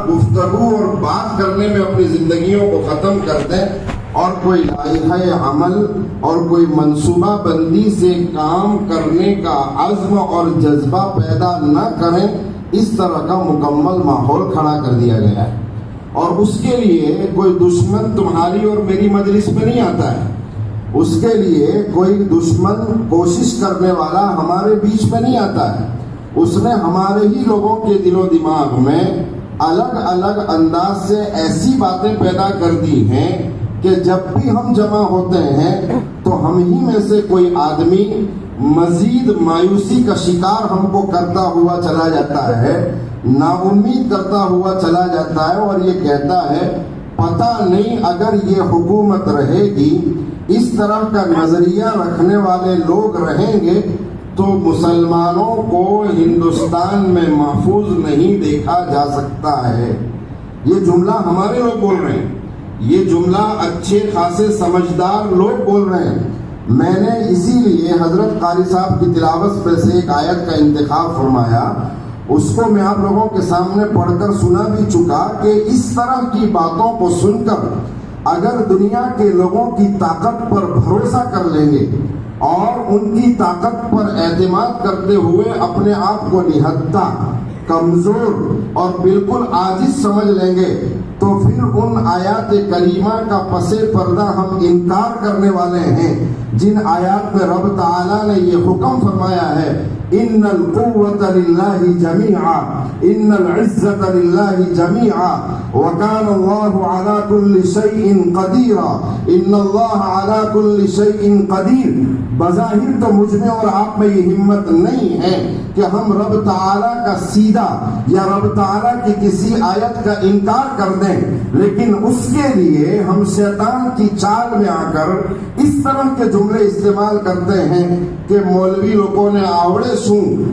گفتگو اور بات کرنے میں اپنی زندگیوں کو ختم کر دیں اور کوئی لائحہ عمل اور کوئی منصوبہ بندی سے کام کرنے کا عزم اور جذبہ پیدا نہ کریں، اس طرح کا مکمل ماحول کھڑا کر دیا گیا ہے۔ اور اس کے لیے کوئی دشمن تمہاری اور میری مجلس میں نہیں آتا ہے، اس کے لیے کوئی دشمن کوشش کرنے والا ہمارے بیچ میں نہیں آتا ہے۔ اس نے ہمارے ہی لوگوں کے دل و دماغ میں الگ الگ انداز سے ایسی باتیں پیدا کر دی ہیں کہ جب بھی ہم جمع ہوتے ہیں تو ہم ہی میں سے کوئی آدمی مزید مایوسی کا شکار ہم کو کرتا ہوا چلا جاتا ہے، نا امید کرتا ہوا چلا جاتا ہے، اور یہ کہتا ہے پتہ نہیں اگر یہ حکومت رہے گی، اس طرح کا نظریہ رکھنے والے لوگ رہیں گے تو مسلمانوں کو ہندوستان میں محفوظ نہیں دیکھا جا سکتا ہے۔ یہ جملہ ہمارے لوگ بول رہے ہیں، یہ جملہ اچھے خاصے سمجھدار لوگ بول رہے ہیں۔ میں نے اسی لیے حضرت قاری صاحب کی تلاوت میں سے ایک آیت کا انتخاب فرمایا، اس کو میں آپ لوگوں کے سامنے پڑھ کر سنا بھی چکا کہ اس طرح کی باتوں کو سن کر اگر دنیا کے لوگوں کی طاقت پر بھروسہ کر لیں گے اور ان کی طاقت پر اعتماد کرتے ہوئے اپنے آپ کو نہتا، کمزور اور بالکل عاجز سمجھ لیں گے تو پھر ان آیات کریمہ کا پس پردہ ہم انکار کرنے والے ہیں جن آیات میں رب تعالیٰ نے یہ حکم فرمایا ہے ان القوت للہ جمیعا ان العزت للہ جمیعا وکان اللہ علی کل شیء قدیرا ان اللہ علی کل شیء قدیر۔ بظاہر تو مجھ میں اور آپ میں یہ ہمت نہیں ہے کہ ہم رب تعالیٰ کا سیدھا یا رب تعالیٰ کی کسی آیت کا انکار کر دیں، لیکن اس کے لیے ہم شیطان کی چال میں آ کر اس طرح کے جملے استعمال کرتے ہیں کہ مولوی لوگوں نے آوڑے سوں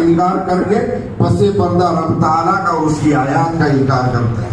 انکار کر کے پس پردہ رب تعالیٰ کا اس کی آیات کا انکار کرتے ہیں۔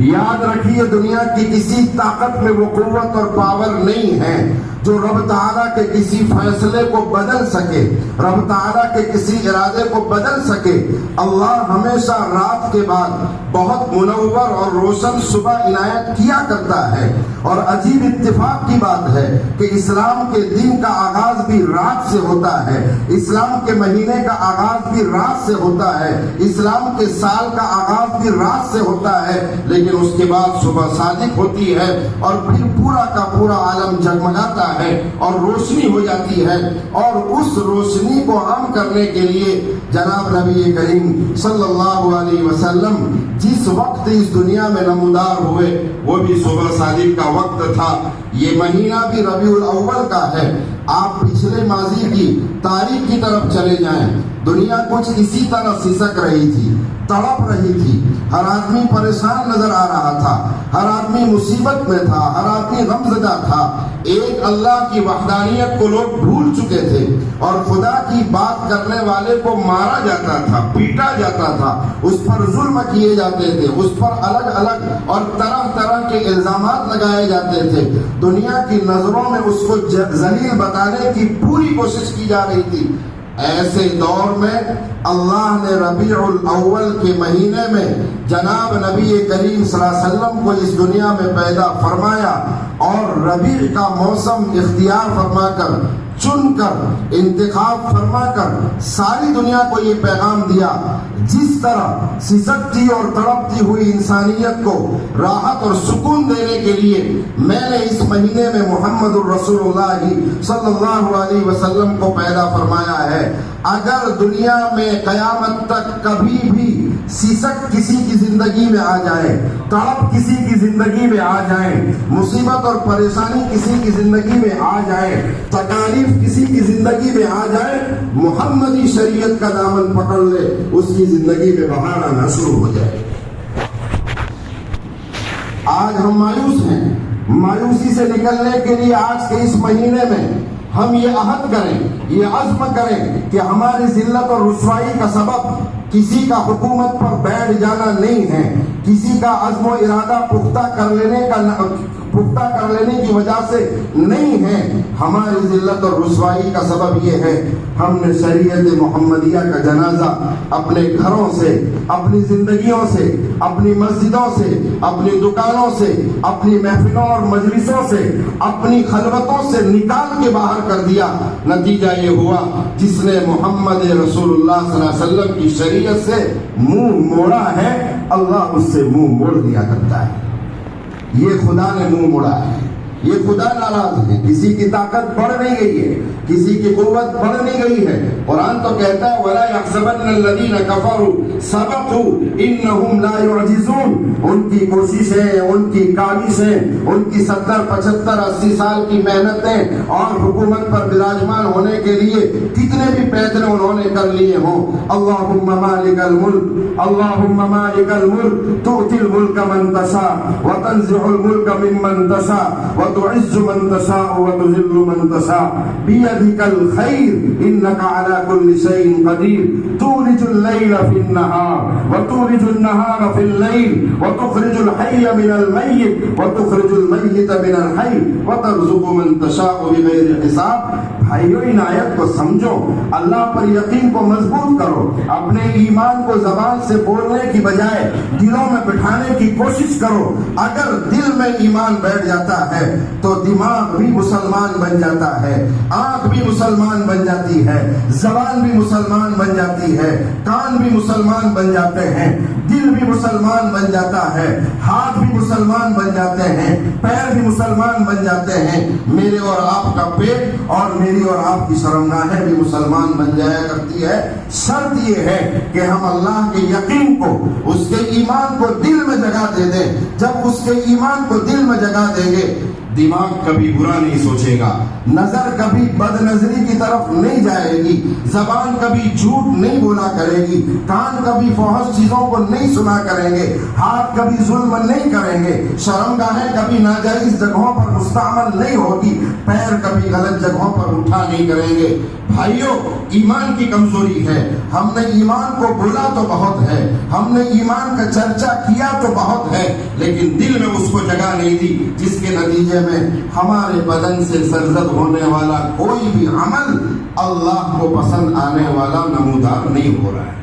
یاد رکھیے دنیا کی کسی طاقت میں وہ قوت اور پاور نہیں ہے جو رب تعالیٰ کے کسی فیصلے کو بدل سکے، رب تعالیٰ کے کسی ارادے کو بدل سکے۔ اللہ ہمیشہ رات کے بعد بہت منور اور روشن صبح عنایت کیا کرتا ہے، اور عجیب اتفاق کی بات ہے کہ اسلام کے دن کا آغاز بھی رات سے ہوتا ہے، اسلام کے مہینے کا آغاز بھی رات سے ہوتا ہے، اسلام کے سال کا آغاز بھی رات سے ہوتا ہے، لیکن اس کے بعد صبح صادق ہوتی ہے اور پھر پورا کا پورا عالم جگمگاتا ہے اور روشنی ہو جاتی ہے، اور اس روشنی کو عام کرنے کے لیے جناب نبی کریم صلی اللہ علیہ وسلم جس وقت اس دنیا میں نمودار ہوئے وہ بھی صبح صادق کا وقت تھا۔ یہ مہینہ بھی ربیع الاول کا ہے۔ آپ پچھلے ماضی کی تاریخ کی طرف چلے جائیں، دنیا کچھ اسی طرح سسک رہی تھی، تڑپ رہی تھی، ہر آدمی پریشان نظر آ رہا تھا، ہر آدمی مصیبت میں تھا، ہر آدمی غمزدہ تھا۔ ایک اللہ کی وحدانیت کو لوگ بھول چکے تھے اور خدا کی بات کرنے والے کو مارا جاتا تھا، پیٹا جاتا تھا، اس پر ظلم کیے جاتے تھے، اس پر الگ الگ اور طرح طرح کے الزامات لگائے جاتے تھے۔ دنیا کی نظروں میں اس کو ذلیل بتانے کی پوری کوشش کی جا رہی تھی۔ ایسے دور میں اللہ نے ربیع الاول کے مہینے میں جناب نبی کریم صلی اللہ علیہ وسلم کو اس دنیا میں پیدا فرمایا اور ربیع کا موسم اختیار فرما کر، چن کر، انتخاب فرما کر ساری دنیا کو یہ پیغام دیا، جس طرح سسکتی اور تڑپتی ہوئی انسانیت کو راحت اور سکون دینے کے لیے میں نے اس مہینے میں محمد الرسول اللہ صلی اللہ علیہ وسلم کو پیدا فرمایا ہے۔ اگر دنیا میں قیامت تک کبھی بھی سسک کسی کی زندگی میں آ جائے، تڑپ کسی کی زندگی میں آ جائے، مصیبت اور پریشانی کسی کی زندگی میں آ جائے، تکالیف کسی کی زندگی میں آ جائے، محمدی شریعت کا دامن پکڑ لے، اس کی زندگی میں بہار آنا شروع ہو جائے۔ آج ہم مایوس ہیں، مایوسی سے نکلنے کے لیے آج کے اس مہینے میں ہم یہ عہد کریں، یہ عزم کریں کہ ہماری ذلت اور رسوائی کا سبب کسی کا حکومت پر بیٹھ جانا نہیں ہے، کسی کا عزم و ارادہ پختہ پختہ کر لینے کی وجہ سے نہیں ہے. ہماری ذلت اور رسوائی کا سبب یہ ہے ہم نے شریعت محمدیہ کا جنازہ اپنے گھروں سے، اپنی زندگیوں سے، اپنی مسجدوں سے، اپنی دکانوں سے، اپنی محفلوں اور مجلسوں سے، اپنی خلوتوں سے نکال کے باہر کر دیا. نتیجہ یہ ہوا جس نے محمد رسول اللہ صلی اللہ علیہ وسلم کی شریعت سے منہ موڑا ہے اللہ اس سے منہ موڑ دیا کرتا ہے. یہ خدا نے منہ موڑا ہے، یہ خدا ناراض ہے. کسی کی طاقت بڑھ نہیں گئی ہے، کسی کی قوت بڑھ نہیں گئی ہے. قرآن تو کہتا ہے وَلَا يَحْسَبَنَّ الَّذِينَ كَفَرُوا سَبَقُوا إِنَّهُمْ لَا يُعْجِزُونَ. ان کی کوششیں، ان کی کاوشیں، ان کی 70، 75، 80 سال کی محنتیں اور حکومت پر براجمان ہونے کے لیے کتنے بھی فیصلے انہوں نے کر لیے ہوں. اللہم مالک الملک، اللہم مالک الملک تؤتی الملک من تشاء وتنزع الملک ممن تشاء وتعز من تشاء وتذل من تشاء بيدك الخير إنك على كل شيء قدير تولج الليل في النهار وتولج النهار في الليل وتخرج الحي من الميت وتخرج الميت من الحي وترزق من تشاء بغير حساب. بھائیو ان آیت کو سمجھو، اللہ پر یقین کو مضبوط کرو، اپنے ایمان کو زبان سے بولنے کی بجائے دلوں میں بٹھانے کی کوشش کرو. اگر دل میں ایمان بیٹھ جاتا ہے تو دماغ بھی مسلمان بن جاتا ہے، آنکھ بھی مسلمان بن جاتی ہے، زبان بھی مسلمان بن جاتی ہے، کان بھی مسلمان بن جاتے ہیں، دل بھی مسلمان بن جاتا ہے، ہاتھ بھی مسلمان بن جاتے ہیں، پیر بھی مسلمان بن جاتے ہیں. میرے اور آپ کا پیٹ اور میری اور آپ کی شرمگاہیں بھی مسلمان بن جایا کرتی ہے. شرط یہ ہے کہ ہم اللہ کے یقین کو، اس کے ایمان کو دل میں جگہ دے دیں. جب اس کے ایمان کو دل میں جگہ دیں گے دماغ کبھی برا نہیں سوچے گا، نظر کبھی بد نظری کی طرف نہیں جائے گی، زبان کبھی جھوٹ نہیں بولا کرے گی، کان کبھی فحش چیزوں کو نہیں سنا کریں گے، ہاتھ کبھی ظلم نہیں کریں گے، شرمگاہیں کبھی ناجائز جگہوں پر مستعمل نہیں ہوگی، پیر کبھی غلط جگہوں پر اٹھا نہیں کریں گے. بھائیو ایمان کی کمزوری ہے. ہم نے ایمان کو بولا تو بہت ہے، ہم نے ایمان کا چرچا کیا تو بہت ہے، لیکن دل میں اس کو جگہ نہیں دی، جس کے نتیجے میں ہمارے بدن سے سرزد ہونے والا کوئی بھی عمل اللہ کو پسند آنے والا نمودار نہیں ہو رہا ہے.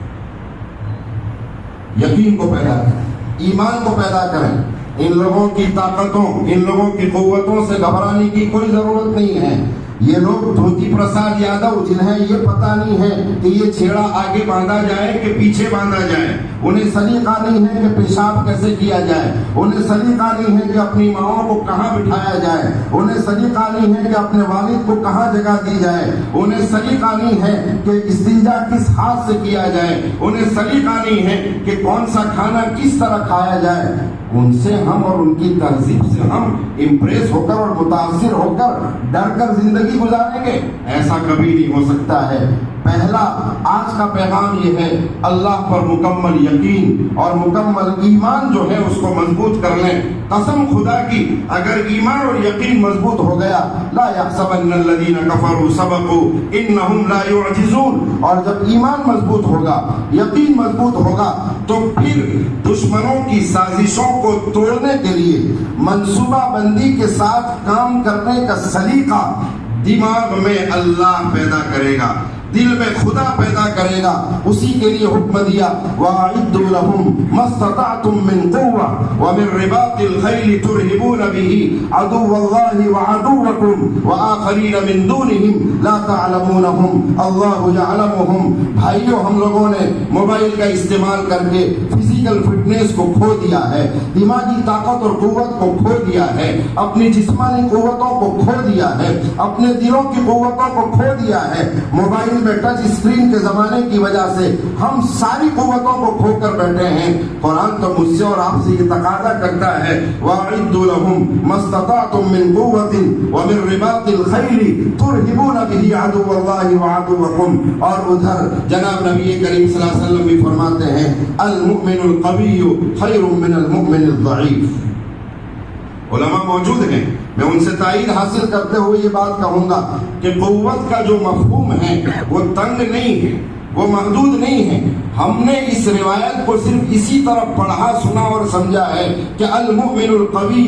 یقین کو پیدا کریں، ایمان کو پیدا کریں. ان لوگوں کی طاقتوں، ان لوگوں کی قوتوں سے گھبرانے کی کوئی ضرورت نہیں ہے. یہ لوگ دھوتی پرساد یادو جنہیں یہ پتہ نہیں ہے کہ یہ چھیڑا آگے باندھا جائے کہ پیچھے باندھا جائے، انہیں سلیقہ نہیں ہے کہ پیشاب کیسے کیا جائے، انہیں سلیقہ نہیں ہے کہ اپنی ماؤں کو کہاں بٹھایا جائے، انہیں سلیقہ نہیں ہے کہ اپنے والد کو کہاں جگہ دی جائے، انہیں سلیقہ نہیں ہے کہ استنجا کس ہاتھ سے کیا جائے، انہیں سلیقہ نہیں ہے کہ کون سا کھانا کس طرح کھایا جائے. ان سے ہم اور ان کی تہذیب سے ہم امپریس ہو کر اور متاثر ہو کر ڈر کر زندگی گزاریں گے؟ ایسا کبھی نہیں ہو سکتا ہے. پہلا آج کا پیغام یہ ہے، اللہ پر مکمل یقین اور مکمل ایمان جو ہے اس کو مضبوط کر لیں. قسم خدا کی اگر ایمان اور یقین مضبوط ہو گیا، لا يحسبن الذين كفروا سبقوا انهم لا يعجزون. اور جب ایمان مضبوط ہوگا، یقین مضبوط ہوگا، تو پھر دشمنوں کی سازشوں کو توڑنے کے لیے منصوبہ بندی کے ساتھ کام کرنے کا سلیقہ دماغ میں اللہ پیدا کرے گا، دل میں خدا پیدا کرے گا. اسی کے لیے حکم دیا وَأَعِدُّوا لَهُمْ مَا اسْتَطَعْتُم مِّن قُوَّةٍ وَمِن رِّبَاطِ الْخَيْلِ تُرْهِبُونَ بِهِ عَدُوَّ اللَّهِ وَعَدُوَّكُمْ وَآخَرِينَ مِن دُونِهِمْ لَا تَعْلَمُونَهُمْ اللَّهُ يَعْلَمُهُمْ. بھائیو ہم لوگوں نے موبائل کا استعمال کر کے فزیکل فٹنس کو کھو دیا ہے، دماغی طاقت اور قوت کو کھو دیا ہے، اپنی جسمانی قوتوں کو کھو دیا ہے، اپنے دلوں کی قوتوں کو کھو دیا ہے. موبائل میں ٹچ اسکرین کے زمانے کی وجہ سے ہم ساری قوتوں کو کھو کر بیٹھے ہیں. قرآن تو مجھ سے اور آپ سے یہ تقاضا کرتا ہے وَأَعِدُّوا لَهُمْ مَا اسْتَطَعْتُم مِّن قُوَّةٍ وَمِن رِّبَاطِ الْخَيْلِ تُرْهِبُونَ بِهِ عَدُوَّ اللَّهِ وَعَدُوَّكُمْ. اور ادھر جناب نبی کریم صلی اللہ علیہ وسلم بھی فرماتے ہیں الْمُؤْمِنُ الْقَوِيُّ خَيْرٌ مِّنَ الْمُؤْمِنِ الضَّعِيفِ. علماء موجود ہیں، میں ان سے تائید حاصل کرتے ہوئے یہ بات کہوں گا کہ قوت کا جو مفہوم ہے وہ تنگ نہیں ہے، وہ محدود نہیں ہیں. ہم نے اس روایت کو صرف اسی طرح پڑھا سنا اور سمجھا ہے کہ المؤمن القوی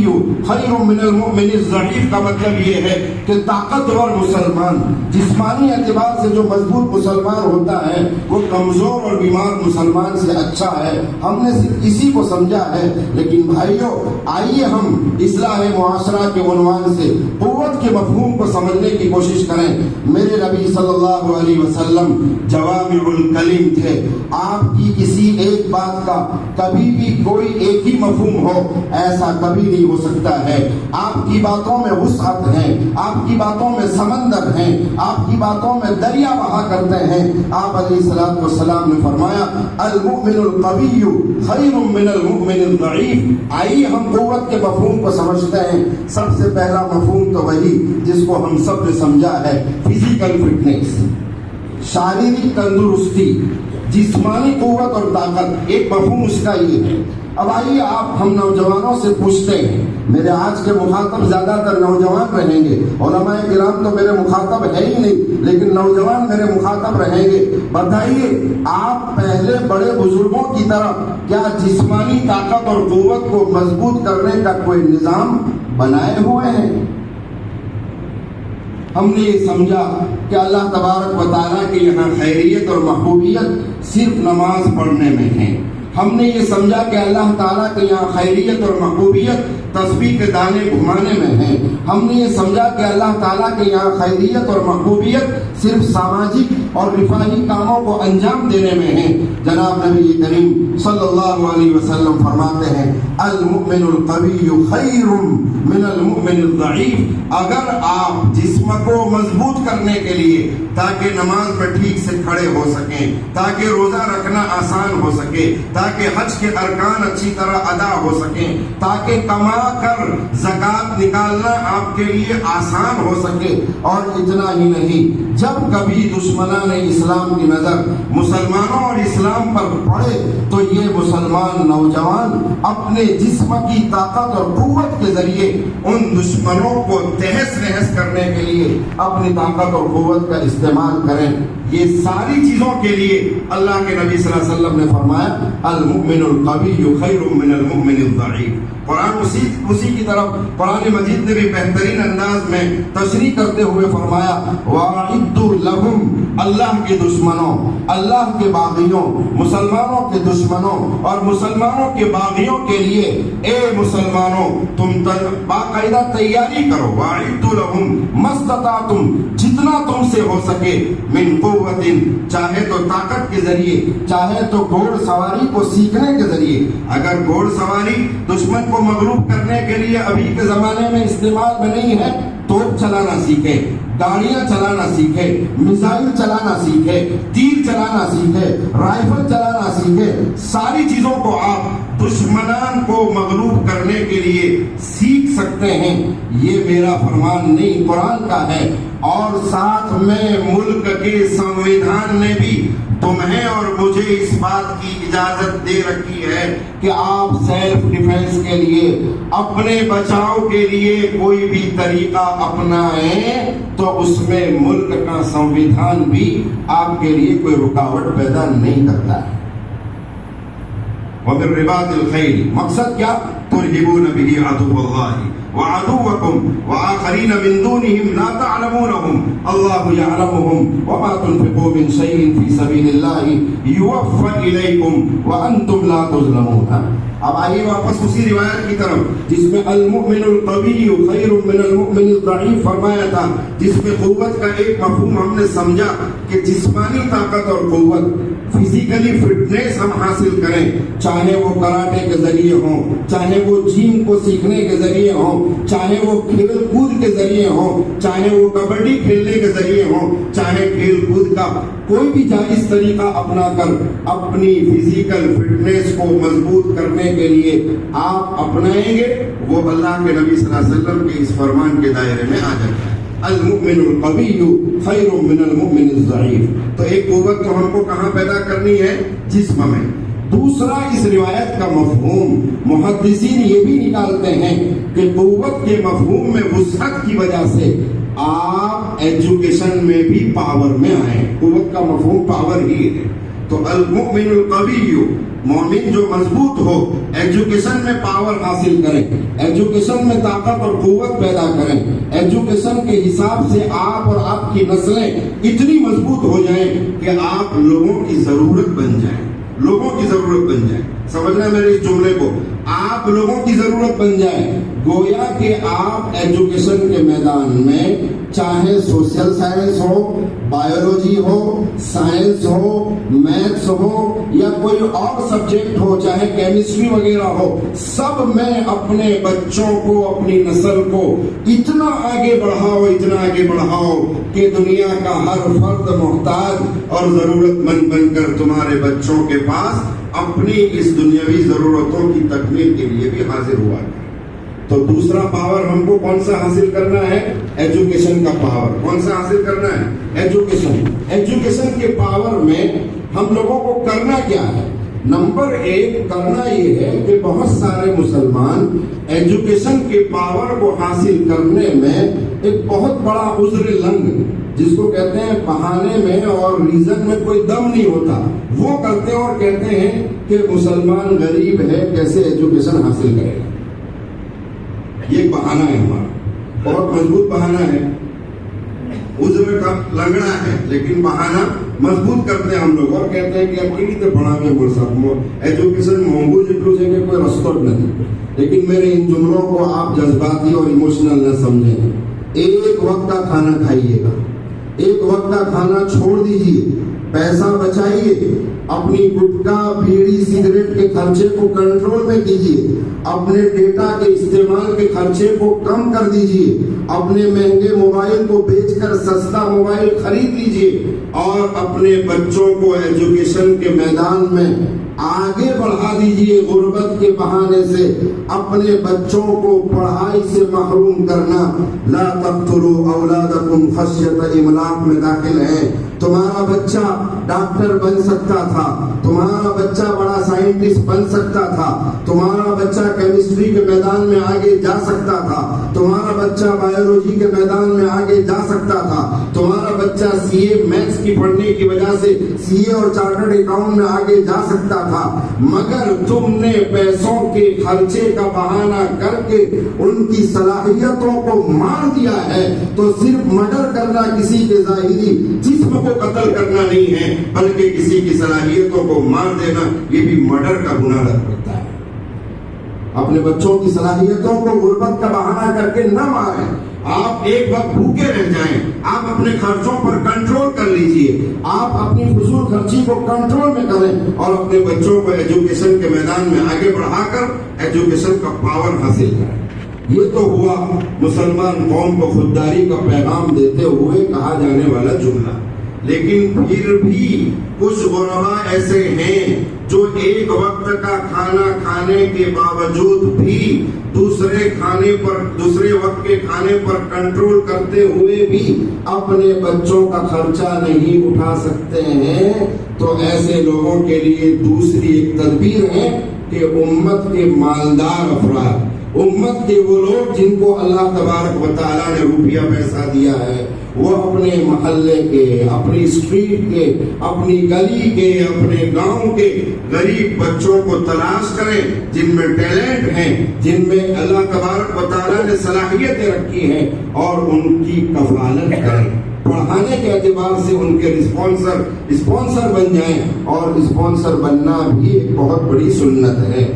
خیر من المؤمن الضعیف کا مطلب یہ ہے کہ طاقتور مسلمان، جسمانی اعتبار سے جو مضبوط مسلمان ہوتا ہے وہ کمزور اور بیمار مسلمان سے اچھا ہے. ہم نے صرف اسی کو سمجھا ہے. لیکن بھائیو، آئیے ہم اصلاح معاشرہ کے عنوان سے قوت کے مفہوم کو سمجھنے کی کوشش کریں. میرے نبی صلی اللہ علیہ وسلم جوامع الکلم تھے. آپ کی کسی ایک بات کا کبھی بھی کوئی ایک ہی مفہوم ہو، ایسا کبھی نہیں ہو سکتا ہے. آپ کی باتوں میں وسعت ہے، آپ کی باتوں میں سمندر ہیں، آپ کی باتوں میں دریا بہا کرتے ہیں. آپ علیہ الصلوۃ والسلام نے فرمایا المؤمن القوی خیر من المؤمن الضعیف. آئیے ہم قوت کے مفہوم کو سمجھتے ہیں. سب سے پہلا مفہوم تو وہی جس کو ہم سب نے سمجھا ہے، فزیکل فٹنس، شاریرک تندرستی، جسمانی قوت اور طاقت. ایک مفہوم اس کا یہ ہے. اب آئیے آپ ہم نوجوانوں سے پوچھتے ہیں، میرے آج کے مخاطب زیادہ تر نوجوان رہیں گے، علماء کرام تو میرے مخاطب ہے ہی نہیں، لیکن نوجوان میرے مخاطب رہیں گے. بتائیے آپ پہلے بڑے بزرگوں کی طرح کیا جسمانی طاقت اور قوت کو مضبوط کرنے کا کوئی نظام بنائے ہوئے ہیں؟ ہم نے یہ سمجھا کہ اللہ تبارک و تعالیٰ کے یہاں خیریت اور محبوبیت صرف نماز پڑھنے میں ہے. ہم نے یہ سمجھا کہ اللہ تعالیٰ کے یہاں خیریت اور محبوبیت تسبیح کے دانے گھمانے میں ہے. ہم نے یہ سمجھا کہ اللہ تعالیٰ کے یہاں خیریت اور محبوبیت صرف سماجک اور رفاہی کاموں کو انجام دینے میں ہے. جناب نبی کریم صلی اللہ علیہ وسلم فرماتے ہیں المؤمن القوی خیر من المؤمن الضعیف. اگر آپ جسم کو مضبوط کرنے کے لیے تاکہ نماز میں ٹھیک سے کھڑے ہو سکیں، تاکہ روزہ رکھنا آسان ہو سکے، تاکہ حج کے ارکان اچھی طرح ادا ہو سکیں، تاکہ کما کر زکوٰۃ نکالنا آپ کے لیے آسان ہو سکے. اور اتنا ہی نہیں، جب کبھی دشمنان اسلام کی نظر مسلمانوں اور اسلام پر پڑے تو یہ مسلمان نوجوان اپنے جسم کی طاقت اور قوت کے ذریعے ان دشمنوں کو تہس نہس کرنے کے لیے اپنی طاقت اور قوت کا استعمال کریں. یہ ساری چیزوں کے لیے اللہ کے نبی صلی اللہ علیہ وسلم نے فرمایا المؤمن القوی خیر من المؤمن الضعیف. قرآن اسی کی طرف قرآن مجید نے بھی بہترین انداز میں تشریح کرتے ہوئے فرمایا وَأَعِدُّوا لَهُمْ. اللہ کے دشمنوں، اللہ کے باغیوں، مسلمانوں کے دشمنوں اور مسلمانوں کے باغیوں کے لیے اے مسلمانوں تم باقاعدہ تیاری کرو. وَأَعِدُّوا لَهُمْ مَا اسْتَطَعْتُمْ. جتنا تم سے ہو سکے من قوت، چاہے تو طاقت کے ذریعے، چاہے تو گھوڑ سواری کو سیکھنے کے ذریعے. اگر گھوڑ سواری دشمن کو مغلوب کرنے کے لیے ابھی کے زمانے میں استعمال میں نہیں ہے، توپ چلانا سیکھے، گاڑیاں چلانا سیکھے، میزائل چلانا سیکھے، تیر چلانا سیکھے، رائفل چلانا سیکھے. ساری چیزوں کو آپ دشمنان کو مغلوب کرنے کے لیے سیکھ سکتے ہیں. یہ میرا فرمان نہیں، قرآن کا ہے. اور ساتھ میں ملک کے سنویدھان نے بھی تمہیں اور مجھے اس بات کی اجازت دے رکھی ہے کہ آپ سیلف ڈیفنس کے لیے، اپنے بچاؤ کے لیے کوئی بھی طریقہ اپنائیں تو اس میں ملک کا سنویدھان بھی آپ کے لیے کوئی رکاوٹ پیدا نہیں کرتا ہے. وَمِن رِبَاطِ الْخَيْلِ. مقصد کیا؟ تُرْهِبُونَ بِهِ عَدُوَّ اللَّهِ وَعَدُوَّكُمْ وَآخَرِينَ مِن دُونِهِمْ لَا تَعْلَمُونَهُمْ اللَّهُ يَعْلَمُهُمْ وَمَا تُنْفِقُوا مِن شَيْءٍ فِي سَبِيلِ اللَّهِ يُوَفَّ إِلَيْكُمْ وَأَنْتُمْ لَا تُظْلَمُونَ. اب آئیے واپس اسی روایت کی طرف جس میں المؤمن القوی خیر من المؤمن الضعیف فرمایا تھا، جس میں قوت کا ایک مفہوم ہم نے سمجھا کہ جسمانی طاقت اور قوت، فزیکلی فٹنس ہم حاصل کریں، چاہے وہ کراٹے کے ذریعے ہوں، چاہے وہ جیم کو سیکھنے کے ذریعے ہوں، چاہے وہ کھیل کود کے ذریعے ہوں، چاہے وہ کبڈی کھیلنے کے ذریعے ہوں، چاہے کھیل کود کا کوئی بھی جائز طریقہ اپنا کر اپنی فزیکل فٹنس کو مضبوط کرنے کے لیے آپ اپنائیں گے، وہ اللہ کے نبی صلی اللہ علیہ وسلم کے اس فرمان کے دائرے میں آ جاتا ہے. المؤمن القوی خیر من المؤمن الضعیف. تو ایک قوت تو ہم کو کہاں پیدا کرنی ہے؟ جسم میں. دوسرا اس روایت کا مفہوم محدثین یہ بھی نکالتے ہیں کہ قوت کے مفہوم میں وسعت کی وجہ سے آپ ایجوکیشن میں بھی پاور میں آئیں. قوت کا مفہوم پاور ہی ہے. تو المؤمن القوی، مومن جو مضبوط ہو، ایجوکیشن میں پاور حاصل کریں، ایجوکیشن میں طاقت اور قوت پیدا کریں. ایجوکیشن کے حساب سے آپ اور آپ کی نسلیں اتنی مضبوط ہو جائیں کہ آپ لوگوں کی ضرورت بن جائیں. لوگوں کی ضرورت بن جائیں. سمجھنا میرے اس جملے کو، آپ لوگوں کی ضرورت بن جائے. گویا کہ آپ ایجوکیشن کے میدان میں چاہے سوشل سائنس ہو، بایولوجی ہو، سائنس ہو، میتھس ہو یا کوئی اور سبجیکٹ ہو، چاہے کیمسٹری وغیرہ ہو، سب میں اپنے بچوں کو، اپنی نسل کو اتنا آگے بڑھاؤ، اتنا آگے بڑھاؤ کہ دنیا کا ہر فرد محتاج اور ضرورت مند بن کر تمہارے بچوں کے پاس اپنی اس دنیاوی ضرورتوں کی تکمیل کے لیے بھی حاضر ہوا ہے. تو دوسرا پاور ہم کو کون سا حاصل کرنا ہے؟ ایجوکیشن کا پاور. کون سا حاصل کرنا ہے؟ ایجوکیشن. ایجوکیشن کے پاور میں ہم لوگوں کو کرنا کیا ہے؟ نمبر 1 کرنا یہ ہے کہ بہت سارے مسلمان ایجوکیشن کے پاور کو حاصل کرنے میں ایک بہت بڑا عذر لنگ، جس کو کہتے ہیں بہانے میں اور ریزن میں کوئی دم نہیں ہوتا، وہ کرتے ہیں اور کہتے ہیں کہ مسلمان غریب ہے، کیسے ایجوکیشن حاصل کرے گا. یہ بہانہ ہے ہمارا، بہت مضبوط بہانہ ہے، عذر کا لنگڑا ہے، لیکن بہانہ مضبوط کرتے ہیں ہم لوگ اور کہتے ہیں کہ اب کی تو پڑھا میں بول سکوں ایجوکیشن مہنگو جتوں سے کہ کوئی رستہ نہیں. لیکن میرے ان جملوں کو آپ جذباتی اور ایموشنل نہ سمجھیں. ایک وقت کا کھانا کھائیے گا، ایک وقت کا کھانا چھوڑ دیجیے، پیسہ بچائیے، اپنی گٹکا بیڑی سگریٹ کے خرچے کو کنٹرول میں کیجیے، اپنے ڈیٹا کے استعمال کے خرچے کو کم کر دیجیے، اپنے مہنگے موبائل کو بیچ کر سستا موبائل خرید لیجیے اور اپنے بچوں کو ایجوکیشن کے میدان میں آگے بڑھا دیجیے. غربت کے بہانے سے اپنے بچوں کو پڑھائی سے محروم کرنا لا تقتلوا اولادکم خشیۃ املاق میں داخل ہے. تمہارا بچہ ڈاکٹر بن سکتا تھا، تمہارا بچہ بڑا سائنٹسٹ بن سکتا تھا، تمہارا بچہ کیمسٹری کے میدان میں آگے جا سکتا تھا، تمہارا بچہ بایولوجی کے میدان میں آگے جا سکتا تھا، تمہارا بچہ سی اے میتھس کی پڑھنے کی وجہ سے سی اے اور چارٹرڈ اکاؤنٹ میں آگے جا سکتا تھا، مگر تم نے پیسوں کے خرچے کا بہانہ کر کے ان کی صلاحیتوں کو مار دیا ہے. تو صرف مرڈر کرنا کسی کے ظاہری جسم کو قتل کرنا نہیں ہے، بلکہ کسی کی صلاحیتوں کو مار دینا یہ بھی مرڈر کا گناہ رکھتا ہے. اپنے بچوں کی صلاحیتوں کو غربت کا بہانہ کر کے نہ ماریں. آپ ایک وقت بھوکے رہ جائیں، آپ اپنے خرچوں پر کنٹرول کر لیجئے، آپ اپنی فضول خرچی کو کنٹرول میں کریں اور اپنے بچوں کو ایجوکیشن کے میدان میں آگے بڑھا کر ایجوکیشن کا پاور حاصل کریں. یہ تو ہوا مسلمان قوم کو خودداری کا پیغام دیتے ہوئے کہا جانے والا جملہ. لیکن پھر بھی کچھ غربا ایسے ہیں جو ایک وقت کا کھانا کھانے کے باوجود بھی دوسرے وقت کے کھانے پر کنٹرول کرتے ہوئے بھی اپنے بچوں کا خرچہ نہیں اٹھا سکتے ہیں. تو ایسے لوگوں کے لیے دوسری ایک تدبیر ہے کہ امت کے مالدار افراد، امت کے وہ لوگ جن کو اللہ تبارک و تعالیٰ نے روپیہ پیسہ دیا ہے، وہ اپنے محلے کے، اپنی اسٹریٹ کے، اپنی گلی کے، اپنے گاؤں کے غریب بچوں کو تلاش کریں جن میں ٹیلنٹ ہیں، جن میں اللہ تبارک و تعالیٰ نے صلاحیتیں رکھی ہیں، اور ان کی کفالت کریں. پڑھانے کے اعتبار سے ان کے اسپانسر بن جائیں. اور اسپانسر بننا بھی ایک بہت بڑی سنت ہے.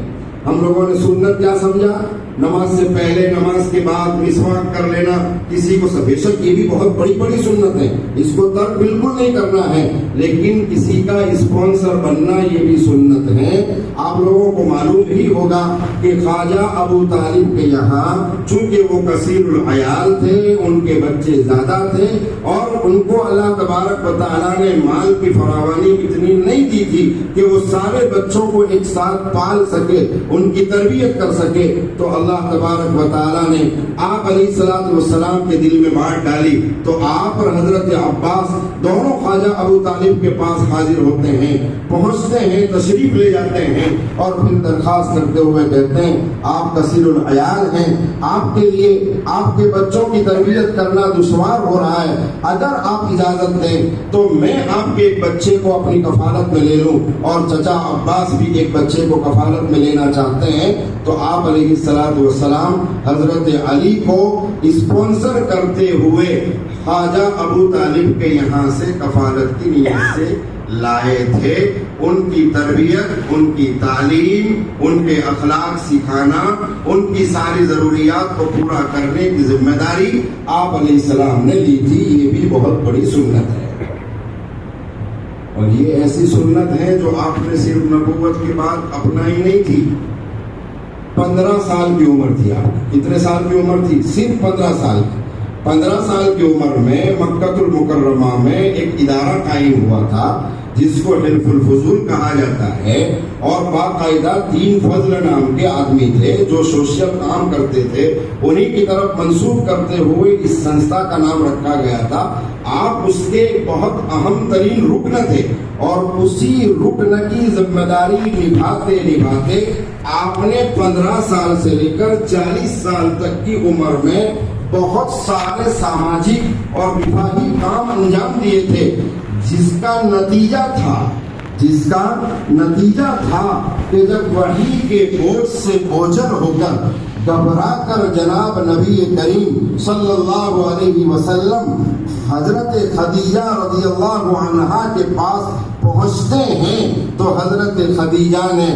ہم لوگوں نے سنت کیا سمجھا؟ نماز سے پہلے، نماز کے بعد مسواک کر لینا. کسی کو بے شک یہ بھی بہت بڑی سنت ہے، اس کو ترک بالکل نہیں کرنا ہے، لیکن کسی کا اسپانسر بننا یہ بھی سنت ہے. آپ لوگوں کو معلوم ہی ہوگا کہ خواجہ ابو طالب کے یہاں چونکہ وہ کثیر العیال تھے، ان کے بچے زیادہ تھے اور ان کو اللہ تبارک و تعالیٰ نے مال کی فراوانی اتنی نہیں دی تھی کہ وہ سارے بچوں کو ایک ساتھ پال سکے، ان کی تربیت کر سکے. تو اللہ اللہ تبارک و تعالیٰ نے آپ علیہ الصلوۃ والسلام کے دل میں بات ڈالی تو آپ اور حضرت عباس دونوں خواجہ ابو طالب کے پاس حاضر ہوتے ہیں، پہنچتے ہیں، تشریف لے جاتے ہیں اور پھر درخواست کرتے ہوئے کہتے ہیں آپ کثیر العیال ہیں، آپ کے لیے آپ کے بچوں کی تربیت کرنا دشوار ہو رہا ہے، اگر آپ اجازت دیں تو میں آپ کے ایک بچے کو اپنی کفالت میں لے لوں، اور چچا عباس بھی ایک بچے کو کفالت میں لینا چاہتے ہیں۔ تو آپ علیہ الصلوۃ والسلام حضرت علی کو اسپانسر کرتے ہوئے خواجہ ابو طالب کے یہاں سے کفالت کی نیت سے لائے تھے۔ ان کی تربیت، ان کی تعلیم، ان کے اخلاق سکھانا، ان کی ساری ضروریات کو پورا کرنے کی ذمہ داری آپ علیہ السلام نے لی تھی۔ یہ بھی بہت بڑی سنت ہے، اور یہ ایسی سنت ہے جو آپ نے صرف نبوت کے بعد اپنائی نہیں تھی۔ 15 سال کی عمر تھی آپ، کتنے سال کی عمر تھی؟ صرف 15 سال۔ 15 سال کی عمر میں مکہ المکرمہ میں ایک ادارہ قائم ہوا تھا جس کو حلف الفضول کہا جاتا ہے، اور باقاعدہ 3 فضل نام کے آدمی تھے جو سوشل کام کرتے تھے، انہی کی طرف منسوب کرتے ہوئے اس سنستھا کا نام رکھا گیا تھا۔ آپ اس کے بہت اہم ترین رکن تھے، اور اسی رکن کی ذمہ داری نبھاتے نبھاتے آپ نے 15 سال سے لے کر 40 سال تک کی عمر میں بہت سارے سماجک اور دفاعی کام انجام دیے تھے، جس کا نتیجہ تھا کہ جب وحی کے بوجھ سے اوجھل ہو کر گھبرا کر جناب نبی کریم صلی اللہ علیہ وسلم حضرت خدیجہ رضی اللہ عنہا کے پاس پہنچتے ہیں تو حضرت خدیجہ نے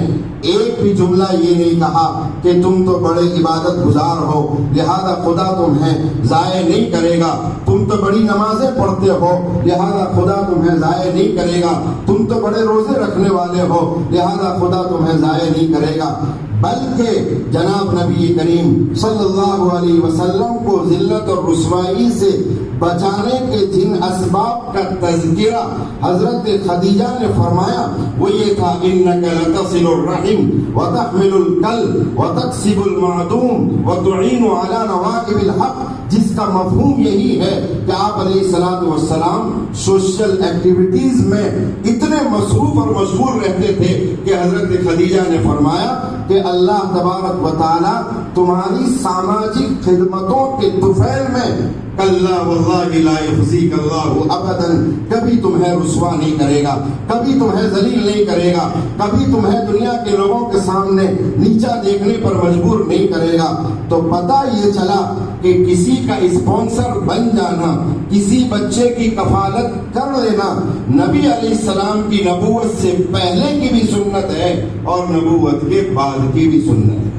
ایک بھی جملہ یہ نہیں کہا کہ تم تو بڑے عبادت گزار ہو لہذا خدا تمہیں ضائع نہیں کرے گا، تم تو بڑی نمازیں پڑھتے ہو لہذا خدا تمہیں ضائع نہیں کرے گا، تم تو بڑے روزے رکھنے والے ہو لہذا خدا تمہیں ضائع نہیں کرے گا، بلکہ جناب نبی کریم صلی اللہ علیہ وسلم کو ذلت اور رسوائی سے بچانے کے جن اسباب کا تذکرہ حضرت خدیجہ نے فرمایا وہ یہ تھا انک لتصل الرحم وتحمل الکل وتکسب المعدوم وتعین علی نوائب الحق، جس کا مفہوم یہی ہے کہ آپ علیہ الصلوۃ والسلام سوشل ایکٹیویٹیز میں اتنے مصروف اور مشغول رہتے تھے کہ حضرت خدیجہ نے فرمایا کہ اللہ تبارک و تعالی تمہاری سماجک خدمتوں کے طفیل میں کلا واللہ لا یخزیک اللہ ابدا، کبھی تمہیں رسوا نہیں کرے گا، کبھی تمہیں ذلیل نہیں کرے گا، کبھی تمہیں دنیا کے لوگوں کے سامنے نیچا دیکھنے پر مجبور نہیں کرے گا۔ تو پتہ یہ چلا کہ کسی کا اسپانسر بن جانا، کسی بچے کی کفالت کر لینا نبی علیہ السلام کی نبوت سے پہلے کی بھی سنت ہے اور نبوت کے بعد کی بھی سنت ہے۔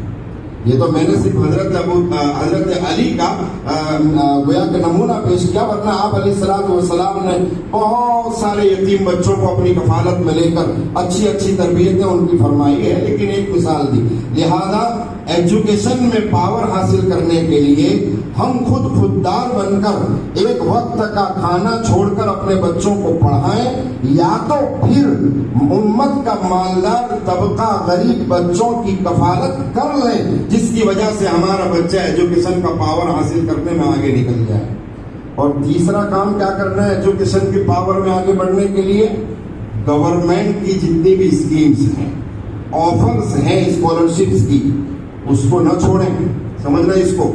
یہ تو میں نے صرف حضرت علی کا گویا کہ نمونہ پیش کیا، ورنہ آپ علیہ الصلوۃ والسلام نے بہت سارے یتیم بچوں کو اپنی کفالت میں لے کر اچھی اچھی تربیتیں ان کی فرمائی ہے، لیکن ایک مثال دی۔ لہذا ایجوکیشن میں پاور حاصل کرنے کے لیے ہم خوددار بن کر ایک وقت کا کھانا چھوڑ کر اپنے بچوں کو پڑھائیں، یا تو پھر امت کا مالدار طبقہ غریب بچوں کی کفالت کر لیں جس کی وجہ سے ہمارا بچہ ایجوکیشن کا پاور حاصل کرنے میں آگے نکل جائے۔ اور تیسرا کام کیا کرنا ہے ایجوکیشن کی پاور میں آگے بڑھنے کے لیے؟ گورنمنٹ کی جتنی بھی اسکیمز ہیں، آفرز ہیں اسکالرشپس کی، اس کو نہ چھوڑیں۔ سمجھنا اس کو،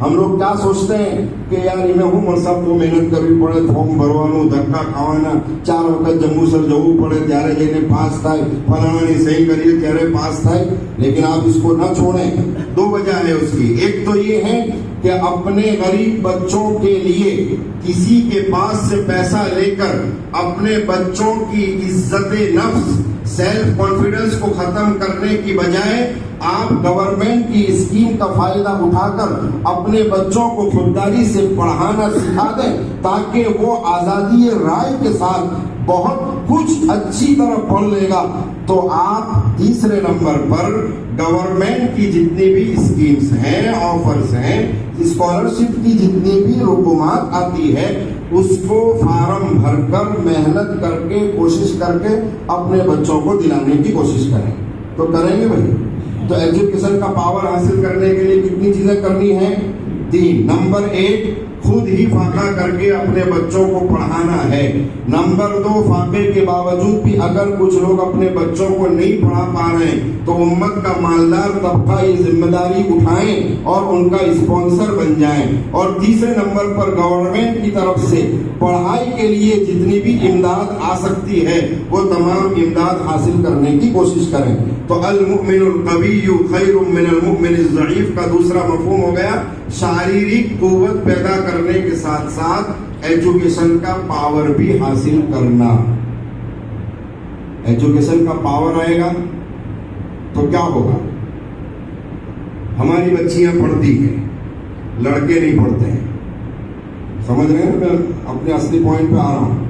ہم لوگ کیا سوچتے ہیں کہ یار میں ہوں سب کو محنت کرنی پڑے، فارم بھروانا، دھکا کھوانا، 4 وقت جموں سر جવું پڑے ત્યારે જઈને પાસ થાય، ફલાણાની સહી કરીએ ત્યારે પાસ થાય، لیکن آپ اس کو نہ چھوڑیں۔ 2 وجہ ہے اس کی، ایک تو یہ ہے کہ اپنے غریب بچوں کے لیے کسی کے پاس سے پیسہ لے کر اپنے بچوں کی عزت نفس، سیلف کانفیڈنس کو ختم کرنے کی بجائے آپ گورنمنٹ کی اسکیم کا فائدہ اٹھا کر اپنے بچوں کو خودداری سے پڑھانا سکھا دیں تاکہ وہ آزادی رائے کے ساتھ بہت کچھ اچھی طرح پڑھ لے گا۔ تو آپ تیسرے نمبر پر گورنمنٹ کی جتنی بھی اسکیمز ہیں، آفرز ہیں، اسکالرشپ کی جتنی بھی رقومات آتی ہے اس کو فارم بھر کر محنت کر کے کوشش کر کے اپنے بچوں کو دلانے کی کوشش کریں۔ تو کریں گے بھائی؟ تو ایجوکیشن کا پاور حاصل کرنے کے لیے کتنی چیزیں کرنی ہیں؟ 3. نمبر 1 خود ہی فاقہ کر کے اپنے بچوں کو پڑھانا ہے. نمبر 2 فاقے کے باوجود بھی اگر کچھ لوگ اپنے بچوں کو نہیں پڑھا پا رہے ہیں تو امت کا مالدار طبقہ یہ ذمہ داری اٹھائیں اور ان کا اسپانسر بن جائیں. اور تیسرے نمبر پر گورنمنٹ کی طرف سے پڑھائی کے لیے جتنی بھی امداد آ سکتی ہے وہ تمام امداد حاصل کرنے کی کوشش کریں. تو المؤمن القوی خیر من المؤمن الضعیف کا دوسرا مفہوم ہو گیا شاریرک قوت پیدا کرنے کے ساتھ ساتھ ایجوکیشن کا پاور بھی حاصل کرنا. ایجوکیشن کا پاور آئے گا تو کیا ہوگا؟ ہماری بچیاں پڑھتی ہیں، لڑکے نہیں پڑھتے ہیں. سمجھ رہے ہیں؟ میں اپنے اصلی پوائنٹ پہ آ رہا ہوں.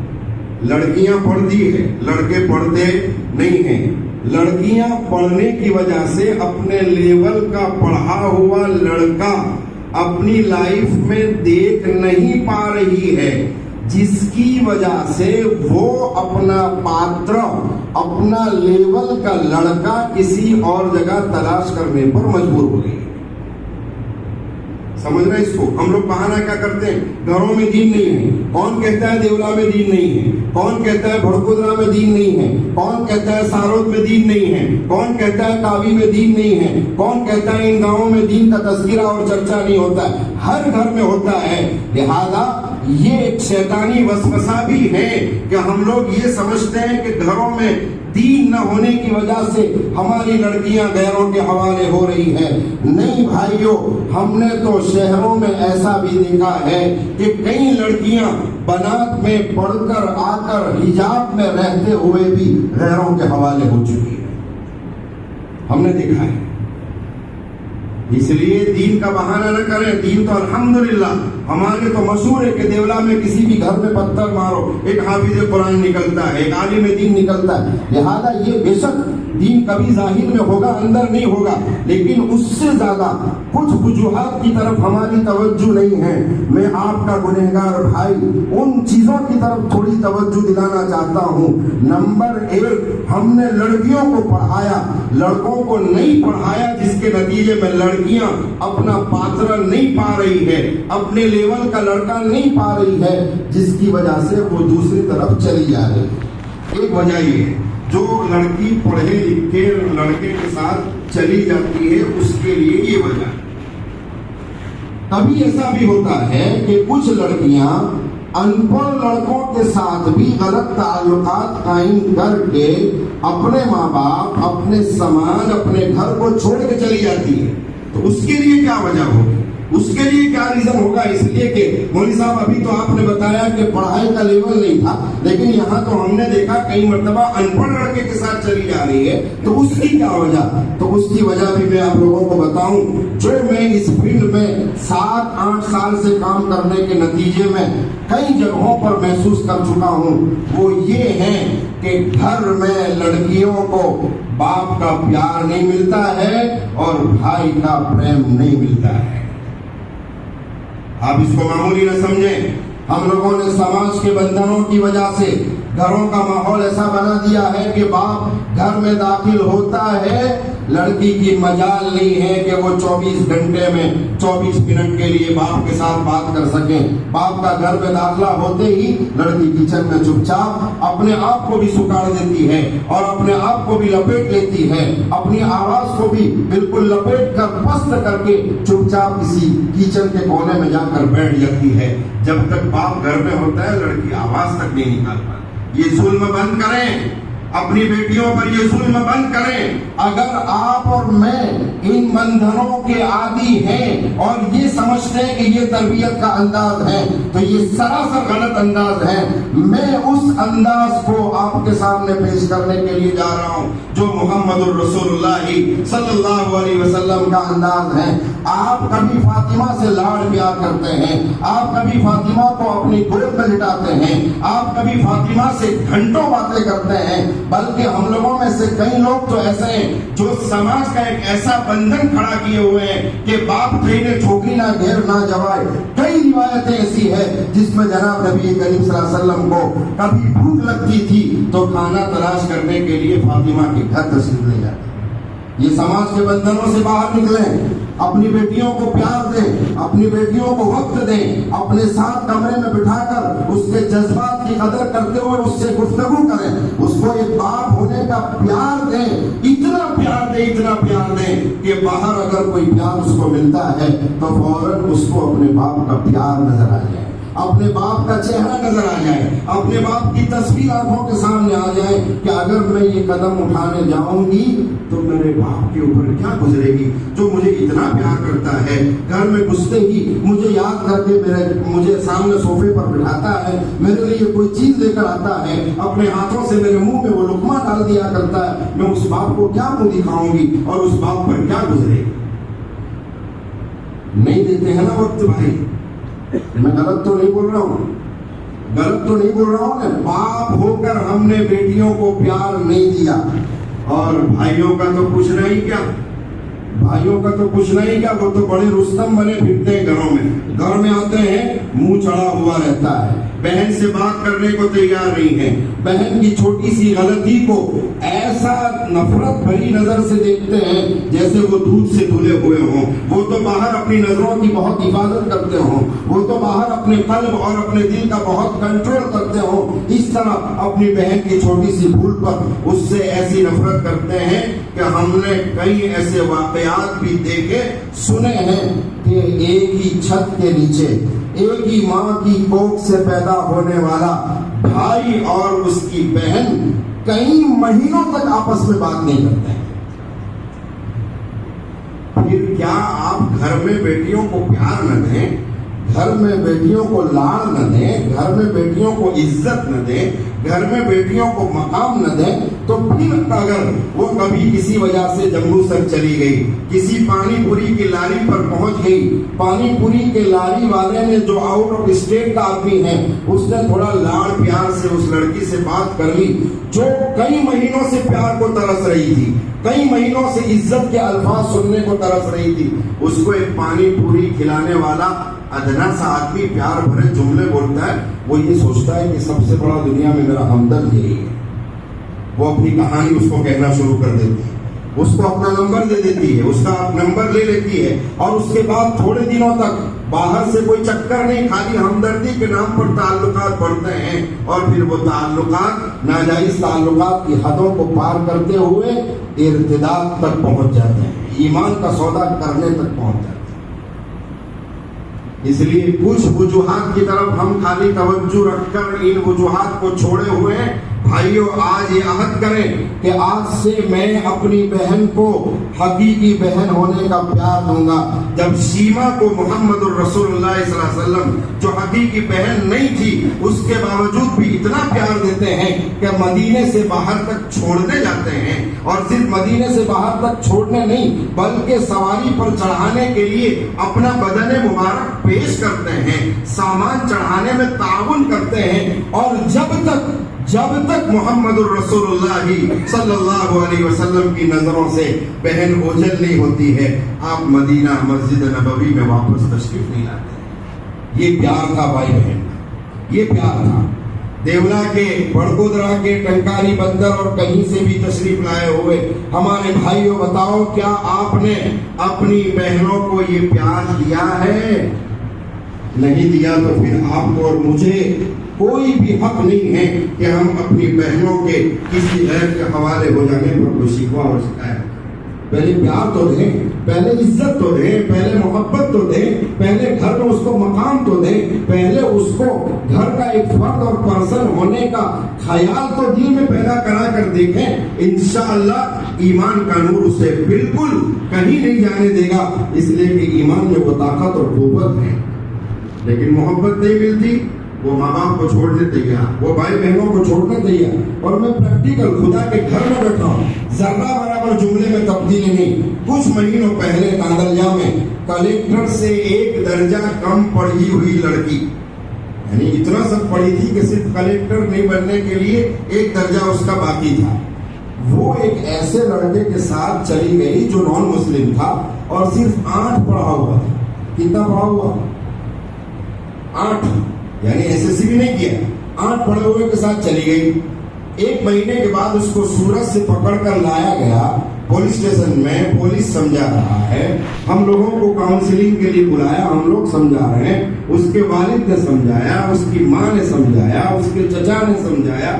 لڑکیاں پڑھتی ہیں، لڑکے پڑھتے نہیں ہیں. لڑکیاں پڑھنے کی وجہ سے اپنے لیول کا پڑھا ہوا لڑکا اپنی لائف میں دیکھ نہیں پا رہی ہے، جس کی وجہ سے وہ اپنا پاتر، اپنا لیول کا لڑکا کسی اور جگہ تلاش کرنے پر مجبور ہو گئی. سمجھ رہے اس کو؟ ہم لوگ بہانہ کیا کرتے ہیں؟ گھروں میں دین نہیں ہے. کون کہتا ہے دیولا میں دین نہیں ہے؟ کون کہتا ہے بھڑکودرا میں دین نہیں ہے؟ کون کہتا ہے سارود میں دین نہیں ہے؟ کون کہتا ہے کاوی میں دین نہیں ہے؟ کون کہتا ہے ان گاؤں میں دین کا تذکرہ اور چرچا نہیں ہوتا ہے؟ ہر گھر میں ہوتا ہے. لہذا یہ ایک شیطانی وسوسہ بھی ہے کہ ہم لوگ یہ سمجھتے ہیں کہ گھروں میں دین نہ ہونے کی وجہ سے ہماری لڑکیاں غیروں کے حوالے ہو رہی ہیں. نہیں بھائیوں، ہم نے تو شہروں میں ایسا بھی دیکھا ہے کہ کئی لڑکیاں بنات میں پڑھ کر آ کر حجاب میں رہتے ہوئے بھی غیروں کے حوالے ہو چکی ہیں. ہم نے دیکھا ہے. اس لیے دین کا بہانہ نہ کریں. دین تو الحمدللہ ہمارے تو مشہور ہے کہ دیولا میں کسی بھی گھر میں پتھر مارو ایک حافظ قرآن نکلتا ہے، ایک عالم دین نکلتا ہے. لہذا یہ بے شک دین کبھی ظاہر میں ہوگا، اندر نہیں ہوگا، لیکن اس سے زیادہ کچھ وجوہات کی طرف ہماری توجہ نہیں ہے. میں آپ کا گنہگار بھائی ان چیزوں کی طرف تھوڑی توجہ دلانا چاہتا ہوں. نمبر 1 ہم نے لڑکیوں کو پڑھایا، لڑکوں کو نہیں پڑھایا، جس کے نتیجے میں لڑکیاں اپنا پاتر نہیں پا رہی ہے، اپنے لیول کا لڑکا نہیں پا رہی ہے، جس کی وجہ سے وہ دوسری طرف چلی جا رہی ہے. ایک وجہ یہ ہے جو لڑکی پڑھے لکھے لڑکے کے ساتھ چلی جاتی ہے، اس کے لیے یہ وجہ. کبھی ایسا بھی ہوتا ہے کہ کچھ لڑکیاں ان پڑھ لڑکوں کے ساتھ بھی غلط تعلقات قائم کر کے اپنے ماں باپ، اپنے سماج، اپنے گھر کو چھوڑ کے چلی جاتی ہے. تو اس کے لیے کیا وجہ ہوگی؟ اس کے لیے کیا ریزن ہوگا؟ اس لیے کہ مولوی صاحب ابھی تو آپ نے بتایا کہ پڑھائی کا لیول نہیں تھا، لیکن یہاں تو ہم نے دیکھا کئی مرتبہ ان پڑھ لڑکے کے ساتھ چلی جا رہی ہے. تو اس کی کیا وجہ؟ تو اس کی وجہ بھی میں آپ لوگوں کو بتاؤں. جو میں اس فیلڈ میں 7-8 سال سے کام کرنے کے نتیجے میں کئی جگہوں پر محسوس کر چکا ہوں، وہ یہ ہے کہ گھر میں لڑکیوں کو باپ کا پیار نہیں ملتا ہے اور بھائی کا پریم نہیں ملتا ہے. آپ اس کو معمولی نہ سمجھیں. ہم لوگوں نے سماج کے بندھنوں کی وجہ سے گھروں کا ماحول ایسا بنا دیا ہے کہ باپ گھر میں داخل ہوتا ہے، لڑکی کی مجال نہیں ہے کہ وہ 24 گھنٹے میں 24 منٹ کے لیے باپ کے ساتھ بات کر سکیں. باپ کا گھر میں داخلہ ہوتے ہی لڑکی کچن میں چپ چاپ اپنے آپ کو بھی سکاڑ دیتی ہے اور اپنے آپ کو بھی لپیٹ لیتی ہے، اپنی آواز کو بھی بالکل لپیٹ کر پست کر کے چپ چاپ کسی کچن کے کونے میں جا کر بیٹھ جاتی ہے. جب تک باپ گھر میں ہوتا ہے لڑکی آواز تک نہیں نکال پاتی. یہ ظلم بند کریں، اپنی بیٹیوں پر یہ ظلم بند کریں. اگر آپ اور میں ان بندھنوں کے عادی ہیں اور یہ سمجھتے ہیں کہ یہ تربیت کا انداز ہے تو یہ سراسر غلط انداز ہے. میں اس انداز کو آپ کے سامنے پیش کرنے کے لیے جا رہا ہوں جو محمد الرسول اللہ صلی اللہ علیہ وسلم کا انداز ہے. آپ کبھی فاطمہ سے لاڑ پیار کرتے ہیں، آپ کبھی فاطمہ کو اپنی گود میں لٹاتے ہیں، آپ کبھی فاطمہ سے گھنٹوں باتیں کرتے ہیں. بلکہ ہم لوگوں میں سے کئی لوگ تو ایسے ہیں جو سماج کا ایک ایسا بندھن کھڑا کیے ہوئے ہیں کہ باپ کہیں چھوکری نہ گھیر نہ جوائے. کئی روایتیں ایسی ہے جس میں جناب نبی کریم صلی اللہ علیہ وسلم کو کبھی بھوک لگتی تھی تو کھانا تلاش کرنے کے لیے فاطمہ کے گھر تشریف لے جاتے. یہ سماج کے بندھنوں سے باہر نکلیں، اپنی بیٹیوں کو پیار دیں، اپنی بیٹیوں کو وقت دیں، اپنے ساتھ کمرے میں بٹھا کر اس کے جذبات کی قدر کرتے ہوئے اس سے گفتگو کریں، اس کو ایک باپ ہونے کا پیار دیں، اتنا پیار دیں کہ باہر اگر کوئی پیار اس کو ملتا ہے تو فوراً اس کو اپنے باپ کا پیار نظر آ جائے، اپنے باپ کا چہرہ نظر آ جائے، اپنے باپ کی تصویر آنکھوں کے سامنے آ جائے کہ اگر میں یہ قدم اٹھانے جاؤں گی تو میرے باپ کے اوپر کیا گزرے گی، جو مجھے اتنا پیار کرتا ہے، گھر میں گھستے ہی مجھے یاد کر کے مجھے سامنے صوفے پر بٹھاتا ہے، میرے لیے کوئی چیز لے کر آتا ہے، اپنے ہاتھوں سے میرے منہ میں وہ لقمہ ڈال دیا کرتا ہے، میں اس باپ کو کیا منہ دکھاؤں گی اور اس باپ پر کیا گزرے گی؟ نہیں دیتے ہیں نا وقت بھائی۔ میں غلط تو نہیں بول رہا ہوں، باپ ہو کر ہم نے بیٹیوں کو پیار نہیں دیا، اور بھائیوں کا تو پوچھنا ہی کیا، وہ تو بڑے رستم بنے پھرتے ہیں گھر میں آتے ہیں، منہ چڑھا ہوا رہتا ہے، بہن سے بات کرنے کو تیار نہیں ہے، بہن کی چھوٹی سی غلطی کو ایسا نفرت بھری نظر سے دیکھتے ہیں جیسے وہ دودھ سے دھلے ہوئے ہوں، وہ تو باہر اپنی نظروں کی بہت حفاظت کرتے ہوں، وہ تو باہر اپنے قلب اور اپنے دل کا بہت کنٹرول کرتے ہوں، اس طرح اپنی بہن کی چھوٹی سی بھول پر اس سے ایسی نفرت کرتے ہیں کہ ہم نے کئی ایسے واقعات بھی دیکھے سنے ہیں کہ ایک ہی چھت کے نیچے ایک ہی ماں کی کوکھ سے پیدا ہونے والا بھائی اور اس کی بہن کئی مہینوں تک آپس میں بات نہیں کرتے ہیں۔ پھر کیا آپ گھر میں بیٹیوں کو پیار نہ دیں، گھر میں بیٹیوں کو لاڑ نہ دیں، گھر میں بیٹیوں کو عزت نہ دیں، گھر میں بیٹیوں کو مقام نہ دیں، تو پھر اگر وہ کبھی کسی وجہ سے جموں سر چلی گئی، کسی پانی پوری کی لاری پر پہنچ گئی، پانی پوری کے لاری والے نے جو آؤٹ آف اسٹیٹ کا آدمی ہے اس نے تھوڑا لاڑ پیار سے اس لڑکی سے بات کر لی، جو کئی مہینوں سے پیار کو ترس رہی تھی، کئی مہینوں سے عزت کے الفاظ سننے کو ترس رہی تھی، اس کو ایک پانی پوری کھلانے والا ادنا سا آدمی پیار بھرے جملے بولتا ہے، وہ یہ سوچتا ہے کہ سب سے بڑا دنیا میں میرا ہمدرد یہی ہے، وہ اپنی کہانی اس کو کہنا شروع کر دیتی ہے، اس کو اپنا نمبر دے دیتی ہے، اس کا نمبر لے لیتی ہے، اور اس کے بعد تھوڑے دنوں تک باہر سے کوئی چکر نہیں، خالی ہمدردی کے نام پر تعلقات بڑھتے ہیں، اور پھر وہ تعلقات ناجائز تعلقات کی حدوں کو پار کرتے ہوئے ارتداد تک پہنچ جاتے ہیں، ایمان کا سودا کرنے تک پہنچ جاتے ہیں۔ اس لیے کچھ وجوہات کی طرف ہم خالی توجہ رکھ کر ان وجوہات کو چھوڑے ہوئے ہیں۔ بھائیو، آج یہ عہد کریں کہ آج سے میں اپنی بہن کو حقیقی بہن ہونے کا پیار دوں گا۔ جب شیما کو محمد الرسول اللہ صلی اللہ علیہ وسلم جو حقیقی بہن نہیں تھی اس کے باوجود بھی اتنا پیار دیتے ہیں کہ مدینے سے باہر تک چھوڑنے جاتے ہیں، اور صرف مدینے سے باہر تک چھوڑنے نہیں بلکہ سواری پر چڑھانے کے لیے اپنا بدن مبارک پیش کرتے ہیں، سامان چڑھانے میں تعاون کرتے ہیں، اور جب تک محمد الرسول اللہ صلی اللہ علیہ وسلم کی نظروں سے بہن اوجھل نہیں ہوتی ہے، آپ مدینہ مسجد نبوی میں واپس تشریف نہیں لاتے۔ یہ پیار تھا بھائی بہن، یہ پیار تھا۔ دیولا کے، بڑگودرا کے، ٹنکاری بندر اور کہیں سے بھی تشریف لائے ہوئے ہمارے بھائیوں، بتاؤ کیا آپ نے اپنی بہنوں کو یہ پیار دیا ہے؟ نہیں دیا تو پھر آپ کو اور مجھے کوئی بھی حق نہیں ہے کہ ہم اپنی بہنوں کے کسی غیر کے حوالے ہو جانے پر کوئی شکوہ اور شکایت۔ پہلے پیار تو دیں، پہلے عزت تو دیں، پہلے محبت تو دیں، پہلے گھر میں اس کو مقام تو دیں، پہلے اس کو گھر کا ایک فرد اور پرسن ہونے کا خیال تو دل میں پیدا کرا کر دیکھیں۔ انشاءاللہ ایمان کا نور اسے بالکل کہیں نہیں جانے دے گا، اس لیے کہ ایمان میں وہ طاقت اور قوت ہے۔ لیکن محبت نہیں ملتی، وہ ماں باپ کو چھوڑنے تیار، وہ بھائی بہنوں کو چھوڑنے تیار۔ اور میں پریکٹیکل خدا کے گھر میں بیٹھا ہوں، ذرہ برابر جملے میں تبدیلی نہیں۔ کچھ مہینوں پہلے تاندریا میں کلیکٹر سے ایک درجہ کم پڑھی ہوئی لڑکی، یعنی اتنا سب پڑھی تھی کہ صرف کلیکٹر نہیں بننے کے لیے ایک درجہ اس کا باقی تھا، وہ ایک ایسے لڑکے کے ساتھ چلی گئی جو نان مسلم تھا اور صرف 8 پڑھا ہوا تھا۔ کتنا پڑھا ہوا؟ 8، یعنی ایس ایس سی بھی نہیں کیا، 8 پڑھے ہوئے کے ساتھ چلی گئی۔ 1 مہینے کے بعد اس کو سورت سے پکڑ کر لایا گیا پولیس اسٹیشن میں. پولیس سمجھا رہا ہے, ہم لوگوں کو کاؤنسلنگ کے لیے بلایا, ہم لوگ سمجھا رہے ہیں. اس کے والد نے سمجھایا, اس کی ماں نے سمجھایا, اس کے چچا نے سمجھایا.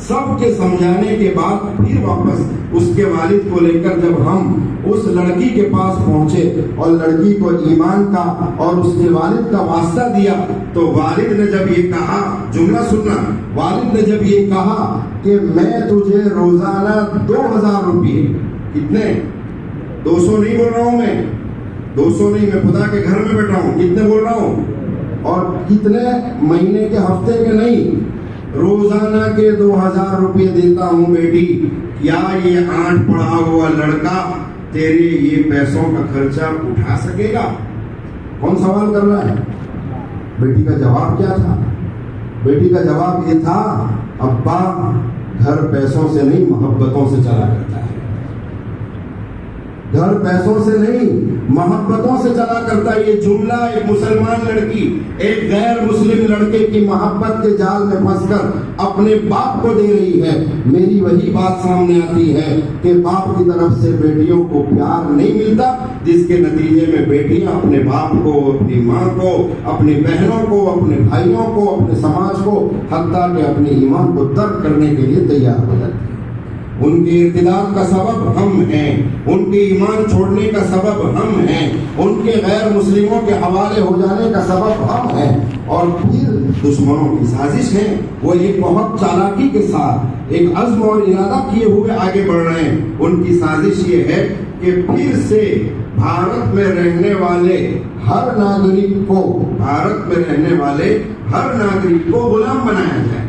سب کے سمجھانے کے بعد پھر واپس اس کے والد کو لے کر جب ہم اس لڑکی کے پاس پہنچے اور لڑکی کو ایمان کا اور اس کے والد کا واسطہ دیا, تو والد نے جب یہ کہا, جملہ سننا, والد نے جب یہ کہا کہ میں تجھے روزانہ 2000 روپے, کتنے, 200 نہیں بول رہا ہوں میں, 200 نہیں, میں خدا کے گھر میں بیٹھا ہوں, کتنے بول رہا ہوں, اور کتنے مہینے کے ہفتے کے نہیں, روزانہ کے 2000 روپے دیتا ہوں بیٹی, کیا یہ 8 پڑھا ہوا لڑکا تیرے یہ پیسوں کا خرچہ اٹھا سکے گا؟ کون سوال کر رہا ہے؟ بیٹی کا جواب کیا تھا؟ بیٹی کا جواب یہ تھا, ابا گھر پیسوں سے نہیں محبتوں سے چلا کرتا ہے. گھر پیسوں سے نہیں محبتوں سے چلا کرتا ہے. یہ جملہ ایک مسلمان لڑکی ایک غیر مسلم لڑکے کی محبت کے جال میں پھنس کر اپنے باپ کو دے رہی ہے. میری وہی بات سامنے آتی ہے کہ باپ کی طرف سے بیٹیوں کو پیار نہیں ملتا, جس کے نتیجے میں بیٹیاں اپنے باپ کو, اپنی ماں کو, اپنی بہنوں کو, اپنے بھائیوں کو, اپنے سماج کو, حتیٰ کہ اپنے ایمان کو ترک کرنے کے لیے تیار ہو جاتی ہیں. ان کے ارتداد کا سبب ہم ہیں, ان کے ایمان چھوڑنے کا سبب ہم ہیں, ان کے غیر مسلموں کے حوالے ہو جانے کا سبب ہم ہیں. اور پھر دشمنوں کی سازش ہے, وہ ایک بہت چالاکی کے ساتھ ایک عزم اور ارادہ کیے ہوئے آگے بڑھ رہے ہیں. ان کی سازش یہ ہے کہ پھر سے بھارت میں رہنے والے ہر ناگرک کو, بھارت میں رہنے والے ہر ناگرک کو غلام بنایا جائے.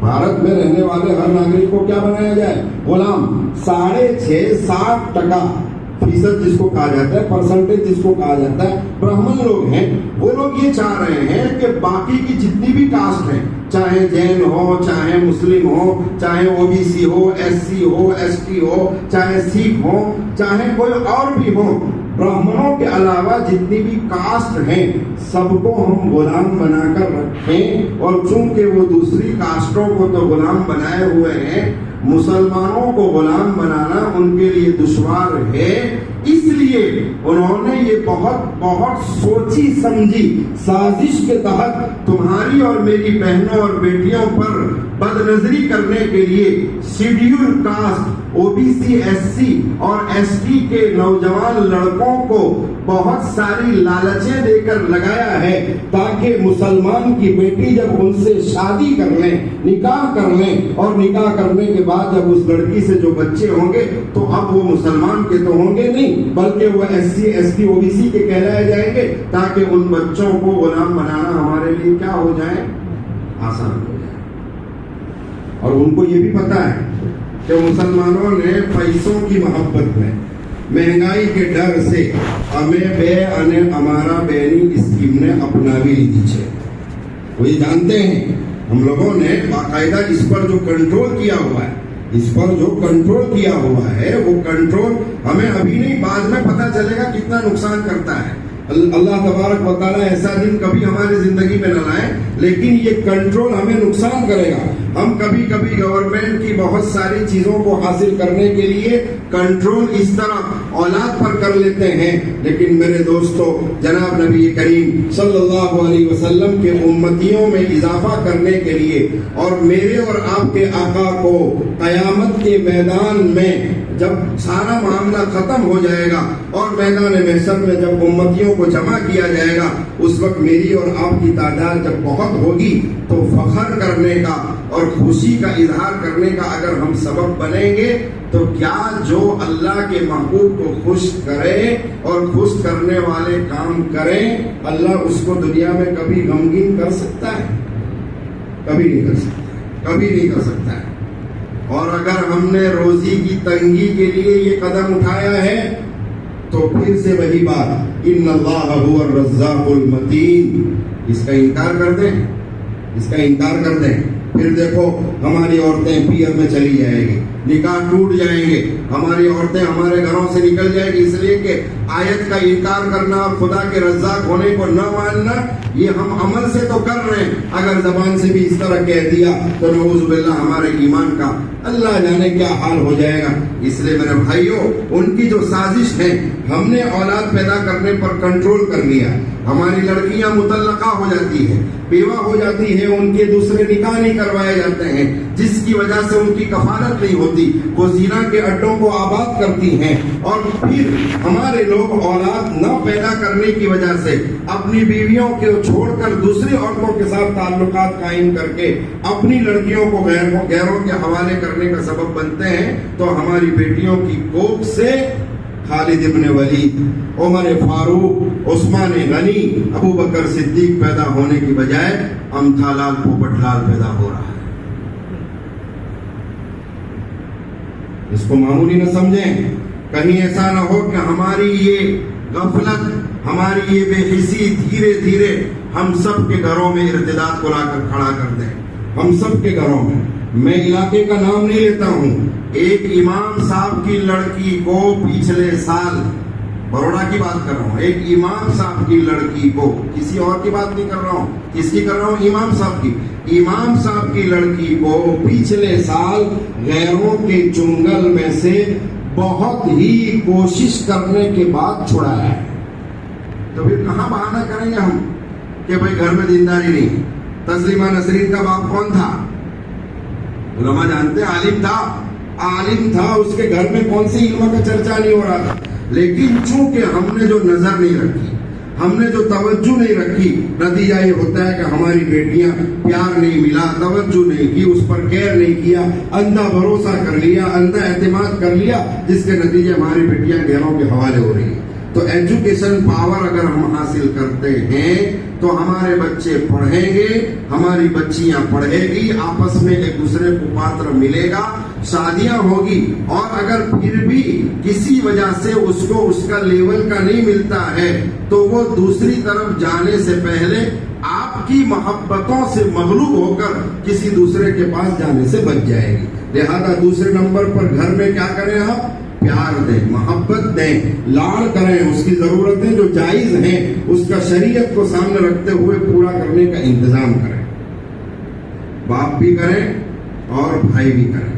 بھارت میں رہنے والے ہر ناگرک کو کیا بنایا جائے؟ غلام. 6.5% جس کو کہا جاتا ہے, پرسنٹیج جس کو کہا جاتا ہے, برہمن لوگ ہیں. وہ لوگ یہ چاہ رہے ہیں کہ باقی کی جتنی بھی کاسٹ ہیں, چاہے جین ہو, چاہے مسلم ہو, چاہے OBC ہو, SC ہو, ST ہو, چاہے سکھ ہو, چاہے کوئی اور بھی ہو, برہمنوں کے علاوہ جتنی بھی کاسٹ ہیں سب کو ہم غلام بنا کر رکھیں. اور چونکہ وہ دوسری کاسٹوں کو تو غلام بنائے ہوئے ہیں, مسلمانوں کو غلام بنانا ان کے لیے دشوار ہے. اس لیے انہوں نے یہ بہت سوچی سمجھی سازش کے تحت تمہاری اور میری بہنوں اور بیٹیوں پر بد نظری کرنے کے لیے شیڈیول کاسٹ, OBC, SC اور ST کے نوجوان لڑکوں کو بہت ساری لالچیں دے کر لگایا ہے, تاکہ مسلمان کی بیٹی جب ان سے شادی کر لیں, نکاح کر لیں, اور نکاح کرنے کے بعد جب اس لڑکی سے جو بچے ہوں گے تو اب وہ مسلمان کے تو ہوں گے نہیں, بلکہ وہ SC, ST, OBC کے کہلائے جائیں گے, تاکہ ان بچوں کو غلام بنانا ہمارے لیے کیا ہو جائے, آسان ہو جائے. اور ان کو یہ بھی پتا ہے کہ مسلمانوں نے پیسوں کی محبت میں, مہنگائی کے ڈر سے ہمیں بے انے ہمارا بینی اسکیم نے اپنا بھی لی ہے. وہ یہ جانتے ہیں ہم لوگوں نے باقاعدہ اس پر جو کنٹرول کیا ہوا ہے, اس پر جو کنٹرول کیا ہوا ہے, وہ کنٹرول ہمیں ابھی نہیں بعد میں پتہ چلے گا کتنا نقصان کرتا ہے. اللہ تبارک و تعالیٰ ایسا دن کبھی ہماری زندگی میں نہ لائے, لیکن یہ کنٹرول ہمیں نقصان کرے گا. ہم کبھی گورنمنٹ کی بہت ساری چیزوں کو حاصل کرنے کے لیے کنٹرول اس طرح اولاد پر کر لیتے ہیں, لیکن میرے دوستو, جناب نبی کریم صلی اللہ علیہ وسلم کے امتیوں میں اضافہ کرنے کے لیے اور میرے اور آپ کے آقا کو قیامت کے میدان میں جب سارا معاملہ ختم ہو جائے گا اور میدان محشر میں جب امتیوں کو جمع کیا جائے گا, اس وقت میری اور آپ کی تعداد جب بہت ہوگی تو فخر کرنے کا اور خوشی کا اظہار کرنے کا اگر ہم سبب بنیں گے, تو کیا جو اللہ کے محبوب کو خوش کرے اور خوش کرنے والے کام کریں, اللہ اس کو دنیا میں کبھی غمگین کر سکتا ہے؟ کبھی نہیں کر سکتا, کبھی نہیں کر سکتا ہے. اور اگر ہم نے روزی کی تنگی کے لیے یہ قدم اٹھایا ہے تو پھر سے وہی بات, ان اللہ هو الرزاق المتین, اس کا انکار کر دیں, اس کا انکار کر دیں, پھر دیکھو ہماری عورتیں پیر میں چلی جائیں گی, نکاح ٹوٹ جائیں گے، ہماری عورتیں ہمارے گھروں سے نکل جائیں گی، اس لیے کہ آیت کا انکار کرنا اور خدا کے رزاق ہونے کو نہ ماننا یہ ہم عمل سے تو کر رہے ہیں، اگر زبان سے بھی اس طرح کہہ دیا تو نعوذ باللہ ہمارے ایمان کا اللہ جانے کیا حال ہو جائے گا۔ اس لیے میرے بھائیوں، ان کی جو سازش ہے، ہم نے اولاد پیدا کرنے پر کنٹرول کر لیا، ہماری لڑکیاں مطلقہ ہو جاتی ہیں، بیوہ ہو جاتی ہے، ان کے دوسرے نکاح نہیں کروائے جاتے ہیں، جس کی وجہ سے ان کی کفالت نہیں ہوتی، وہ زنا کے اڈوں کو آباد کرتی ہیں، اور پھر ہمارے لوگ اولاد نہ پیدا کرنے کی وجہ سے اپنی بیویوں کو چھوڑ کر دوسری عورتوں کے ساتھ تعلقات قائم کر کے اپنی لڑکیوں کو غیروں کے حوالے کرنے کا سبب بنتے ہیں۔ تو ہماری بیٹیوں کی کوکھ سے خالد ابن ولید، عمر فاروق، عثمان غنی، ابو بکر صدیق پیدا ہونے کی بجائے امتھا لال پوپٹ لال پیدا ہو رہا ہے۔ اس کو معمولی نہ سمجھیں، کہیں ایسا نہ ہو کہ ہماری یہ غفلت، ہماری یہ بے حسی دھیرے دھیرے ہم سب کے گھروں میں ارتداد کو لا کر کھڑا کر دیں۔ ہم سب کے گھروں میں، میں علاقے کا نام نہیں لیتا ہوں، ایک امام صاحب کی لڑکی کو پچھلے سال، بروڑا کی بات کر رہا ہوں، ایک امام صاحب کی لڑکی کو، کسی اور کی بات نہیں کر رہا ہوں، کس کی کر رہا ہوں؟ امام صاحب کی۔ امام صاحب کی لڑکی کو پچھلے سال غیروں کے چنگل میں سے بہت ہی کوشش کرنے کے بعد چھڑایا ہے۔ تو پھر کہاں بہانہ کریں گے ہم کہ بھائی گھر میں دینداری نہیں؟ تسلیمہ نسرین کا باپ کون تھا؟ علماء جانتے ہیں، عالم تھا، اس کے گھر میں کون سی علم کا چرچا نہیں ہو رہا تھا، لیکن چونکہ ہم نے جو نظر نہیں رکھی، ہم نے جو توجہ نہیں رکھی، نتیجہ یہ ہوتا ہے کہ ہماری بیٹیاں پیار نہیں ملا، توجہ نہیں کی، اس پر کیئر نہیں کیا، اندھا بھروسہ کر لیا، اندھا اعتماد کر لیا، جس کے نتیجے ہماری بیٹیاں غیروں کے حوالے ہو رہی ہیں۔ تو ایجوکیشن پاور اگر ہم حاصل کرتے ہیں تو ہمارے بچے پڑھیں گے، ہماری بچیاں پڑھے گی، آپس میں ایک دوسرے کو پاتر ملے گا، شادیاں ہوگی، اور اگر پھر بھی کسی وجہ سے اس کو اس کا لیول کا نہیں ملتا ہے تو وہ دوسری طرف جانے سے پہلے آپ کی محبتوں سے مغلوب ہو کر کسی دوسرے کے پاس جانے سے بچ جائے گی۔ لہذا دوسرے نمبر پر گھر میں کیا کریں؟ آپ پیار دیں، محبت دیں، لاڑ کریں، اس کی ضرورتیں جو جائز ہیں اس کا شریعت کو سامنے رکھتے ہوئے پورا کرنے کا انتظام کریں، باپ بھی کریں اور بھائی بھی کریں۔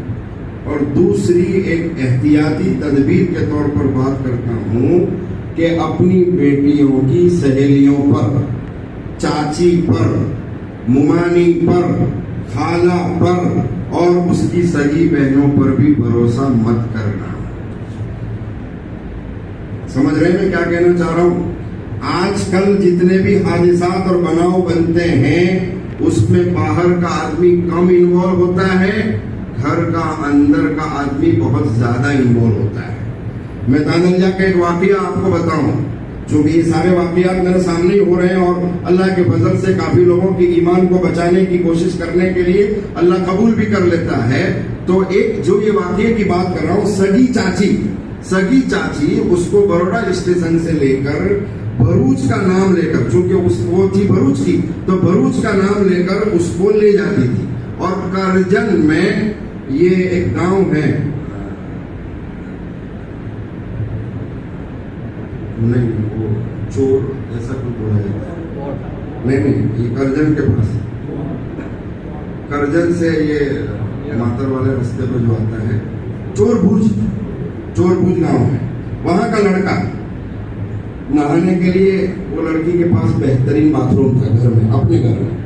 اور دوسری ایک احتیاطی تدبیر کے طور پر بات کرتا ہوں کہ اپنی بیٹیوں کی سہیلیوں پر، چاچی پر، ممانی پر، خالہ پر اور اس کی سگی بہنوں پر بھی بھروسہ مت کرنا۔ سمجھ رہے ہیں میں کیا کہنا چاہ رہا ہوں؟ آج کل جتنے بھی حادثات اور بناؤ بنتے ہیں اس میں باہر کا آدمی کم انوالو ہوتا ہے، گھر کا اندر کا آدمی بہت زیادہ انوالو ہوتا ہے۔ میں تانلجا کا ایک واقعہ آپ کو بتاؤں، چونکہ یہ سارے واقعات میرے سامنے ہی ہو رہے ہیں اور اللہ کے فضل سے کافی لوگوں کی ایمان کو بچانے کی کوشش کرنے کے لیے اللہ قبول بھی کر لیتا ہے۔ تو ایک جو یہ واقعے کی بات کر رہا ہوں، سگی چاچی اس کو بروڑا اسٹیشن سے لے کر بھروچ کا نام لے کر، چونکہ وہ تھی بھروچ کی، تو بھروچ کا نام لے کر اس کو لے جاتی تھی۔ اور کرجن میں یہ ایک گاؤں ہے، نہیں وہ چور ایسا کچھ بولا جاتا ہے، نہیں یہ کرجن کے پاس، کرجن سے یہ ماتر والے رستے پر جو آتا ہے، چور بھوج گاؤں ہے، وہاں کا لڑکا نہانے کے لیے، وہ لڑکی کے پاس بہترین باتھ روم تھا گھر میں، اپنے گھر میں،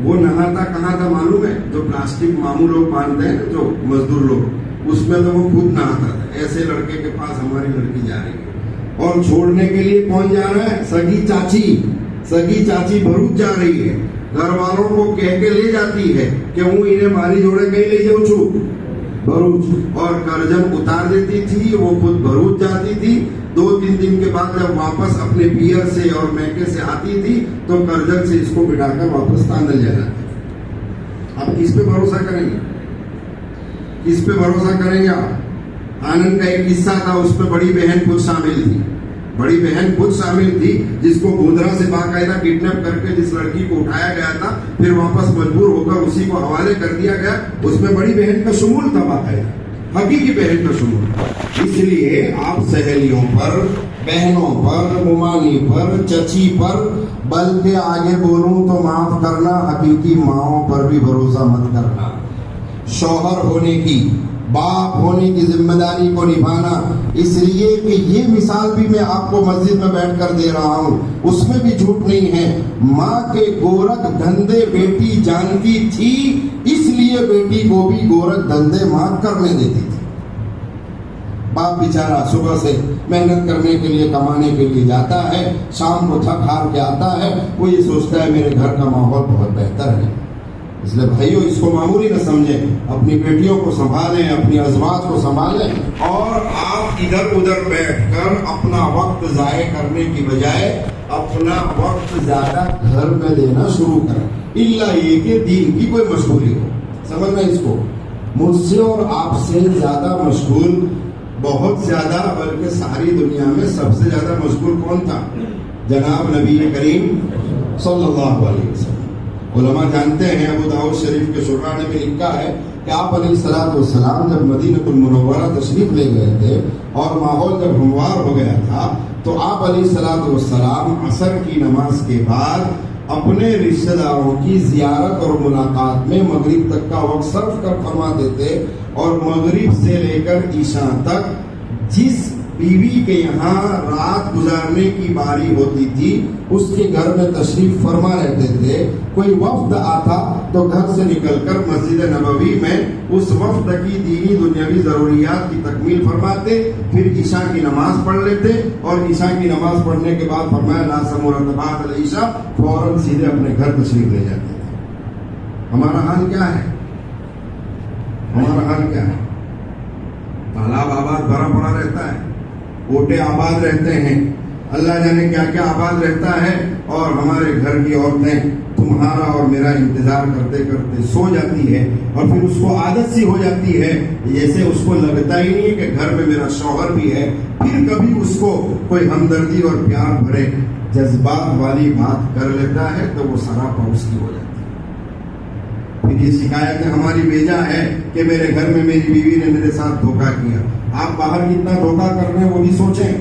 وہ نہاتا کہاں تھا معلوم ہے؟ جو پلاسٹک ماموں لوگ باندھتے ہیں، جو مزدور لوگ، اس میں تو وہ خود نہاتا تھا۔ ایسے لڑکے کے پاس ہماری لڑکی جا رہی ہے، اور چھوڑنے کے لیے کون جا رہا ہے؟ سگی چاچی بھروچ جا رہی ہے، گھر والوں کو کہہ کے لے جاتی ہے کہ وہ انہیں ماری جوڑے کہیں لے جاؤ چھو بھروچ، اور کرجن اتار دیتی تھی، وہ خود بھروچ جاتی تھی۔ 2-3 دن کے بعد جب واپس اپنے پیئر سے اور میکے سے آتی تھی تو کرجن سے اس کو بٹھا کر واپس تانل جانا تھا۔ آپ کس پہ بھروسہ کریں گے؟ کس پہ بھروسہ کریں گے آپ؟ آنند کا ایک قصہ تھا، اس پہ بڑی بہن خود شامل تھی، جس کو گودرا سے باقاعدہ کڈنیپ کر کے جس لڑکی کو اٹھایا گیا تھا، پھر واپس مجبور ہو کر اسی کو حوالے کر دیا گیا، اس میں بڑی بہن کا شمول تھا باقاعدہ۔ حقیقی بہن کا شمول۔ اس لیے آپ سہیلیوں پر، بہنوں پر، ممانی پر، چچی پر، بلکہ آگے بولوں تو معاف کرنا، حقیقی ماؤں پر بھی بھروسہ مت کرنا۔ شوہر ہونے کی، باپ ہونے کی ذمہ داری کو نبھانا، اس لیے کہ یہ مثال بھی میں آپ کو مسجد میں بیٹھ کر دے رہا ہوں، اس میں بھی جھوٹ نہیں ہے۔ ماں کے گورکھ دھندے بیٹی جانتی تھی، اس لیے بیٹی کو بھی گورکھ دھندے ماں کرنے دیتی تھی۔ باپ بیچارہ صبح سے محنت کرنے کے لیے، کمانے کے لیے جاتا ہے، شام کو تھک ہار کے آتا ہے، وہ یہ سوچتا ہے میرے گھر کا ماحول بہت بہتر ہے۔ اس لیے بھائیو، اس کو معمولی نہ سمجھیں، اپنی بیٹیوں کو سنبھالیں، اپنی ازواج کو سنبھالیں، اور آپ ادھر ادھر بیٹھ کر اپنا وقت ضائع کرنے کی بجائے اپنا وقت زیادہ گھر میں دینا شروع کریں، الا یہ کہ دین کی کوئی مشغولی ہو۔ سمجھنا اس کو، مجھ سے اور آپ سے زیادہ مشغول، بہت زیادہ، بلکہ ساری دنیا میں سب سے زیادہ مشغول کون تھا؟ جناب نبی کریم صلی اللہ علیہ وسلم۔ علماء جانتے ہیں، ابو داؤد شریف کے شرح میں لکھا ہے کہ آپ علیہ السلام جب مدینہ المنورہ تشریف لے گئے تھے اور ماحول جب ہموار ہو گیا تھا، تو آپ علیہ السلام عصر کی نماز کے بعد اپنے رشتہ داروں کی زیارت اور ملاقات میں مغرب تک کا وقت صرف کر فرماتے تھے، اور مغرب سے لے کر عشاء تک جس بیوی کے یہاں رات گزارنے کی باری ہوتی تھی اس کے گھر میں تشریف فرما رہتے تھے۔ کوئی وفد آتا تو گھر سے نکل کر مسجد نبوی میں اس وفد کی دینی دنیاوی ضروریات کی تکمیل فرماتے، پھر عشاء کی نماز پڑھ لیتے، اور عشاء کی نماز پڑھنے کے بعد فرمایا لا سمورت بعد العشاء، فوراً سیدھے اپنے گھر تشریف لے جاتے تھے۔ ہمارا حال کیا ہے؟ ہمارا حال کیا ہے؟ تالاب آباد بھرا پڑا رہتا ہے، کوٹے آباد رہتے ہیں، اللہ جانے کیا کیا آباد رہتا ہے، اور ہمارے گھر کی عورتیں تمہارا اور میرا انتظار کرتے کرتے سو جاتی ہے، اور پھر اس کو عادت سی ہو جاتی ہے، جیسے اس کو لگتا ہی نہیں ہے کہ گھر میں میرا شوہر بھی ہے۔ پھر کبھی اس کو کوئی ہمدردی اور پیار بھرے جذبات والی بات کر لیتا ہے تو وہ سراپا اس کی ہو جاتی ہے۔ پھر یہ شکایتیں ہماری بھیجا ہے کہ میرے گھر میں میری بیوی نے میرے ساتھ دھوکہ کیا۔ آپ باہر کتنا دھوکہ کر رہے ہیں وہ بھی سوچیں۔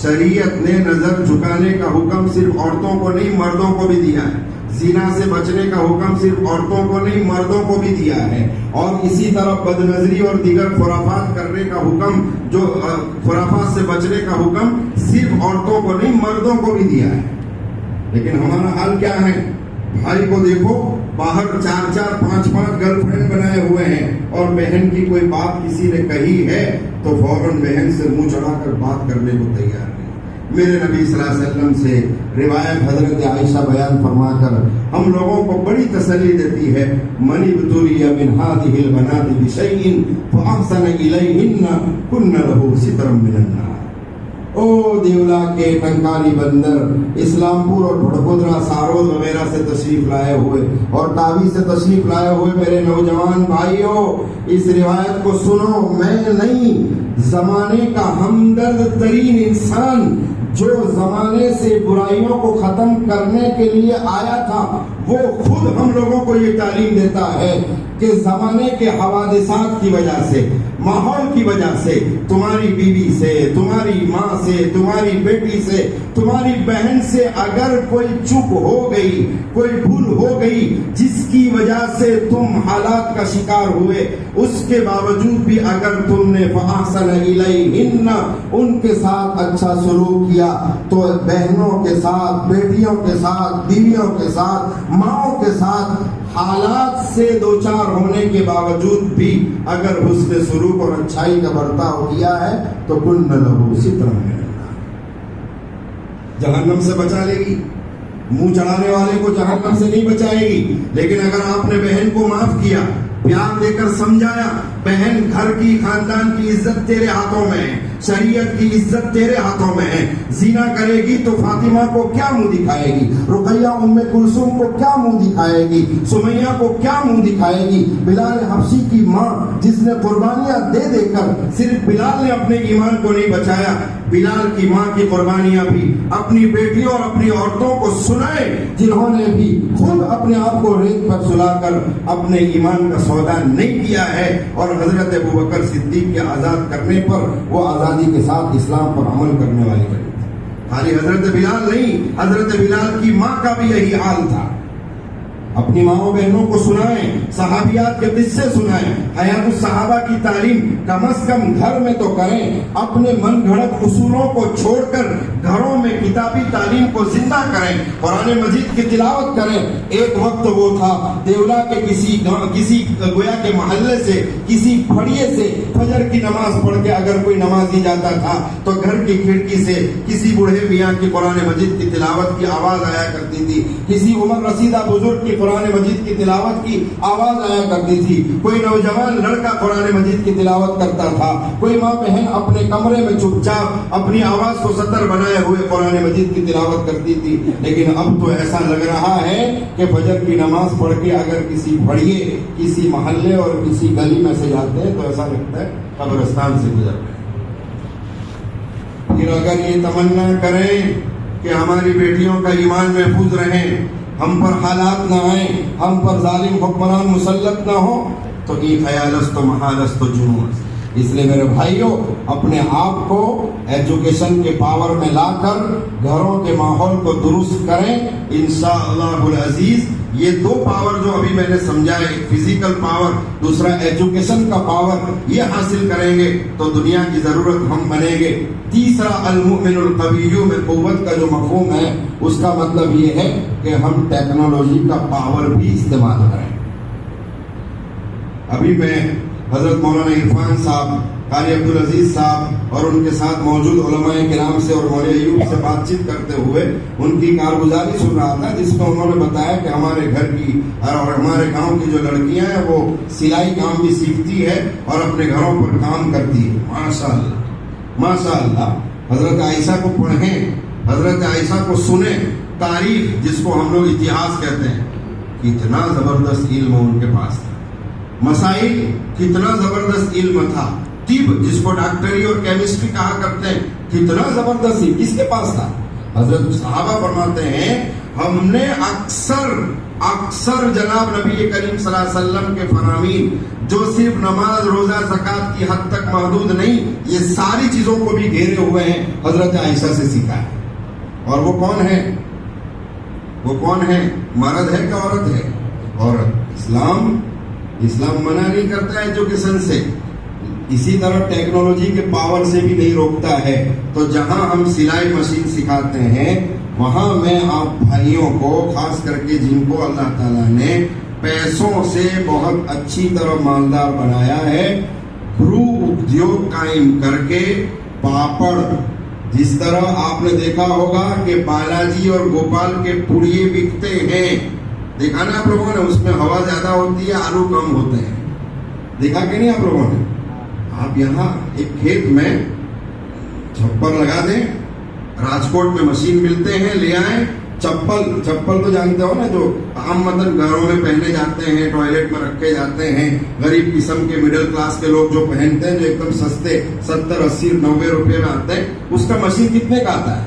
شریعت نے نظر جھکانے کا حکم صرف عورتوں کو نہیں مردوں کو بھی دیا ہے، زنا سے بچنے کا حکم صرف عورتوں کو نہیں مردوں کو بھی دیا ہے، اور اسی طرح بد نظری اور دیگر خرافات کرنے کا حکم، جو خرافات سے بچنے کا حکم صرف عورتوں کو نہیں مردوں کو بھی دیا ہے۔ لیکن ہمارا حال کیا ہے؟ بھائی کو دیکھو، باہر 4 5 گرل فرینڈ بنائے ہوئے ہیں، اور بہن کی کوئی بات کسی نے کہی ہے تو فوراً بہن سے منہ چڑھا کر بات کرنے کو تیار نہیں۔ میرے نبی صلی اللہ علیہ وسلم سے روایت حضرت عائشہ بیان فرما کر ہم لوگوں کو بڑی تسلی دیتی ہے، من ابتلی من هذه البنات بشيء فاحسن الیہن کن له سترا من النار۔ او دیولا کے ٹنکاری بندر، اسلام پور اور بھڑپودرا سارود وغیرہ سے تشریف لائے ہوئے اور تاوی سے تشریف لائے ہوئے میرے نوجوان بھائیوں، اس روایت کو سنو، میں نہیں، زمانے کا ہمدرد ترین انسان جو زمانے سے برائیوں کو ختم کرنے کے لیے آیا تھا، وہ خود ہم لوگوں کو یہ تعلیم دیتا ہے کہ زمانے کے حوادثات کی وجہ سے، ماحول کی وجہ سے، تمہاری بیوی سے، تمہاری ماں سے، تمہاری بیٹی سے، تمہاری بہن سے اگر کوئی چپ ہو گئی، کوئی بھول ہو گئی جس کی وجہ سے تم حالات کا شکار ہوئے، اس کے باوجود بھی اگر تم نے فَأَحْسَنَ إِلَيْهِنَّ ان کے ساتھ اچھا سلوک کیا، تو بہنوں کے ساتھ، بیٹیوں کے ساتھ، بیویوں کے ساتھ، ماؤں کے ساتھ حالات سے دوچار ہونے کے باوجود بھی اگر حسن سلوک اور اچھائی کا برتاؤ کیا ہے تو کن لہو سترا من النار، جہنم سے بچا لے گی۔ منہ چڑھانے والے کو جہنم سے نہیں بچائے گی، لیکن اگر آپ نے بہن کو معاف کیا، پیار دے کر سمجھایا، بہن گھر کی، خاندان کی عزت تیرے ہاتھوں میں ہے، شریعت کی عزت تیرے ہاتھوں میں ہے، زنا کرے گی تو فاطمہ کو کیا منہ دکھائے گی، رقیہ ام کلثوم کو کیا منہ دکھائے گی، سمیہ کو کیا منہ دکھائے گی، بلال حبشی کی ماں جس نے قربانیاں دے دے کر صرف بلال نے اپنے ایمان کو نہیں بچایا بلال کی ماں کی قربانیاں بھی اپنی بیٹیوں اور اپنی عورتوں کو سنائیں جنہوں نے بھی خود اپنے آپ کو ریت پر سلا کر اپنے ایمان کا سودا نہیں کیا ہے، اور حضرت ابوبکر صدیق کے آزاد کرنے پر وہ آزادی کے ساتھ اسلام پر عمل کرنے والے بنے۔ خالی حضرت بلال نہیں، حضرت بلال کی ماں کا بھی یہی حال تھا۔ اپنی ماں بہنوں کو سنائیں، صحابیات کے قصے سنائیں، حیات الصحابہ کی تعلیم کم از کم گھر میں تو کریں، اپنے من گھڑت اصولوں کو چھوڑ کر گھروں میں کتابی تعلیم کو زندہ کریں، قرآن مجید کی تلاوت کریں۔ ایک وقت وہ تھا دیولا کے کسی گویا کے محلے سے، کسی پھڑیے سے فجر کی نماز پڑھ کے اگر کوئی نمازی جاتا تھا تو گھر کی کھڑکی سے کسی بوڑھے میاں کی قرآن مجید کی تلاوت کی آواز آیا کرتی تھی، کسی عمر رسیدہ بزرگ کی قرآن مجید کی تلاوت کی آواز آیا کرتی تھی، کوئی نوجوان لڑکا قرآن مجید کی تلاوت کرتا تھا، کوئی ماں بہن اپنے کمرے میں چپ چاپ اپنی آواز کو ستر بنائے ہوئے قرآن مجید کی تلاوت کرتی تھی۔ لیکن اب تو ایسا لگ رہا ہے کہ فجر کی نماز پڑھ کے اگر کسی پڑھیے کسی محلے اور کسی گلی میں سے جاتے ہیں تو ایسا لگتا ہے قبرستان سے گزر رہے۔ پھر اگر یہ تمنا کریں کہ ہماری بیٹیوں کا ایمان محفوظ رہے، ہم پر حالات نہ آئیں، ہم پر ظالم حکمران مسلط نہ ہو، تو ای خیالست و محالست و جنون۔ اس لیے میرے بھائیوں، اپنے آپ کو ایجوکیشن کے پاور میں لا کر گھروں کے ماحول کو درست کریں، انشاءاللہ العزیز۔ یہ دو پاور جو ابھی میں نے سمجھائے، ایک فزیکل پاور، دوسرا ایجوکیشن کا پاور، یہ حاصل کریں گے تو دنیا کی ضرورت ہم بنیں گے۔ تیسرا المؤمن القوی میں قوت کا جو مفہوم ہے، اس کا مطلب یہ ہے کہ ہم ٹیکنالوجی کا پاور بھی استعمال کریں۔ ابھی میں حضرت مولانا عرفان صاحب، قاری عبدالعزیز صاحب اور ان کے ساتھ موجود علماء کرام سے اور مولوی ایوب سے بات چیت کرتے ہوئے ان کی کارگزاری سن رہا تھا، جس میں انہوں نے بتایا کہ ہمارے گھر کی اور ہمارے گاؤں کی جو لڑکیاں ہیں وہ سلائی کام بھی سیکھتی ہے اور اپنے گھروں پر کام کرتی ہے۔ ماشاءاللہ ماشاءاللہ۔ حضرت عائشہ کو پڑھیں، حضرت عائشہ کو سنیں، تاریخ جس کو ہم لوگ اتہاس کہتے ہیں، کتنا زبردست علم ان کے پاس تھا، مسائل کتنا زبردست علم تھا، طب جس کو ڈاکٹری اور کیمسٹری کہا کرتے ہیں، کتنا زبردست علم کس کے پاس تھا۔ حضرت صحابہ فرماتے ہیں ہم نے اکثر جناب نبی کریم صلی اللہ علیہ وسلم کے فرامین جو صرف نماز روزہ زکوٰۃ کی حد تک محدود نہیں، یہ ساری چیزوں کو بھی گھیرے ہوئے ہیں، حضرت عائشہ سے سیکھا ہے۔ اور وہ کون ہے؟ وہ کون ہے؟ مرد ہے کہ عورت ہے؟ عورت۔ اسلام منع نہیں کرتا ایجوکیشن سے، اسی طرح ٹیکنالوجی کے پاور سے بھی نہیں روکتا ہے۔ تو جہاں ہم سلائی مشین سکھاتے ہیں وہاں میں آپ بھائیوں کو، خاص کر کے جن کو اللہ تعالیٰ نے پیسوں سے بہت اچھی طرح مالدار بنایا ہے، گرو ادیوگ قائم کر کے پاپڑ، جس طرح آپ نے دیکھا ہوگا کہ بالاجی اور گوپال کے پوڑیے بکتے ہیں، دیکھا نا آپ لوگوں نے، اس میں ہوا زیادہ ہوتی ہے، آلو کم ہوتے ہیں، دیکھا کہ نہیں آپ لوگوں نے؟ آپ یہاں ایک کھیت میں چھپر لگا دیں، راجکوٹ میں مشین ملتے ہیں، لے آئیں، چپل تو جانتے ہو نا، جو عام مطلب گھروں میں پہنے جاتے ہیں، ٹوائلٹ میں رکھے جاتے ہیں، غریب قسم کے مڈل کلاس کے لوگ جو پہنتے ہیں، جو ایک دم سستے 70 80 90 روپے میں آتے ہیں، اس کا مشین کتنے کا آتا ہے؟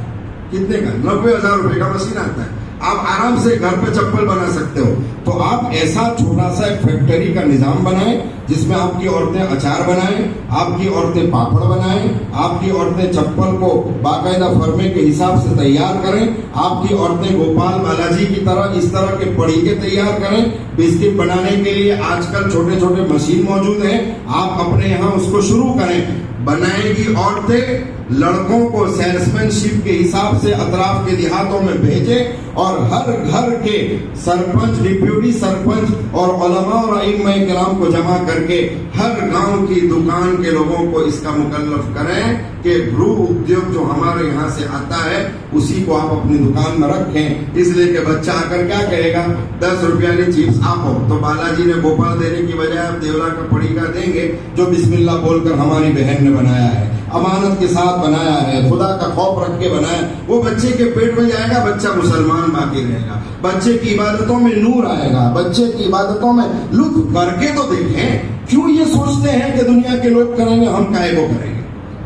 کتنے کا؟ 90,000 روپے کا مشین آتا ہے۔ آپ آرام سے گھر پہ چپل بنا سکتے ہو۔ تو آپ ایسا چھوٹا سا ایک فیکٹری کا نظام بنائیں جس میں آپ کی عورتیں اچار بنائیں، آپ کی عورتیں پاپڑ بنائیں، آپ کی عورتیں چپل کو باقاعدہ فرمے کے حساب سے تیار کریں، آپ کی عورتیں گوپال بالاجی کی طرح اس طرح کے پڑیکے تیار کریں۔ بسکٹ بنانے کے لیے آج کل چھوٹے چھوٹے مشین موجود ہیں، آپ اپنے یہاں اس کو شروع کریں۔ بنائے گی عورتیں، لڑکوں کو سیلسمین شپ کے حساب سے اطراف کے دیہاتوں میں بھیجیں، اور ہر گھر کے سرپنچ، ڈپیوٹی سرپنچ اور علماء اور ائمہ کرام کو جمع کر کے ہر گاؤں کی دکان کے لوگوں کو اس کا مکلف کریں کہ گرو ادیوگ جو ہمارے یہاں سے آتا ہے اسی کو آپ اپنی دکان میں رکھیں۔ اس لیے کہ بچہ آ کر کیا کہے گا؟ 10 روپیہ نے چپس آپ ہو، تو بالاجی نے گوپال دینے کی بجائے آپ دیولا کا پڑی کا دیں گے، جو بسم اللہ بول کر ہماری بہن نے بنایا ہے، امانت کے ساتھ بنایا ہے، خدا کا خوف رکھ کے بنایا۔ وہ بچے کے پیٹ میں جائے گا، بچہ مسلمان باقی رہے گا، بچے کی عبادتوں میں نور آئے گا، بچے کی عبادتوں میں لطف کر کے تو دیکھیں۔ کیوں یہ سوچتے ہیں کہ دنیا کے لوگ کریں گے، ہم کائے کو کریں گے؟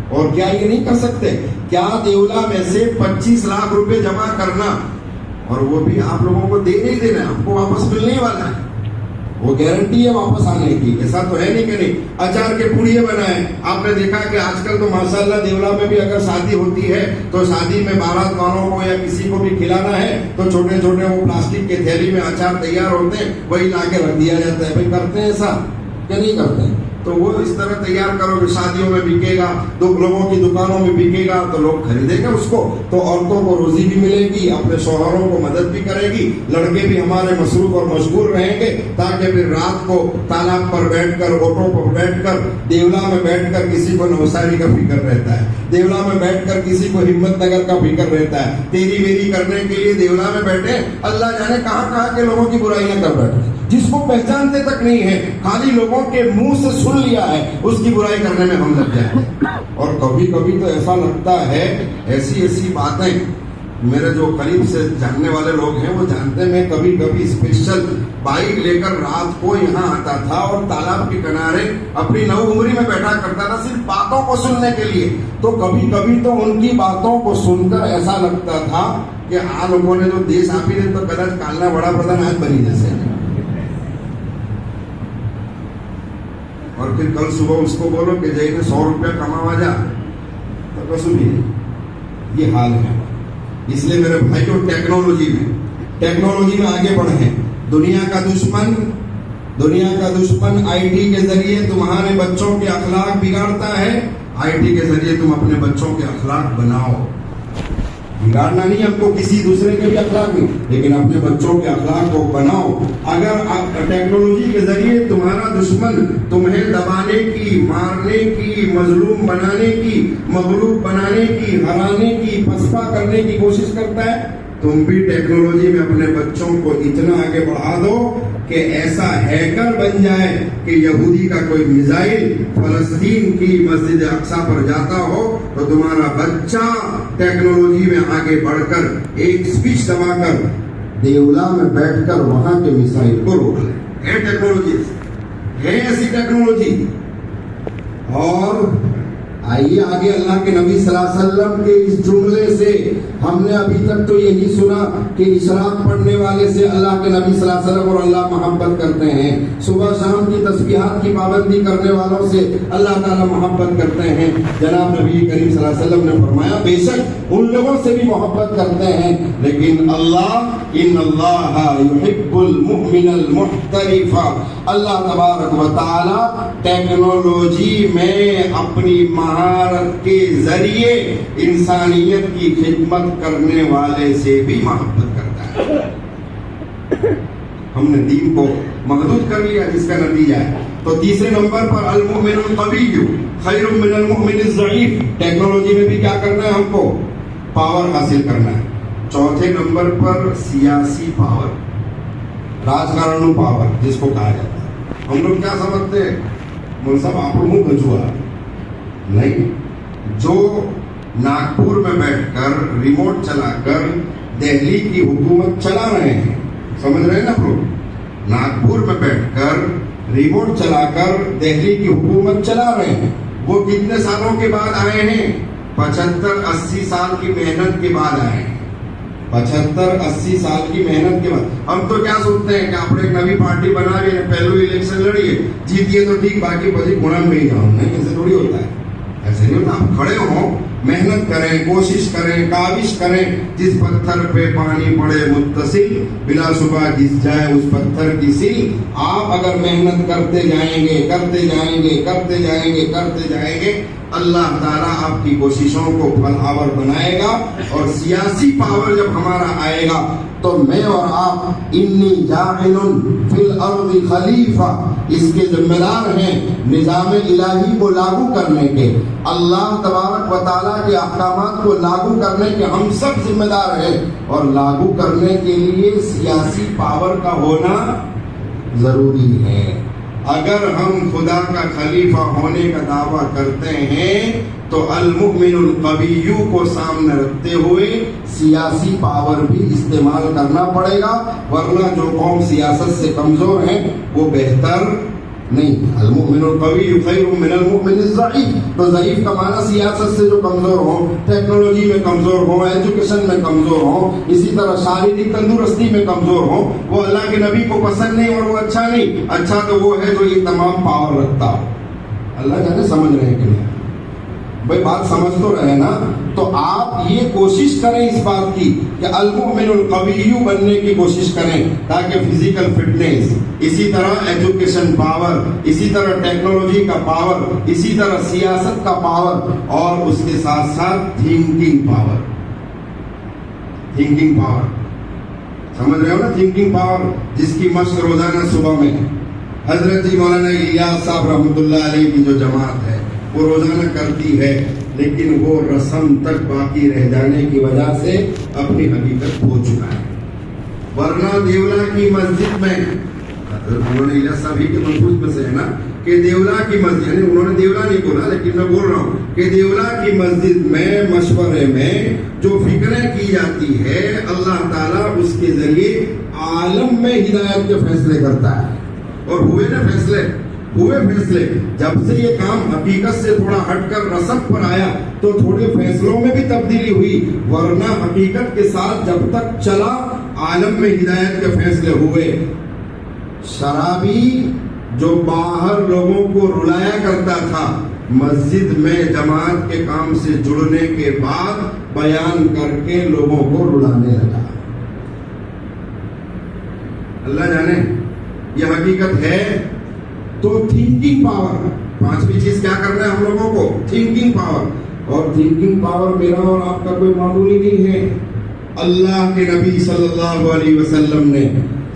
اور کیا یہ نہیں کر سکتے؟ کیا دیولا میں سے 25 لاکھ روپے جمع کرنا اور وہ بھی آپ لوگوں کو دے نہیں دینا، آپ کو واپس ملنے والا ہے، وہ گارنٹی ہے واپس آنے کی. ایسا تو ہے نہیں کہ نہیں. اچار کے پوڑیے بنائے. آپ نے دیکھا کہ آج کل تو ماشاءاللہ دیولا میں بھی اگر شادی ہوتی ہے تو شادی میں بارات والوں کو یا کسی کو بھی کھلانا ہے تو چھوٹے چھوٹے وہ پلاسٹک کے تھیلی میں اچار تیار ہوتے ہیں، وہی لا کے رکھ دیا جاتا ہے. بھائی کرتے ہیں ایسا کہ نہیں کرتے؟ تو وہ اس طرح تیار کرو کہ شادیوں میں بکے گا، لوگوں کی دکانوں میں بکے گا تو لوگ خریدیں گے اس کو، تو عورتوں کو روزی بھی ملے گی، اپنے شوہروں کو مدد بھی کرے گی، لڑکے بھی ہمارے مصروف اور مشغول رہیں گے تاکہ پھر رات کو تالاب پر بیٹھ کر، اوٹوں پر بیٹھ کر، دیولا میں بیٹھ کر کسی کو نوساری کا فکر رہتا ہے، دیولا میں بیٹھ کر کسی کو ہمت نگر کا فکر رہتا ہے، تیری میری کرنے کے لیے دیولا میں بیٹھے اللہ جانے کہاں کہاں کے لوگوں کی برائیاں کر بیٹھے، جس کو پہچانتے تک نہیں ہے، خالی لوگوں کے منہ سے سن لیا ہے، اس کی برائی کرنے میں ہم لگ جائیں. اور کبھی کبھی تو ایسا لگتا ہے، ایسی ایسی باتیں میرے جو قریب سے جاننے والے لوگ ہیں وہ جانتے ہیں، میں کبھی کبھی اسپیشل بائک لے کر رات کو یہاں آتا تھا اور تالاب کے کنارے اپنی نو عمری میں بیٹھا کرتا تھا صرف باتوں کو سننے کے لیے. تو کبھی کبھی تو ان کی باتوں کو سن کر ایسا لگتا تھا کہ آ لوگوں نے جو دیش آپ ہی تو کداچ کالنا بڑا پردھان آج بنی جیسے. اور پھر کل صبح اس کو بولو کہ جائے 100 روپیہ کماوا جا تو کسو بھی نہیں. یہ حال ہے. اس لیے میرے بھائیوں ٹیکنالوجی میں آگے بڑھیں. دنیا کا دشمن آئی ٹی کے ذریعے تمہارے بچوں کے اخلاق بگاڑتا ہے. آئی ٹی کے ذریعے تم اپنے بچوں کے اخلاق بناؤ. بگاڑنا نہیں ہم کو کسی دوسرے کے بھی اخلاق نہیں، لیکن اپنے بچوں کے اخلاق کو بناؤ. اگر ٹیکنالوجی کے ذریعے تمہارا دشمن تمہیں دبانے کی، مارنے کی، مظلوم بنانے کی، مغلوب بنانے کی، ہرانے کی، پسپا کرنے کی کوشش کرتا ہے، تم بھی ٹیکنالوجی میں اپنے بچوں کو اتنا آگے بڑھا دو کہ ایسا ہیکر بن جائے کہ یہودی کا کوئی میزائل فلسطین کی مسجد اقصی پر جاتا ہو تو تمہارا بچہ ٹیکنالوجی میں آگے بڑھ کر ایک سوئچ دبا کر دیولا میں بیٹھ کر وہاں کے میزائل کو روک لے. ہے ٹیکنالوجی، ہے ایسی ٹیکنالوجی. اور آئیے آگے اللہ کے نبی صلی اللہ علیہ وسلم کے اس جملے سے ہم نے ابھی تک تو یہی سنا کہ اشراق پڑھنے والے سے اللہ کے نبی صلی اللہ علیہ وسلم اور اللہ محبت کرتے ہیں، صبح شام کی تسبیحات کی پابندی کرنے والوں سے اللہ تعالیٰ محبت کرتے ہیں. جناب نبی کریم صلی اللہ علیہ وسلم نے فرمایا بے شک ان لوگوں سے بھی محبت کرتے ہیں، لیکن اللہ ان اللہ یحب المؤمن المحترف، اللہ تبارک و تعالی ٹیکنالوجی میں اپنی مہارت کے ذریعے انسانیت کی خدمت کرنے والے سے بھی محبت کرتا ہے. ہم نے دین کو محدود کر لیا جس کا نتیجہ ہے. تو تیسرے نمبر پر المؤمن القوی خیر من المؤمن الضعیف. ٹیکنالوجی میں بھی کیا کرنا ہے؟ ہم کو پاور حاصل کرنا ہے. چوتھے نمبر پر سیاسی پاور، راجکارن پاور جس کو کہا جاتا ہے. ہم لوگ کیا سمجھتے ہیں؟ مول صاحب آپ لوگوں کو گجوا نہیں، جو ناگپور میں بیٹھ کر ریموٹ چلا کر دہلی کی حکومت چلا رہے ہیں، سمجھ رہے ہیں نا آپ لوگ؟ ناگپور میں بیٹھ کر ریموٹ چلا کر دہلی کی حکومت چلا رہے ہیں، وہ کتنے سالوں کے بعد آئے ہیں؟ 75-80 سال کی محنت کے بعد آئے ہیں. 75-80 سال کی محنت کے بعد. ہم تو کیا سوچتے ہیں کہ آپ ایک نئی پارٹی بنا کے پہلو الیکشن لڑیے، جیتیے تو ٹھیک، باقی بجے گڑن میں ہی جاؤں. نہیں، ایسے تھوڑی ہوتا ہے. ایسے نہیں ہوتا. آپ کھڑے ہوں، محنت کریں، کوشش کریں، کاوش کریں. جس پتھر پہ پانی پڑے متصل، بلا شبہ گھس جائے اس پتھر کی سل. آپ اگر محنت کرتے جائیں گے، کرتے جائیں گے، کرتے جائیں گے، کرتے جائیں گے، اللہ تعالیٰ آپ کی کوششوں کو پھل آور بنائے گا. اور سیاسی پاور جب ہمارا آئے گا تو میں اور آپ انی جاعل فی الارض خلیفہ اس کے ذمہ دار ہیں نظام الہی کو لاگو کرنے کے. اللہ تبارک و تعالیٰ کے احکامات کو لاگو کرنے کے ہم سب ذمہ دار ہیں، اور لاگو کرنے کے لیے سیاسی پاور کا ہونا ضروری ہے. اگر ہم خدا کا خلیفہ ہونے کا دعویٰ کرتے ہیں تو المؤمن القوی کو سامنے رکھتے ہوئے سیاسی پاور بھی استعمال کرنا پڑے گا، ورنہ جو قوم سیاست سے کمزور ہیں وہ بہتر نہیں، المؤمن القوی خیر من المؤمن الضعیف، تو ضعیف کا معنی سیاست سے جو کمزور ہوں، ٹیکنالوجی میں کمزور ہوں، ایجوکیشن میں کمزور ہوں، اسی طرح شاریرک تندرستی میں کمزور ہوں، وہ اللہ کے نبی کو پسند نہیں اور وہ اچھا نہیں. اچھا تو وہ ہے جو یہ تمام پاور رکھتا ہو. اللہ جانے سمجھ رہے ہیں کہ نہیں؟ بھائی بات سمجھ تو رہے نا. تو آپ یہ کوشش کریں اس بات کی کہ المؤمن القوی بننے کی کوشش کریں، تاکہ فزیکل فٹنس، اسی طرح ایجوکیشن پاور، اسی طرح ٹیکنالوجی کا پاور، اسی طرح سیاست کا پاور، اور اس کے ساتھ ساتھ تھنکنگ پاور. تھنکنگ پاور سمجھ رہے ہو نا؟ تھنکنگ پاور جس کی مشق روزانہ صبح میں حضرت جی مولانا الیاس صاحب رحمۃ اللہ علیہ کی جو جماعت ہے وہ روزانہ کرتی ہے، لیکن وہ رسم تک باقی رہ جانے کی وجہ سے اپنی حقیقت ہو چکا ہے. ورنہ دیولا کی مسجد میں، انہوں نے الیاس صاحب ہی کے محفوظ میں سے ہے نا کہ دیولا کی مسجد، یعنی انہوں نے دیولا نہیں بولا لیکن میں بول رہا ہوں کہ دیولا کی مسجد میں مشورے میں جو فکریں کی جاتی ہے، اللہ تعالیٰ اس کے ذریعے عالم میں ہدایت کے فیصلے کرتا ہے. اور ہوئے نا فیصلے، ہوئے فیصلے. جب سے یہ کام حقیقت سے تھوڑا ہٹ کر رسم پر آیا تو تھوڑے فیصلوں میں بھی تبدیلی ہوئی، ورنہ حقیقت کے ساتھ جب تک چلا عالم میں ہدایت کے فیصلے ہوئے. شرابی جو باہر لوگوں کو رلایا کرتا تھا، مسجد میں جماعت کے کام سے جڑنے کے بعد بیان کر کے لوگوں کو رلانے لگا. اللہ جانے یہ حقیقت ہے. تو تھنکنگ پاور، پانچویں چیز کیا کرنا ہے ہم لوگوں کو؟ Thinking power. اور تھنکنگ پاور میرا اور آپ کا کوئی معمولی نہیں ہے. اللہ کے نبی صلی اللہ علیہ وسلم نے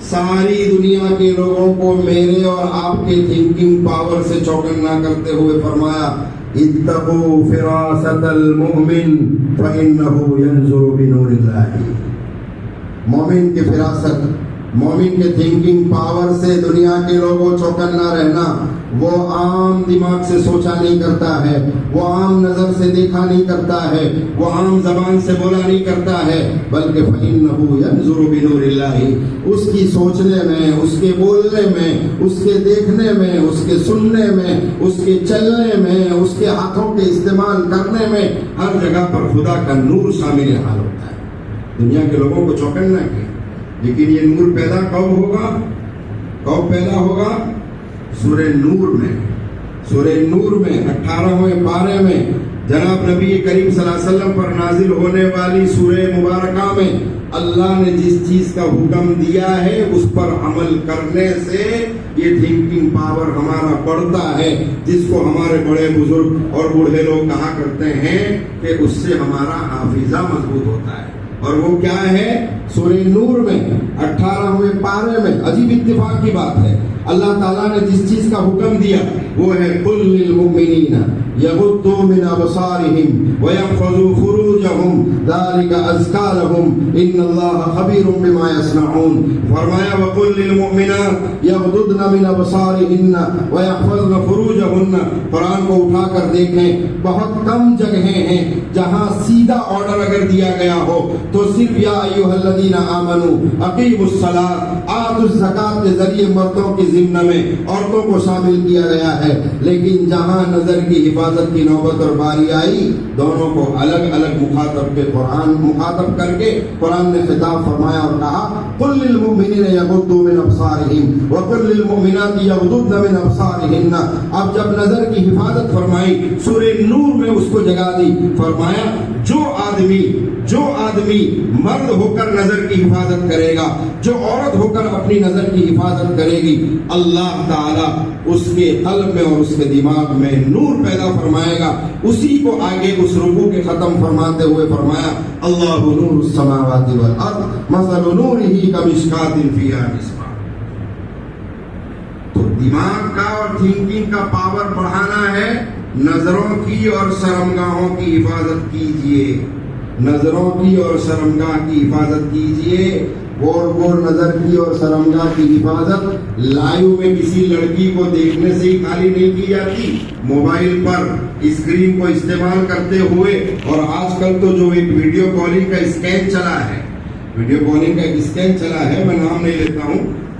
ساری دنیا کے لوگوں کو میرے اور آپ کے تھنکنگ پاور سے چوکنا کرتے ہوئے فرمایا، اتقوا فراست المؤمن فإنه ينظر بنور اللہ. مومن کی فراست، مومن کے تھنکنگ پاور سے دنیا کے لوگوں چوکنا رہنا. وہ عام دماغ سے سوچا نہیں کرتا ہے، وہ عام نظر سے دیکھا نہیں کرتا ہے، وہ عام زبان سے بولا نہیں کرتا ہے، بلکہ فإنه ينظر بنور اللہ. اس کی سوچنے میں، اس کے بولنے میں، اس کے دیکھنے میں، اس کے سننے میں، اس کے چلنے میں، اس کے ہاتھوں کے استعمال کرنے میں، ہر جگہ پر خدا کا نور شامل حال ہوتا ہے. دنیا کے لوگوں کو چوکنا ہے. لیکن یہ نور پیدا کب ہوگا؟ کب پیدا ہوگا؟ سورہ نور میں. سورہ نور میں 18ویں پارے میں جناب نبی کریم صلی اللہ علیہ وسلم پر نازل ہونے والی سورہ مبارکہ میں اللہ نے جس چیز کا حکم دیا ہے اس پر عمل کرنے سے یہ تھنکنگ پاور ہمارا بڑھتا ہے، جس کو ہمارے بڑے بزرگ اور بوڑھے لوگ کہا کرتے ہیں کہ اس سے ہمارا حافظہ مضبوط ہوتا ہے. اور وہ کیا ہے؟ سورہ نور میں 18ویں پارے میں عجیب اتفاق کی بات ہے، اللہ تعالیٰ نے جس چیز کا حکم دیا وہ ہے قل للمؤمنین یغضوا من ابصارهم ويحفظوا فروجهم ذلك ازکى لهم ان اللہ خبیر بما يصنعون. فرمایا وقل للمؤمنات یغضضن من ابصارهن ويحفظن فروجهن. قرآن کو اٹھا کر دیکھیں، بہت کم جگہیں ہیں جہاں سیدھا آرڈر اگر دیا گیا ہو تو صرف یا ایھا الذین آمنوا اقیموا الصلاۃ آتوا الزکاۃ کے ذریعے مردوں کے ضمن میں عورتوں کو شامل کیا گیا ہے. لیکن جہاں نظر کی حفاظت کی نوبت اور باری آئی، دونوں کو الگ الگ مخاطب کر کے قرآن نے خطاب فرمایا اور کہا قل للمؤمنین یغضوا من ابصارهم وقل للمؤمنات یغضضن من ابصارهن. اب جب نظر کی حفاظت فرمائی سورہ نور میں اس کو جگہ دی، فرمایا جو آدمی مرد ہو کر نظر کی حفاظت کرے گا، جو عورت ہو کر اپنی نظر کی حفاظت کرے گی، اللہ تعالیٰ اس کے قلب میں اور اس کے دماغ میں نور پیدا فرمائے گا. اسی کو آگے اس رکوع کے ختم فرماتے ہوئے فرمایا اللہ نور السماوات والارض مثل نورہ کمشکاۃ فیہا مصباح. تو دماغ کا اور تھنکنگ کا پاور بڑھانا ہے. نظروں کی اور شرمگاہوں کی حفاظت کیجیے، نظروں کی اور شرمگاہ کی حفاظت کیجیے. گور نظر کی اور شرمگاہ کی حفاظت لائیو میں کسی لڑکی کو دیکھنے سے ہی خالی نہیں کی جاتی، موبائل پر اسکرین کو استعمال کرتے ہوئے. اور آج کل تو جو ایک ویڈیو کالنگ کا اسکین چلا ہے، ویڈیو کالنگ کا ایک اسکین چلا ہے، میں نام نہیں لیتا ہوں،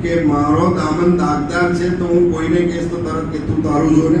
કે મારો દામન દાગદાર છે તો હું કોઈને કહેશ તો તરત કે તું તારું જો ને,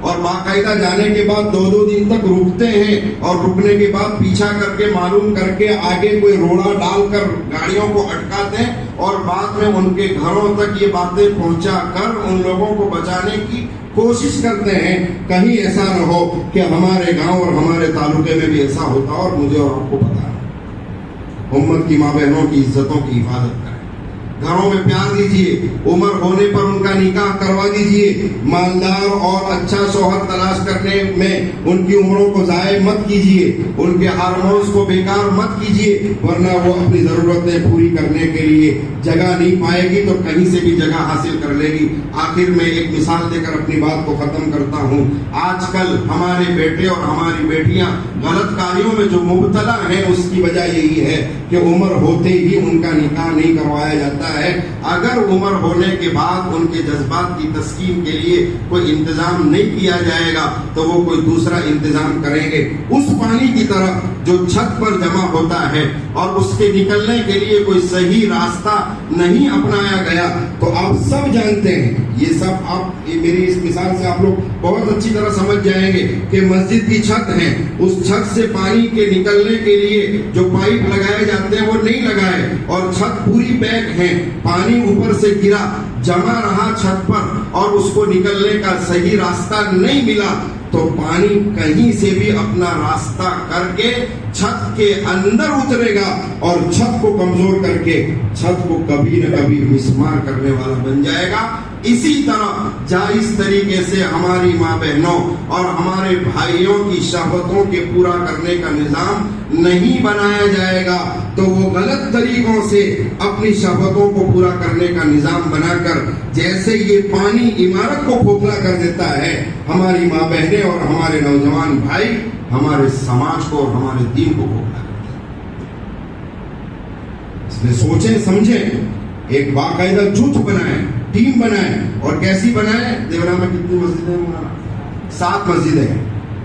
اور باقاعدہ جانے کے بعد 2 دن تک رکتے ہیں، اور رکنے کے بعد پیچھا کر کے معلوم کر کے آگے کوئی روڑا ڈال کر گاڑیوں کو اٹکاتے ہیں، اور بعد میں ان کے گھروں تک یہ باتیں پہنچا کر ان لوگوں کو بچانے کی کوشش کرتے ہیں، کہیں ایسا نہ ہو کہ ہمارے گاؤں اور ہمارے تعلقے میں بھی ایسا ہوتا، اور مجھے اور آپ کو پتا ہے۔ امت کی ماں بہنوں کی عزتوں کی حفاظت کریں، گھروں میں پیار دیجیے، عمر ہونے پر ان کا نکاح کروا دیجیے، مالدار اور اچھا شوہر تلاش کرنے میں ان کی عمروں کو ضائع مت کیجیے، ان کے ہارمونز کو بیکار مت کیجیے، ورنہ وہ اپنی ضرورتیں پوری کرنے کے لیے جگہ نہیں پائے گی تو کہیں سے بھی جگہ حاصل کر لے گی۔ آخر میں ایک مثال دے کر اپنی بات کو ختم کرتا ہوں۔ آج کل ہمارے بیٹے اور ہماری بیٹیاں غلط کاریوں میں جو مبتلا ہیں، اس کی وجہ یہی ہے کہ عمر ہوتے ہی ان کا نکاح نہیں کروایا جاتا ہے۔ اگر عمر ہونے کے بعد ان کے جذبات کی تسکین کے لیے کوئی انتظام نہیں کیا جائے گا تو وہ کوئی دوسرا انتظام کریں گے۔ اس پانی کی طرح جو چھت پر جمع ہوتا ہے اور اس کے نکلنے کے لیے کوئی صحیح راستہ نہیں اپنایا گیا تو آپ سب جانتے ہیں، یہ سب آپ میری اس مثال سے آپ لوگ بہت اچھی طرح سمجھ جائیں گے کہ مسجد کی چھت ہے، اس چھت سے پانی کے نکلنے کے لیے جو پائپ لگائے جاتے ہیں وہ نہیں لگائے، اور چھت پوری پیک ہے، پانی اوپر سے گرا جمع رہا چھت پر اور اس کو نکلنے کا صحیح راستہ نہیں ملا تو پانی کہیں سے بھی اپنا راستہ کر کے چھت کے اندر اترے گا اور چھت کو کمزور کر کے چھت کو کبھی نہ کبھی مسمار کرنے والا بن جائے گا۔ اسی طرح جائز طریقے سے ہماری ماں بہنوں اور ہمارے بھائیوں کی شہوتوں کے پورا کرنے کا نظام نہیں بنایا جائے گا تو وہ غلط طریقوں سے اپنی شہوتوں کو پورا کرنے کا نظام بنا کر، جیسے یہ پانی عمارت کو کھوکھلا کر دیتا ہے، ہماری ماں بہنیں اور ہمارے نوجوان بھائی ہمارے سماج کو اور ہمارے دین کو کھوکھلا کرتے ہیں۔ اس لیے سوچیں سمجھیں، ایک باقاعدہ جوت بنائیں، ٹیم بنائیں، اور کیسی بنائیں؟ دیورا میں کتنی مسجدیں ہیں؟ 7 مسجدیں ہیں۔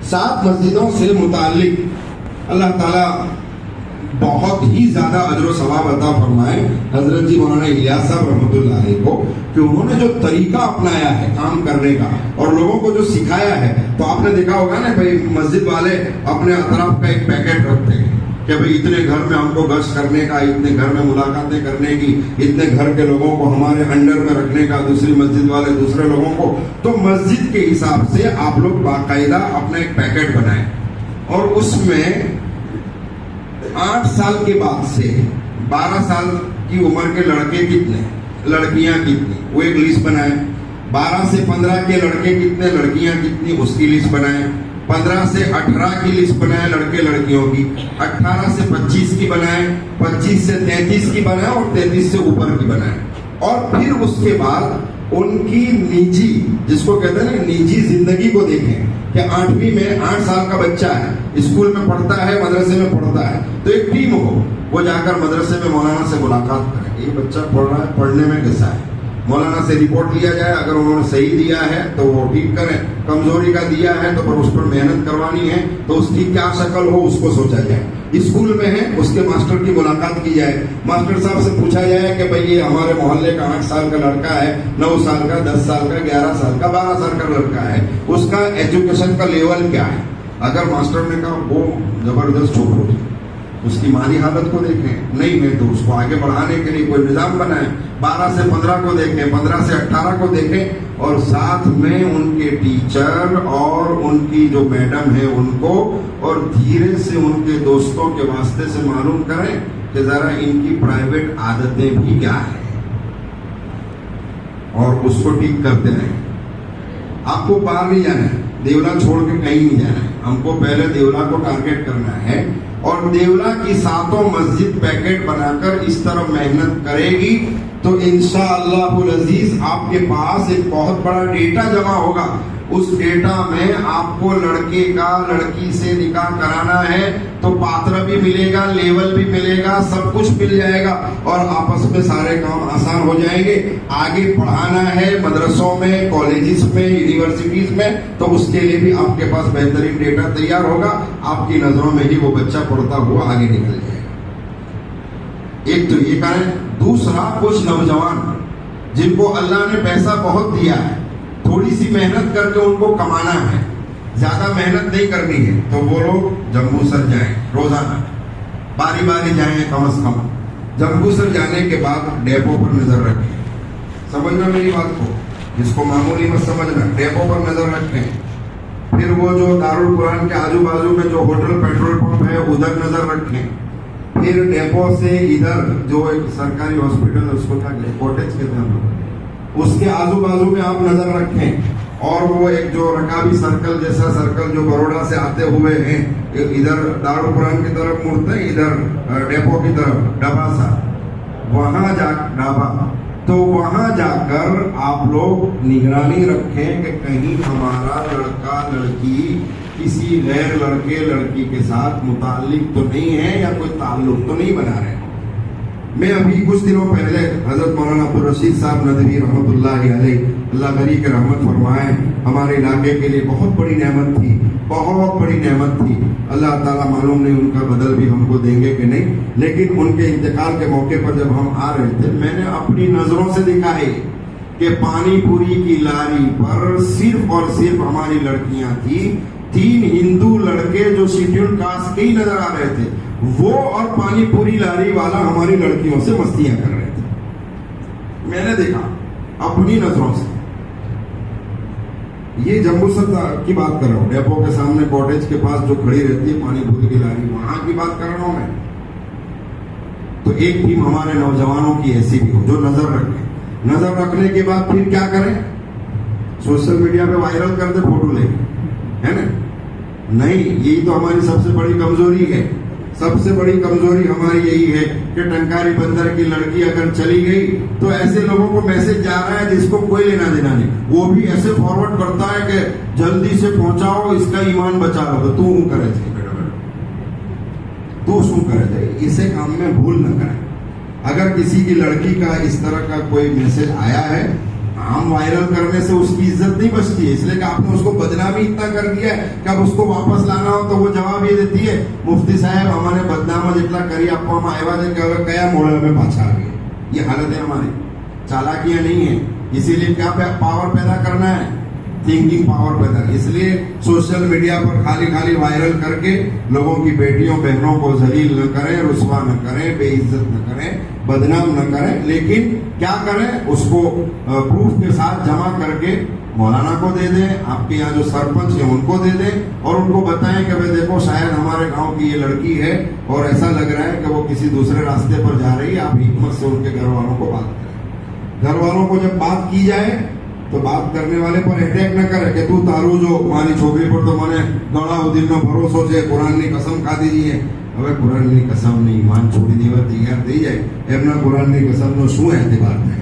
7 مسجدوں سے متعلق اللہ تعالیٰ بہت ہی زیادہ اجر و ثواب عطا فرمائے حضرت جی مولانا الیاس صاحب رحمۃ اللہ علیہ کو، کہ انہوں نے جو طریقہ اپنایا ہے کام کرنے کا اور لوگوں کو جو سکھایا ہے، تو آپ نے دیکھا ہوگا نا بھائی مسجد والے اپنے اطراف کا ایک پیکٹ رکھتے ہیں کہ بھائی اتنے گھر میں ہم کو گشت کرنے کا، اتنے گھر میں ملاقاتیں کرنے کی، اتنے گھر کے لوگوں کو ہمارے انڈر میں رکھنے کا، دوسری مسجد والے دوسرے لوگوں کو۔ تو مسجد کے حساب سے آپ لوگ باقاعدہ اپنا ایک پیکٹ بنائیں، اور اس میں 8 سال کے بعد سے 12 سال کی عمر کے لڑکے کتنے، لڑکیاں کتنی، وہ ایک لسٹ بنائیں۔ 12 سے 15 کے لڑکے کتنے، لڑکیاں کتنی، اس کی لسٹ بنائیں۔ 15 سے 18 کی لسٹ بنائیں لڑکے لڑکیوں کی، 18 سے 25 کی بنائیں، 25 سے 33 کی بنائیں، اور 33 سے اوپر کی بنائیں۔ اور پھر اس کے بعد ان کی نجی، جس کو کہتے ہیں نا نجی زندگی کو دیکھیں کہ 8ویں میں 8 سال کا بچہ ہے، اسکول میں پڑھتا ہے، مدرسے میں پڑھتا ہے، تو ایک ٹیم ہو، وہ جا کر مدرسے میں مولانا سے ملاقات کرے، یہ بچہ پڑھ رہا ہے، پڑھنے میں کیسا ہے، مولانا سے رپورٹ لیا جائے، اگر انہوں نے صحیح دیا ہے تو وہ ٹھیک کریں، کمزوری کا دیا ہے تو پر اس پر محنت کروانی ہے تو اس کی کیا شکل ہو اس کو سوچا جائے۔ اسکول میں ہے، اس کے ماسٹر کی ملاقات کی جائے، ماسٹر صاحب سے پوچھا جائے کہ بھئی یہ ہمارے محلے کا 8 سال کا لڑکا ہے، 9 سال کا، 10 سال کا، 11 سال کا، 12 سال کا لڑکا ہے، اس کا ایجوکیشن کا لیول کیا ہے۔ اگر ماسٹر نے کہا وہ زبردست چھوٹو ہے، اس کی مالی حالت کو دیکھیں، نہیں ہے تو اس کو آگے بڑھانے کے لیے کوئی نظام بنائیں۔ 12 سے 15 کو دیکھیں، 15 سے 18 کو دیکھیں، اور ساتھ میں ان کے ٹیچر اور ان کی جو میڈم ہے ان کو، اور دھیرے سے ان کے دوستوں کے واسطے سے معلوم کریں کہ ذرا ان کی پرائیویٹ عادتیں بھی کیا ہیں، اور اس کو ٹھیک کرتے رہیں۔ آپ کو باہر نہیں جانا ہے، دیولا چھوڑ کے کہیں نہیں جانا ہے، ہم کو پہلے دیولا کو ٹارگیٹ کرنا ہے، اور دیولا کی 7 مسجد پیکٹ بنا کر اس طرح محنت کرے گی تو انشاءاللہ العزیز آپ کے پاس ایک بہت بڑا ڈیٹا جمع ہوگا۔ اس ڈیٹا میں آپ کو لڑکے کا لڑکی سے نکاح کرانا ہے تو پاتر بھی ملے گا، لیول بھی ملے گا، سب کچھ مل جائے گا، اور آپس میں سارے کام آسان ہو جائیں گے۔ آگے پڑھانا ہے مدرسوں میں، کالجز میں، یونیورسٹیز میں، تو اس کے لیے بھی آپ کے پاس بہترین ڈیٹا تیار ہوگا، آپ کی نظروں میں ہی وہ بچہ پڑھتا ہوا آگے نکل جائے گا۔ ایک تو یہ کریں۔ دوسرا، کچھ نوجوان جن کو اللہ نے پیسہ بہت دیا ہے، تھوڑی سی محنت کر کے ان کو کمانا ہے, زیادہ محنت نہیں کرنی ہے, تو وہ لوگ جمبو سر جائیں, روزانہ باری باری جائیں کم از کم. جمبو سر جانے کے بعد ڈیپو پر نظر رکھیں. سمجھنا میری بات کو, جس کو معمولی مت سمجھنا, ڈیپو پر نظر رکھیں. پھر وہ جو دارالقرآن کے آجو بازو میں جو ہوٹل پیٹرول پمپ ہے ادھر نظر رکھیں. پھر ڈیپو سے ادھر جو ایک سرکاری ہاسپٹل ہے, اس کو کیا کہتے ہیں, کوٹیج کہتے ہیں ہم لوگ, اس کے آجو بازو میں آپ نظر رکھیں. اور وہ ایک جو رکابی سرکل جیسا سرکل جو بروڈا سے آتے ہوئے ہیں, ادھر دارالقرآن کی طرف مڑتے ہیں, ادھر ڈیپو کی طرف ڈبا سا, وہاں جا ڈابا, تو وہاں جا کر آپ لوگ نگرانی رکھیں کہ کہیں ہمارا لڑکا لڑکی کسی غیر لڑکے لڑکی کے ساتھ متعلق تو نہیں ہے, یا کوئی تعلق تو نہیں بنا رہے. میں ابھی کچھ دنوں پہلے حضرت مولانا عبدالرشید صاحب ندوی رحمۃ اللہ علیہ, اللہ غنی کے رحمت فرمائے, ہمارے علاقے کے لیے بہت بڑی نعمت تھی, بہت بڑی نعمت تھی. اللہ تعالیٰ معلوم نہیں ان کا بدل بھی ہم کو دیں گے کہ نہیں, لیکن ان کے انتقال کے موقع پر جب ہم آ رہے تھے, میں نے اپنی نظروں سے دیکھا ہے کہ پانی پوری کی لاری پر صرف اور صرف ہماری لڑکیاں تھیں. 3 ہندو لڑکے جو شیڈیول کاسٹ کے ہی نظر آ رہے تھے, وہ اور پانی پوری لاری والا ہماری لڑکیوں سے مستیاں کر رہے تھے. میں نے دیکھا اپنی نظروں سے. یہ جمبو سر کی بات کر رہا ہوں, ڈیپو کے سامنے کوٹیج کے پاس جو کھڑی رہتی ہے پانی پوری کی لاری, وہاں کی بات کر رہا ہوں میں. تو ایک ٹیم ہمارے نوجوانوں کی ایسی بھی ہو جو نظر رکھے. نظر رکھنے کے بعد پھر کیا کریں, سوشل میڈیا پہ وائرل کر دے فوٹو لے کے, ہے نا. نہیں, یہی تو ہماری سب سے بڑی کمزوری ہے. سب سے بڑی کمزوری ہماری یہی ہے کہ ٹنکاری بندر کی لڑکی اگر چلی گئی تو ایسے لوگوں کو میسج جا رہا ہے جس کو کوئی لینا دینا نہیں, وہ بھی ایسے فارورڈ کرتا ہے کہ جلدی سے پہنچاؤ, اس کا ایمان بچا لو. تو کرے تھے بیٹا بیٹا, تو شو کرے تھے, اسے کام میں بھول نہ کریں. اگر کسی کی لڑکی کا اس طرح کا کوئی میسج آیا ہے, عام وائرل کرنے سے اس کی عزت نہیں بچتی ہے, اس لیے کہ آپ نے اس کو بدنامی اتنا کر دیا ہے کہ اب اس کو واپس لانا ہو تو وہ جواب یہ دیتی ہے, مفتی صاحب ہمارے بدنام جتنا کری آپ کو ہم آئے کیا موڑے میں پاچھا آ گئے. یہ حالت ہے ہماری, چالاکیاں نہیں ہیں. اسی لیے کیا پاور پیدا کرنا ہے, تھنکنگ پاور پیدا. اس لیے سوشل میڈیا پر خالی وائرل کر کے لوگوں کی بیٹیوں بہنوں کو ذلیل نہ کریں, رسوا نہ کریں, بے عزت نہ کریں, بدنام نہ کریں. لیکن کیا کریں, اس کو پروف کے ساتھ جمع کر کے مولانا کو دے دیں, آپ کے یہاں جو سرپنچ ہیں ان کو دے دیں, اور ان کو بتائیں کہ بھائی دیکھو شاید ہمارے گاؤں کی یہ لڑکی ہے اور ایسا لگ رہا ہے کہ وہ کسی دوسرے راستے پر جا رہی ہے, آپ حکمت سے ان کے گھر والوں کو بات کریں. گھر والوں کو جب بات کی جائے تو بات کرنے والے پر اٹیک نہ کرے کہ تو تارو جو ہماری چھوکری پر تو میں نے گڑا دل میں بھروسہ سے قرآن نے قسم کھا دیجیے. હવે કુરાનની કસમ ની ઈમાન છોડી દેવા તૈયાર થઈ જાય, એમના કુરાનની કસમનો શું એતબાર થાય?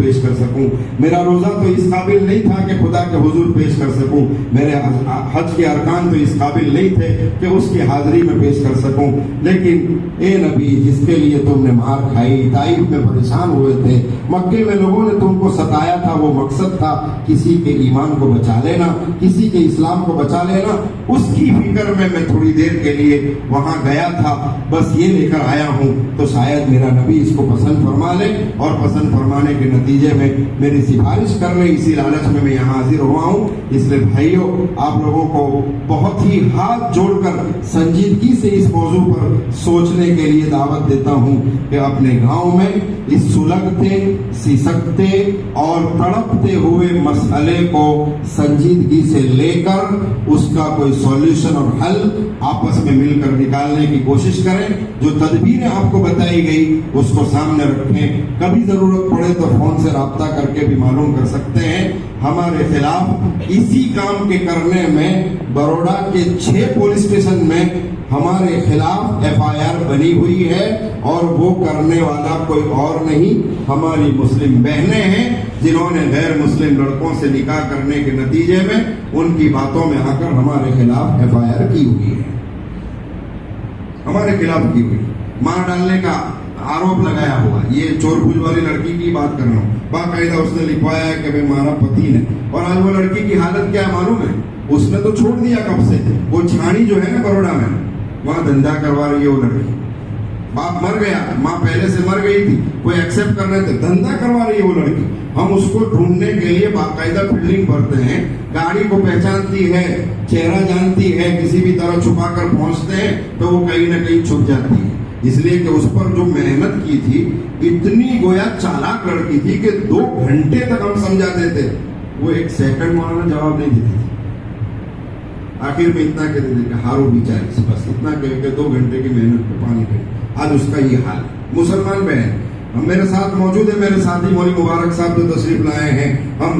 پیش کر سکوں، میرا روزہ تو اس قابل نہیں تھا کہ خدا کے حضور پیش کر سکوں، میرے حج کے ارکان تو اس قابل نہیں تھے کہ اس کی حاضری میں پیش کر سکوں، لیکن اے نبی جس کے لیے تم نے مار کھائی، طائف میں پریشان ہوئے تھے، مکے میں لوگوں نے تم کو ستایا تھا، وہ مقصد تھا کسی کے ایمان کو بچا لینا، کسی کے اسلام کو بچا لینا، اس کی فکر میں تھوڑی دیر کے لیے وہاں گیا تھا، بس یہ لے کر آیا ہوں تو شاید میرا نبی اس کو پسند فرما لے، اور پسند فرمانے کے نتیجے میں میری سفارش کر لے، اسی لالچ میں میں یہاں حاضر ہوا ہوں۔ اس لیے بھائیوں، آپ لوگوں کو بہت ہی ہاتھ جوڑ کر سنجیدگی سے اس موضوع پر سوچنے کے لیے دعوت دیتا ہوں کہ اپنے گاؤں میں اس سلگتے، سسکتے اور تڑپتے ہوئے مسئلے کو سنجیدگی سے لے کر اس کا کوئی سولوشن اور حل آپس میں مل کر نکالنے کی کوشش کریں۔ جو تدبیریں آپ کو بتائی گئی اس کو سامنے رکھیں، کبھی ضرورت پڑے تو فون سے رابطہ کر کے بھی معلوم کر سکتے ہیں۔ ہمارے خلاف اسی کام کے کرنے میں بروڈا کے 6 پولیس اسٹیشن میں ہمارے خلاف FIR بنی ہوئی ہے، اور وہ کرنے والا کوئی اور نہیں، ہماری مسلم بہنیں ہیں جنہوں نے غیر مسلم لڑکوں سے نکاح کرنے کے نتیجے میں ان کی باتوں میں آ کر ہمارے خلاف FIR کی ہوئی ہے، ہمارے خلاف کی ہوئی، مار ڈالنے کا آروپ لگایا ہوا۔ یہ چور بھوج والی لڑکی کی بات کر رہا ہوں، باقاعدہ اس نے لکھوایا ہے کہ بھائی مارا پتی نے، اور آج وہ لڑکی کی حالت کیا ہے معلوم ہے؟ اس نے تو چھوڑ دیا کب سے، وہ چھانی جو ہے نا بروڈا میں، وہاں دھندا کروا رہی ہے وہ لڑکی، باپ مر گیا، ماں پہلے سے مر گئی تھی، کوئی ایکسپٹ کر رہے تھے، دھندا کروا رہی ہے وہ لڑکی۔ ہم اس کو ڈھونڈنے کے لیے باقاعدہ فیلڈنگ بھرتے ہیں، گاڑی کو پہچانتی ہے، چہرہ جانتی ہے، کسی بھی طرح چھپا کر پہنچتے ہیں تو وہ کہیں نہ کہیں چھپ جاتی ہے، اس لیے کہ اس پر جو محنت کی تھی اتنی گویا چالاک لڑکی تھی کہ 2 گھنٹے تک ہم سمجھاتے تھے، وہ 1 سیکنڈ مارنا جواب نہیں دیتی تھی، آخر میں اتنا کہتے تھے کہ ہارو بیچاری، بس اتنا کہہ کے 2 گھنٹے کی محنت کو پانی پہ، آج اس کا یہ حال ہے۔ مسلمان بہن ہم میرے ساتھ موجود ہے، میرے ساتھی مولوی مبارک صاحب جو تشریف لائے ہیں، ہم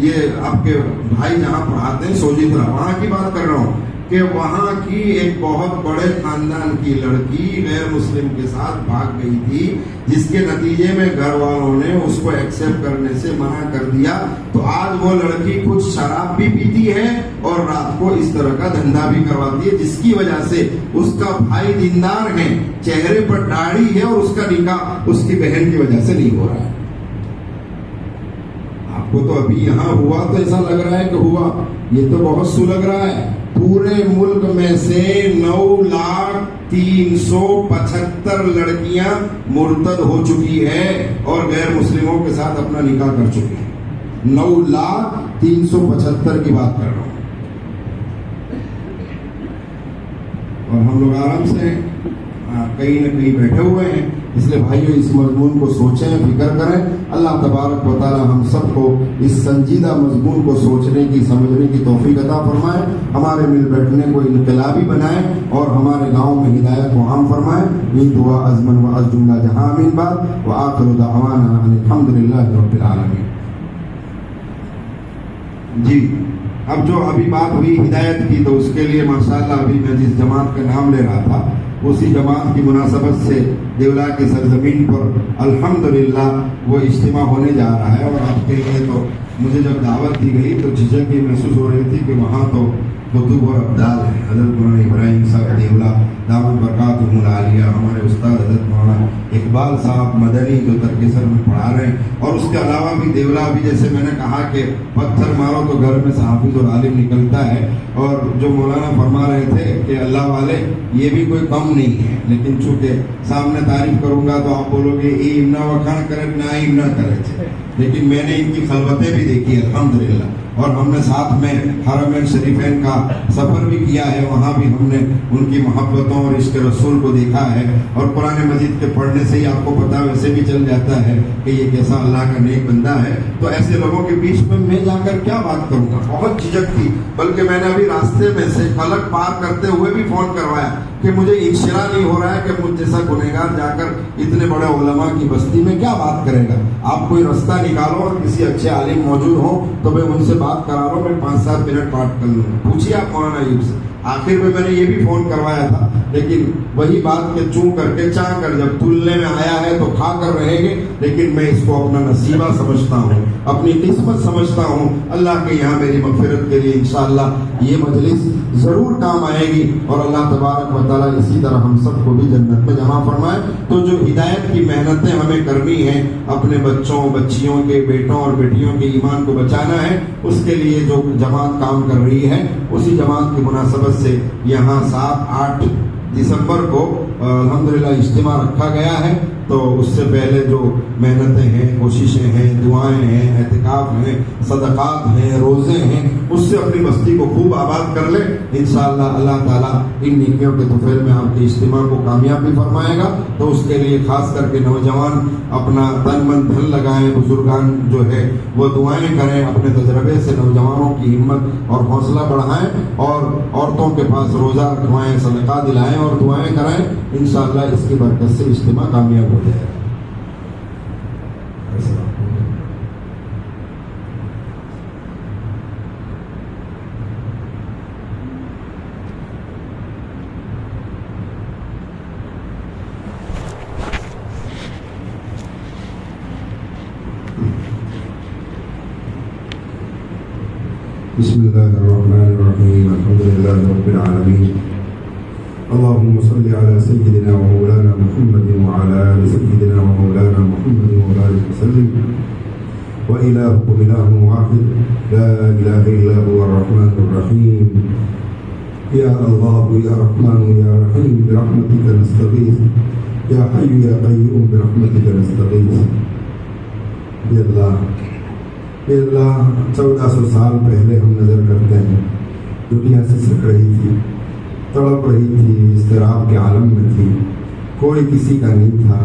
یہ آپ کے بھائی جہاں پڑھاتے ہیں سوجیترا، وہاں کی بات کر رہا ہوں کہ وہاں کی ایک بہت بڑے خاندان کی لڑکی غیر مسلم کے ساتھ بھاگ گئی تھی، جس کے نتیجے میں گھر والوں نے اس کو ایکسپٹ کرنے سے منع کر دیا، تو آج وہ لڑکی کچھ شراب بھی پیتی ہے اور رات کو اس طرح کا دھندا بھی کرواتی ہے، جس کی وجہ سے اس کا بھائی دیندار ہے، چہرے پر داڑھی ہے، اور اس کا نکاح اس کی بہن کی وجہ سے نہیں ہو رہا ہے۔ آپ کو تو ابھی یہاں ہوا تو ایسا لگ رہا ہے کہ ہوا، یہ تو بہت سو لگ رہا ہے۔ پورے ملک میں سے 9,375,000 لڑکیاں مرتد ہو چکی ہے اور غیر مسلموں کے ساتھ اپنا نکاح کر چکی ہیں، 9,375,000 کی بات کر رہا ہوں، اور ہم لوگ آرام سے کہیں نہ کہیں بیٹھے ہوئے ہیں۔ اس لیے بھائیو اس مضمون کو سوچیں، فکر کریں، اللہ تبارک و تعالی ہم سب کو اس سنجیدہ مضمون کو سوچنے کی، سمجھنے کی توفیق عطا فرمائے، ہمارے مل بیٹھنے کو انقلابی بنائے اور ہمارے گاؤں میں ہدایت کو عام فرمائے۔ یہ دعا ازمن و از جملہ جہاں امین بات وآخر دعوانا ان الحمدللہ رب العالمین۔ جی اب جو ابھی بات ہوئی ہدایت کی، تو اس کے لیے ماشاءاللہ ابھی میں جس جماعت کا نام لے رہا تھا اسی جماعت کی مناسبت سے دیولا کی سرزمین پر الحمدللہ وہ اجتماع ہونے جا رہا ہے، اور آپ کے لیے تو مجھے جب دعوت دی گئی تو جھجک یہ محسوس ہو رہی تھی کہ وہاں تو کتب اور ابدال ہیں، حضرت مولانا ابراہیم صاحب دیولا دامت برکاتہم العالیہ، ہمارے استاد حضرت مولانا اقبال صاحب مدنی جو ترکسر میں پڑھا رہے ہیں، اور اس کے علاوہ بھی دیولا بھی جیسے میں نے کہا کہ پتھر مارو تو گھر میں سے حافظ اور عالم نکلتا ہے، اور جو مولانا فرما رہے تھے کہ اللہ والے یہ بھی کوئی کم نہیں ہے، لیکن چونکہ سامنے تعریف کروں گا تو آپ بولو گے ایم نہ وکھان کرے نہ ایم نہ کرے تھے، لیکن میں نے ان کی خلوتیں بھی دیکھی الحمدللہ، اور ہم نے ساتھ میں حرمین شریفین کا سفر بھی کیا ہے، وہاں بھی ہم نے ان کی محبتوں اور عشق رسول کو دیکھا ہے، اور قرآن مجید کے پڑھنے سے ہی آپ کو پتا ویسے بھی چل جاتا ہے کہ یہ کیسا اللہ کا نیک بندہ ہے۔ تو ایسے لوگوں کے بیچ میں جا کر کیا بات کروں گا، بہت جھجک تھی، بلکہ میں نے ابھی راستے میں سے فلک پار کرتے ہوئے بھی فون کروایا کہ مجھے انشرا نہیں ہو رہا ہے کہ مجھ جیسا گنہگار جا کر اتنے بڑے علماء کی بستی میں کیا بات کرے گا، آپ کوئی رستہ نکالو، اور کسی اچھے عالم موجود ہوں تو میں ان سے بات کرا لو، میں 5-7 منٹ بات کر لوں گا۔ پوچھیے آپ مولانا ایوب سے، آخر میں نے یہ بھی فون کروایا تھا، لیکن وہی بات کہ چوں کر کے چاہ کر جب تلنے میں آیا ہے تو کھا کر رہیں گے، لیکن میں اس کو اپنا نصیبہ سمجھتا ہوں، اپنی قسمت سمجھتا ہوں۔ اللہ کے یہاں میری مغفرت کے لیے انشاءاللہ یہ مجلس ضرور کام آئے گی، اور اللہ تبارک و تعالیٰ اسی طرح ہم سب کو بھی جنت میں جمع فرمائے۔ تو جو ہدایت کی محنتیں ہمیں کرنی ہیں، اپنے بچوں بچیوں کے بیٹوں اور بیٹیوں کے ایمان کو بچانا ہے، اس کے لیے جو جماعت کام کر رہی ہے، اسی جماعت کی مناسبت سے یہاں 7-8 دسمبر کو الحمدللہ اجتماع رکھا گیا ہے۔ تو اس سے پہلے جو محنتیں ہیں، کوششیں ہیں، دعائیں ہیں، اعتکاف ہیں، صدقات ہیں، روزے ہیں، اس سے اپنی بستی کو خوب آباد کر لیں۔ انشاءاللہ اللہ تعالیٰ ان نیکیوں کے طفیل میں آپ کے اجتماع کو کامیاب بھی فرمائے گا۔ تو اس کے لیے خاص کر کے نوجوان اپنا تن من دھن لگائیں، بزرگان جو ہے وہ دعائیں کریں، اپنے تجربے سے نوجوانوں کی ہمت اور حوصلہ بڑھائیں، اور عورتوں کے پاس روزہ رکھوائیں، صدقہ دلائیں اور دعائیں کرائیں۔ انشاءاللہ اس کی برکت سے اجتماع کامیاب ہو جائے گا۔ بسم اللہ الرحمن الرحیم، الحمد للہ رب العالمین، اللهم صل على سيدنا ومولانا محمد وعلى آل سيدنا ومولانا محمد وبارك وسلم، وإلهكم إله واحد لا إله إلا هو الرحمن الرحيم، يا الله يا رحمن يا رحيم برحمتك نستغيث، يا حي يا قيوم برحمتك نستغيث۔ اے اللہ 1400 سال پہلے ہم نظر کرتے ہیں، دنیا سے سک رہی تھی، تڑپ رہی تھی، اضطراب کے عالم میں تھی، کوئی کسی کا نہیں تھا،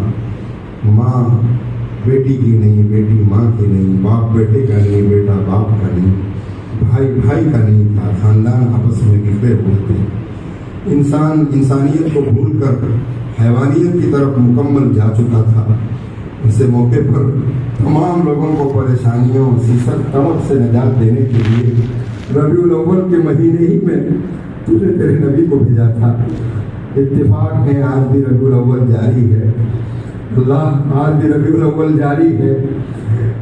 ماں بیٹی کی نہیں، بیٹی ماں کی نہیں، باپ بیٹے کا نہیں، بیٹا باپ کا نہیں، بھائی بھائی کا نہیں تھا، خاندان آپس میں بکھرے ہوئے تھے، انسان انسانیت کو بھول کر حیوانیت کی طرف مکمل جا چکا تھا۔ ایسے موقع پر تمام لوگوں کو پریشانیوں سیسک تڑپ سے نجات دینے کے لیے ربیع الاول کے مہینے ہی میں تجھے تیرے نبی کو بھیجا تھا۔ اتفاق ہے آج بھی ربیع الاول جاری ہے، اللہ آج بھی ربیع الاول جاری ہے۔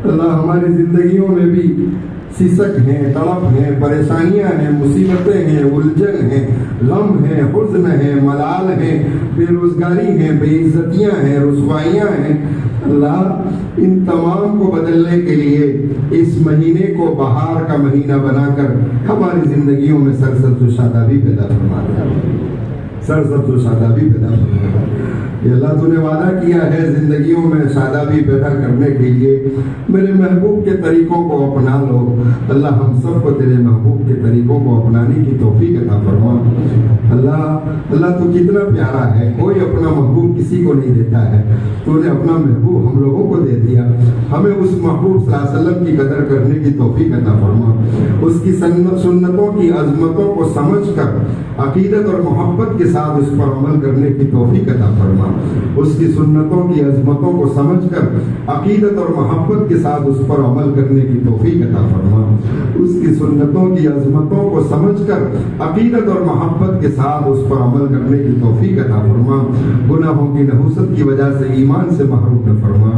اللہ ہماری زندگیوں میں بھی سیسک ہیں، تڑپ ہیں، پریشانیاں ہیں، مصیبتیں ہیں، الجھن ہیں، غم ہے، حزن ہے، ملال ہے، بے روزگاری ہے، بے عزتیاں ہیں، رسوائیاں ہیں۔ اللہ ان تمام کو بدلنے کے لیے اس مہینے کو بہار کا مہینہ بنا کر ہماری زندگیوں میں سرسبز و شادابی پیدا فرما دے، سرسبز و شادابی پیدا فرما دے۔ یہ اللہ تو نے وعدہ کیا ہے زندگیوں میں شادابی پیدا کرنے کے لیے میرے محبوب کے طریقوں کو اپنا لو۔ اللہ ہم سب کو تیرے محبوب کے طریقوں کو اپنانے کی توفیق عطا فرما۔ اللہ تو کتنا پیارا ہے، کوئی اپنا محبوب کسی کو نہیں دیتا ہے، تو نے اپنا محبوب ہم لوگوں کو دے دیا۔ ہمیں اس محبوب صلی اللہ علیہ وسلم کی قدر کرنے کی توفیق عطا فرما، اس کی سنتوں کی عظمتوں کو سمجھ کر عقیدت اور محبت کے ساتھ اس پر عمل کرنے کی توفیق عطا فرما، اس کی سنتوں کی عظمتوں کو سمجھ کر عقیدت اور محبت کے ساتھ اس پر عمل کرنے کی توفیق عطا فرما، اس کی سنتوں کی عظمتوں کو سمجھ کر عقیدت اور محبت کے ساتھ اس پر عمل کرنے کی توفیق عطا فرما۔ گناہوں کی نحوست کی وجہ سے ایمان سے محروم نہ فرما،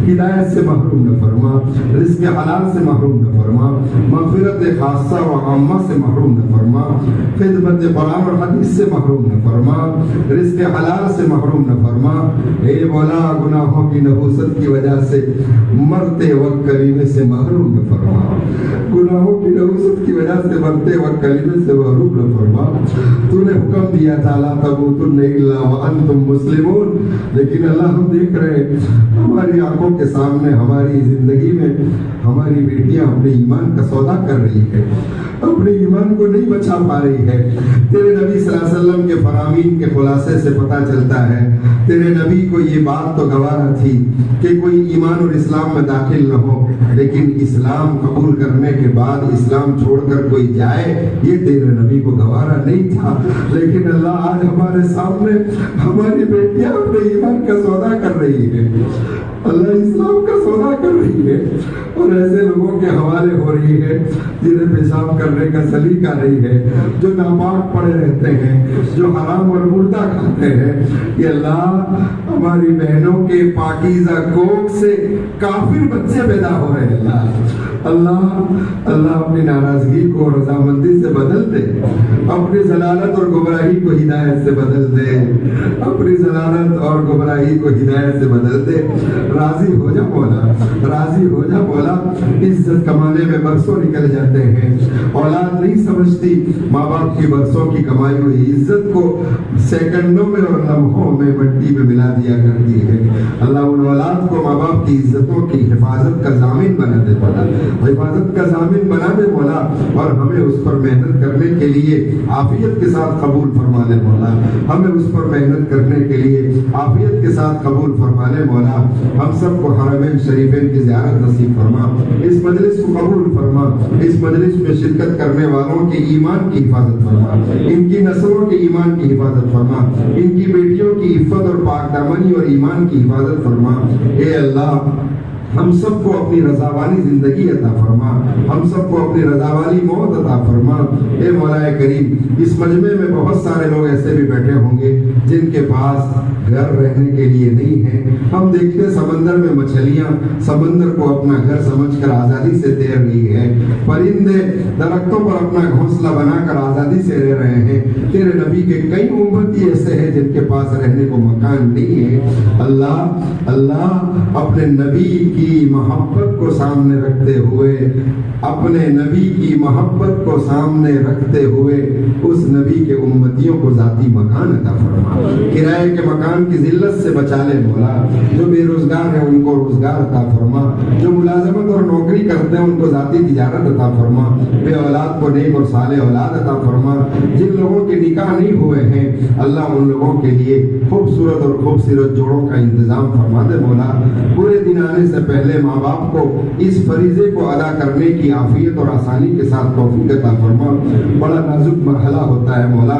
ہدایت سے محروم نہ فرما، رزق حلال سے محروم نہ فرما، مغفرت خاصہ و عامہ سے محروم نہ فرما، خدمت قرآن اور حدیث سے محروم نہ فرما، رزق حلال سے محروم نہ فرما۔ اے مولا گناہوں کی نحوست کی وجہ سے مرتے وقت کلمے سے محروم نہ فرما، گناہوں کی نحوست کی وجہ سے مرتے وقت کلمے سے محروم نہ فرما۔ تو نے حکم دیا تھا لا تموتن الا وانتم مسلمون، لیکن اللہ ہم دیکھ رہے ہماری آنکھوں کے سامنے ہماری زندگی میں ہماری بیٹیاں اپنے ایمان کا سودا کر رہی ہے، اپنے ایمان کو نہیں بچا پا رہی ہے۔ تیرے نبی صلی اللہ علیہ وسلم کے فرامین کے خلاصے سے پتہ چلتا ہے تیرے نبی کو یہ بات تو گوارا تھی کہ کوئی ایمان اور اسلام میں داخل نہ ہو، لیکن اسلام قبول کرنے کے بعد اسلام چھوڑ کر کوئی جائے یہ تیرے نبی کو گوارا نہیں تھا۔ لیکن اللہ آج ہمارے سامنے ہماری بیٹیاں اپنے ایمان کا سودا کر رہی ہے، اللہ اسلام کا سودا کر رہی ہے، اور ایسے لوگوں کے حوالے ہو رہی ہے جنہیں پیشاب کرنے کا سلیقہ نہیں ہے، جو ناپاک پڑے رہتے ہیں، جو حرام اور مردہ کھاتے ہیں. کہ اللہ ہماری بہنوں کے پاکیزہ کوکھ سے کافر بچے پیدا ہو رہے ہیں. اللہ اپنی ناراضگی کو رضامندی سے بدل دے، اپنی ضلالت اور گمراہی کو ہدایت سے بدل دے، اپنی ضلالت اور گمراہی کو ہدایت سے بدل دے. راضی ہو جا مولا، راضی ہو جا مولا. عزت کمانے میں برسوں نکل جاتے ہیں، اولاد نہیں سمجھتی ماں باپ کی برسوں کی کمائی ہوئی عزت کو سیکنڈوں میں اور لمحوں میں مٹی میں ملا دیا کرتی ہے. اللہ ان اولاد کو ماں باپ کی عزتوں کی حفاظت کا ضامن بنا دے مولا، حفاظت کا ضامن بنا دے مولا، اور ہمیں اس پر محنت کرنے کے لیے عافیت کے ساتھ قبول فرما لے مولا. ہمیں اس پر محنت کرنے کے لیے عافیت کے ساتھ قبول فرما لے مولا. ہم سب کو حرمین شریفین کی زیارت نصیب فرما، اس مجلس کو قبول فرما، اس مجلس میں شرکت کرنے والوں کے ایمان کی حفاظت فرما، ان کی نسلوں کے ایمان کی حفاظت فرما، ان کی بیٹیوں کی عفت اور پاک دامنی اور ایمان کی حفاظت فرما. اے اللہ ہم سب کو اپنی رضا والی زندگی عطا فرما، ہم سب کو اپنی رضا والی موت عطا فرما. اے مولا کریم، اس مجمع میں بہت سارے لوگ ایسے بھی بیٹھے ہوں گے جن کے پاس گھر رہنے کے لیے نہیں ہے. ہم دیکھتے سمندر میں مچھلیاں سمندر کو اپنا گھر سمجھ کر آزادی سے تیر رہی ہے، پرندے درختوں پر اپنا گھونسلہ بنا کر آزادی سے رہ رہے ہیں. تیرے نبی کے کئی امتی ایسے ہیں جن کے پاس رہنے کو مکان نہیں ہے. اللہ اپنے نبی کی محبت کو سامنے رکھتے ہوئے، اپنے نبی کی محبت کو سامنے رکھتے ہوئے اس نبی کے امتیوں کو ذاتی مکان عطا فرما. کرائے کے مکان کی ذلت سے بچا لے مولا. جو بے روزگار ہیں ان کو روزگار عطا فرما، جو ملازمت اور نوکری کرتے ہیں ان کو ذاتی تجارت عطا فرما. بے اولاد کو نیک اور صالح اولاد عطا فرما. جن لوگوں کے نکاح نہیں ہوئے ہیں اللہ ان لوگوں کے لیے خوبصورت اور خوبصورت جوڑوں کا انتظام فرما دے مولا. پورے دن آنے سے پہلے ماں باپ کو اس فریضے کو ادا کرنے کی عافیت اور آسانی کے ساتھ توفیق عطا فرما. بڑا نازک مرحلہ ہوتا ہے مولا.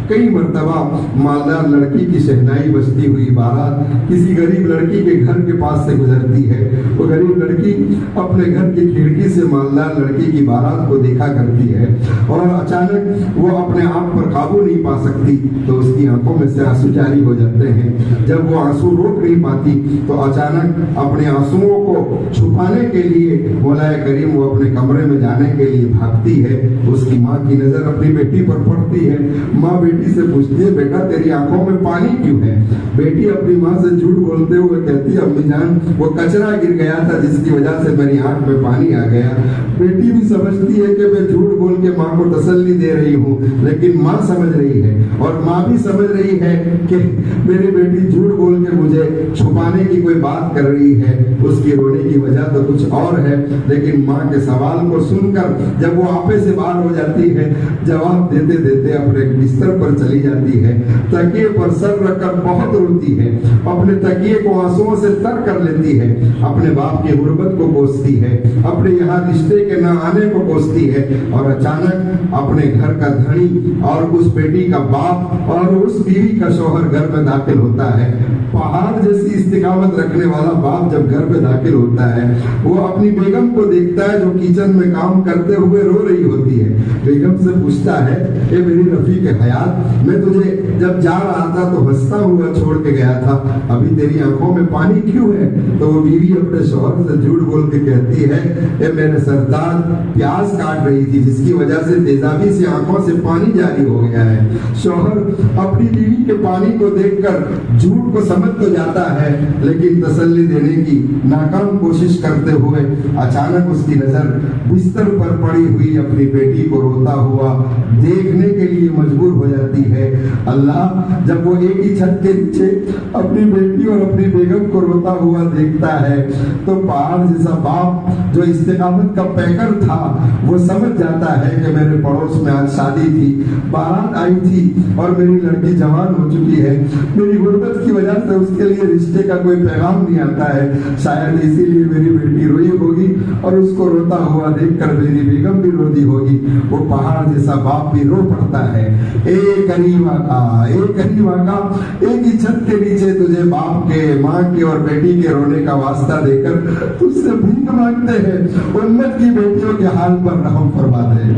کئی مرتبہ مالدار لڑکی کی شہنائی بجتی ہوئی بارات کسی غریب لڑکی کے گھر کے پاس سے گزرتی ہے. وہ غریب لڑکی اپنے گھر کی کھڑکی سے مالدار لڑکی کی بارات کو دیکھا کرتی ہے اور اچانک وہ اپنے آپ پر قابو نہیں پا سکتی تو اس کی آنکھوں میں سے آنسو جاری ہو جاتے ہیں. جب وہ آنسو روک نہیں پاتی تو اچانک اپنے آنسوؤں کو چھپانے کے لیے مولا کریم وہ اپنے کمرے میں جانے کے لیے بھاگتی ہے. اس کی ماں کی نظر اپنی بیٹی پر پڑتی ہے. ماں بیٹی سے پوچھتی ہے بیٹا تیری آنکھوں میں پانی کیوں ہے؟ بیٹی اپنی ماں سے جھوٹ بولتے ہوئے کہتی ہے امی جان وہ کچرا گر گیا تھا جس کی وجہ سے میری آنکھ میں پانی آ گیا. بیٹی بھی سمجھتی ہے کہ میں جھوٹ بول کے ماں کو تسلی دے رہی ہوں، لیکن ماں سمجھ رہی ہے اور ماں بھی سمجھ رہی ہے کہ میری بیٹی جھوٹ بول کے مجھے چھپانے کی کوئی بات کر رہی ہے. اس کی رونے کی وجہ تو کچھ اور ہے، لیکن ماں کے سوال کو سن کر جب وہ آپے سے باہر ہو جاتی ہے جواب دیتے دیتے اپنے بستر پر چلی جاتی ہے. تکیے پر سر رکھ کر بہت روتی ہے، اپنے تکیے کو آنسوؤں سے تر کر لیتی ہے، اپنے باپ کی غربت کو کوستی ہے، اپنے یہاں رشتے کے نہ آنے کو کوستی ہے اور اچانک اپنے گھر کا دھنی اور اس بیٹی کا باپ اور اس بیوی کا شوہر گھر میں داخل ہوتا ہے. پہاڑ جیسی استقامت رکھنے والا باپ جب گھر میں داخل ہوتا ہے وہ اپنی بیگم کو دیکھتا ہے جو کچن میں کام کرتے ہوئے رو رہی ہوتی ہے. بیگم سے پوچھتا ہے اے میری رفیق حیات میں تجھے جب جا رہا تھا تو ہنستا ہوا چھوڑ کے گیا تھا، ابھی تیری آنکھوں میں پانی کیوں ہے؟ تو وہ بیوی اپنے شوہر سے جھوٹ بول کے کہتی ہے اے میرے سردار پیاز کاٹ رہی تھی جس کی وجہ سے تیزابی سے آنکھوں سے پانی جاری ہو گیا ہے. شوہر اپنی بیوی کے پانی کو دیکھ کر جھوٹ کو سمجھ تو جاتا ہے لیکن تسلی دینے کی ناکام کوشش کرتے ہوئے اچانک اس کی نظر بستر پر پڑی ہوئی اپنی بیٹی کو روتا ہوا دیکھنے کے لیے مجبور ہو جاتی ہے. اللہ جب وہ ایک ہی چھت کے نیچے اپنی بیٹی اور اپنی بیگم کو روتا ہوا دیکھتا ہے تو پہاڑ جیسا باپ جو استقامت کا پیکر تھا وہ سمجھ جاتا ہے کہ میرے پڑوس میں آج شادی تھی، بارات آئی تھی اور میری لڑکی جوان ہو چکی ہے، میری غربت کی وجہ سے تو اس کے لیے رشتے کا کوئی پیغام نہیں آتا ہے. شاید اسی لیے میری بیٹی روئی ہوگی اور اس کو روتا ہوا دیکھ کر میری بیگم بھی روتی ہوگی. وہ پہاڑ جیسا باپ بھی رو پڑتا ہے. ایک قریب آقا ایک ہی چھت کے نیچے تجھے باپ کے, ماں کے اور بیٹی کے رونے کا واسطہ دے کر تجھ سے بھیک مانگتے ہیں. امت کی بیٹیوں کے حال پر رحم فرما دے,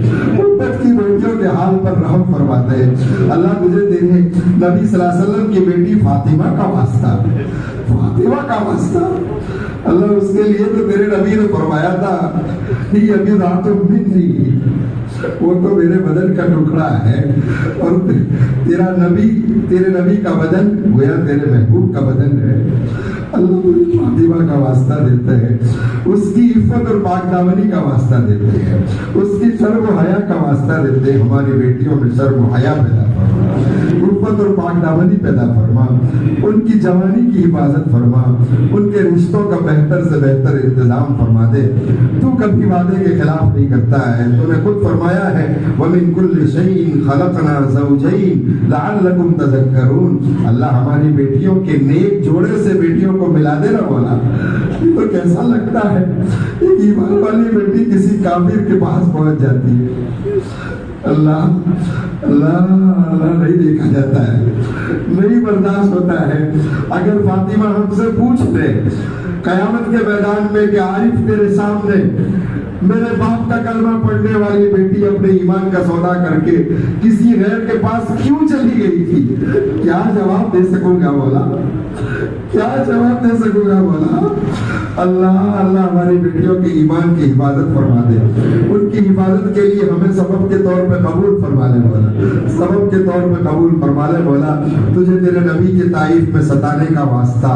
امت کی بیٹیوں کے حال پر رحم فرما دے. اللہ تجھے تیرے نبی صلی اللہ علیہ وسلم کی بیٹی فاطمہ کا واسطہ, فاطمہ کا واسطہ. اللہ اس کے لیے تو تیرے نبی نے فرمایا تھا کہ ابھی رات منی, وہ تو میرے بدن کا ٹکڑا ہے, اور تیرے نبی کا بدن گویا تیرے محبوب کا بدن ہے. اللہ تجھے فاطمہ کا واسطہ دیتے ہیں, اس کی عفت اور پاک دامنی کا واسطہ دیتے ہیں, اس کی شرم و حیا کا واسطہ دیتے ہیں. ہماری بیٹیوں میں شرم و حیا پیدا فرما, عفت اور پاک دامنی پیدا فرما, ان کی جوانی کی حفاظت فرما, ان کے رشتوں کا بہتر سے بہتر انتظام فرما دے. تو کبھی وعدے کے خلاف نہیں کرتا ہے. تو نے خود فرمایا ہے وَمِن كُلِّ شَيْءٍ خَلَقْنَا زَوْجَيْنِ لَعَلَّكُمْ تَذَكَّرُونَ. اللہ ہماری بیٹیوں کے نیک جوڑے سے بیٹیوں کو ملا دے نا مولا. تو کیسا لگتا ہے ایک ایمان والی بیٹی کسی کافر کے پاس پہنچ جاتی ہے. اللہ اللہ اللہ نہیں دیکھا جاتا ہے, نہیں برداشت ہوتا ہے. اگر فاطمہ ہم سے پوچھ لے قیامت کے میدان میں کہ عارف تیرے سامنے میرے باپ کا کلمہ پڑھنے والی بیٹی اپنے ایمان کا سودا کر کے کسی غیر کے پاس کیوں چلی گئی تھی, کیا جواب دے سکوں گا مولا, کیا جواب دے سکوں گا مولا. اللہ اللہ ہماری بیٹیوں کے ایمان کی حفاظت فرما دے. ان کی حفاظت کے لیے ہمیں سبب کے طور پہ قبول فرما لے مولا, سبب کے طور پہ قبول فرما لے مولا. تجھے تیرے نبی کے طائف میں ستانے کا واسطہ,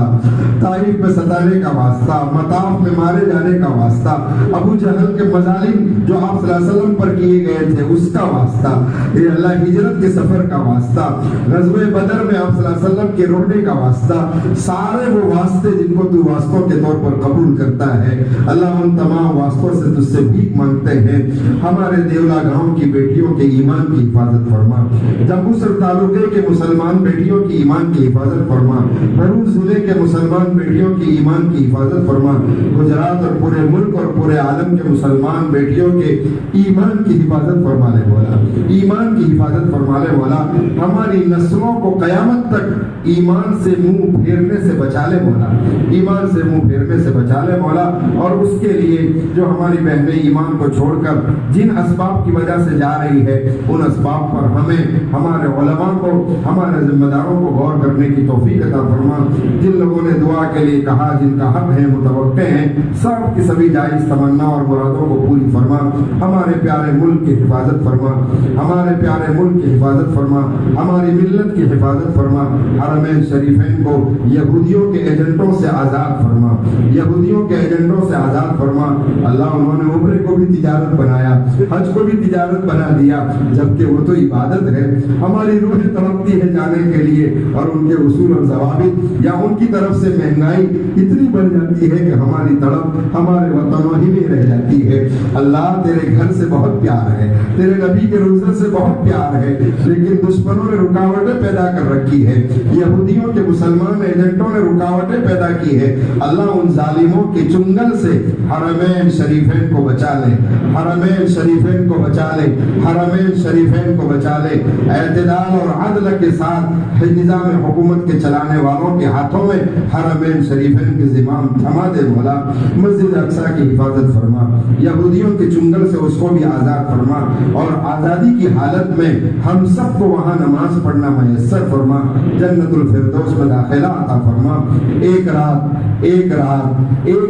طائف میں ستانے کا واسطہ, مطاف میں مارے جانے کا واسطہ, ابو جہل کے مظالم جو آپ صلی اللہ علیہ وسلم پر کیے گئے تھے اس کا واسطہ, اے اللہ ہجرت کے سفر کا واسطہ, غزوہ بدر میں آپ صلی اللہ علیہ وسلم کے رونے کا واسطہ, سارے وہ واسطے جن کو تو واسطوں کے طور پر قبول کرتا ہے. اللہ ان تمام واسطوں سے تجھ سے بھیک مانگتے ہیں. ہمارے دیولا گاؤں کی بیٹیوں کے ایمان کی حفاظت فرما, جمبوسر تعلقے کے مسلمان بیٹیوں کی ایمان کی حفاظت فرما, بھرور ضلع کے مسلمان بیٹیوں کی ایمان کی حفاظت فرما, گجرات اور پورے ملک اور پورے عالم کے مسلمان بیٹیوں کے ایمان کی حفاظت فرما لے مولا, ایمان کی حفاظت فرما لے مولا. ہماری نسلوں کو قیامت تک ایمان سے منہ پھیرنے سے بچا لے مولا, ایمان سے منہ پھیرنے سے بچا لے مولا. اور اس کے لیے جو ہماری بہنیں ایمان کو چھوڑ کر جن اسباب کی وجہ سے جا رہی ہے ان اسباب پر ہمیں, ہمارے علماء کو, ہمارے ذمہ داروں کو غور کرنے کی توفیق عطا فرما. جن لوگوں نے دعا کے لیے کہا, جن کا حق ہے, متوقع ہیں, سب کی سبھی جائز تمنا اور مرادوں کو پوری فرما. ہمارے پیارے ملک کی حفاظت فرما, ہمارے پیارے ملک کی حفاظت فرما, ہماری ملت کی حفاظت فرما. حرمین شریفین کو یہودیوں کے ایجنٹوں سے آزاد فرما, یہودیوں کے ایجنٹوں سے آزاد فرما. اللہ انہوں نے عمرے کو بھی تجارت بنایا, حج کو بھی تجارت بنا دیا, جبکہ وہ تو عبادت ہے. ہماری روح تڑپتی ہے جانے کے لیے, اور ان کے اصول اور ضوابط یا ان کی طرف سے مہنگائی اتنی بڑھ جاتی ہے کہ ہماری تڑپ ہمارے وطنوں ہی میں رہ جاتی ہے. اللہ تیرے گھر سے بہت پیار ہے, تیرے نبی کے روزے سے بہت پیار ہے, لیکن دشمنوں نے رکاوٹیں پیدا کر رکھی ہے, یہودیوں کے مسلمان ایجنٹوں نے رکاوٹیں پیدا کی ہے. اللہ ان ظالموں کے چنگل سے حرمین شریفین کو بچا لے, حرمین شریفین کو بچا لے, حرمین شریفین کو بچا لے. اعتدال اور عدل کے ساتھ نظام حکومت کے چلانے والوں کے ہاتھوں میں حرمین شریفین کے زمام تھما دے مولا. مسجد اقصی کی حفاظت فرما, یہودیوں کے چنگل سے اس کو بھی آزاد فرما, اور آزادی کی حالت میں ہم سب کو وہاں نماز پڑھنا میسر فرما. جنت الفردوس میں داخلہ عطا فرما. ایک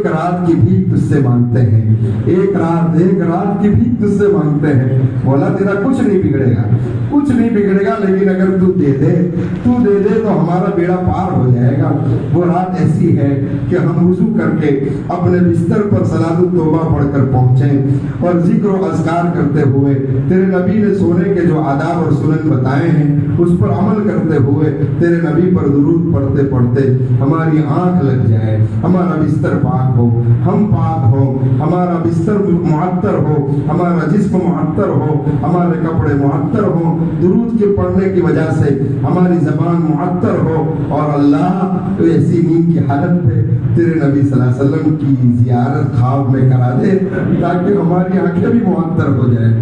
رات کی بھیک تجھ سے مانگتے ہیں, ایک رات کی بھیک تجھ سے مانگتے ہیں مولا. تیرا کچھ نہیں بگڑے گا, کچھ نہیں بگڑے گا, لیکن اگر تو دے دے تو ہمارا بیڑا پار ہو جائے گا. وہ رات ایسی ہے کہ ہم وضو کر کے اپنے بستر پر صلاۃ التوبہ پڑھ کر پہنچیں, اور ذکر و اذکار کرتے ہوئے تیرے نبی نے سونے کے جو آداب اور سنن بتائے ہیں اس پر عمل کرتے ہوئے تیرے نبی پر درود پڑھتے پڑھتے ہماری آنکھ لگ جائے, ہمارا بستر پاک ہو، ہم پاک ہو، ہمارا بستر معطر ہو، ہمارا جسم معطر ہو، ہمارے کپڑے معطر ہو، درود کے پڑھنے کی وجہ سے ہماری زبان معطر ہو، اور اللہ ایسی نیند کی حالت پہ تیرے نبی صلی اللہ علیہ وسلم کی زیارت خواب میں کرا دے، تاکہ ہماری آنکھیں بھی معطر ہو جائیں،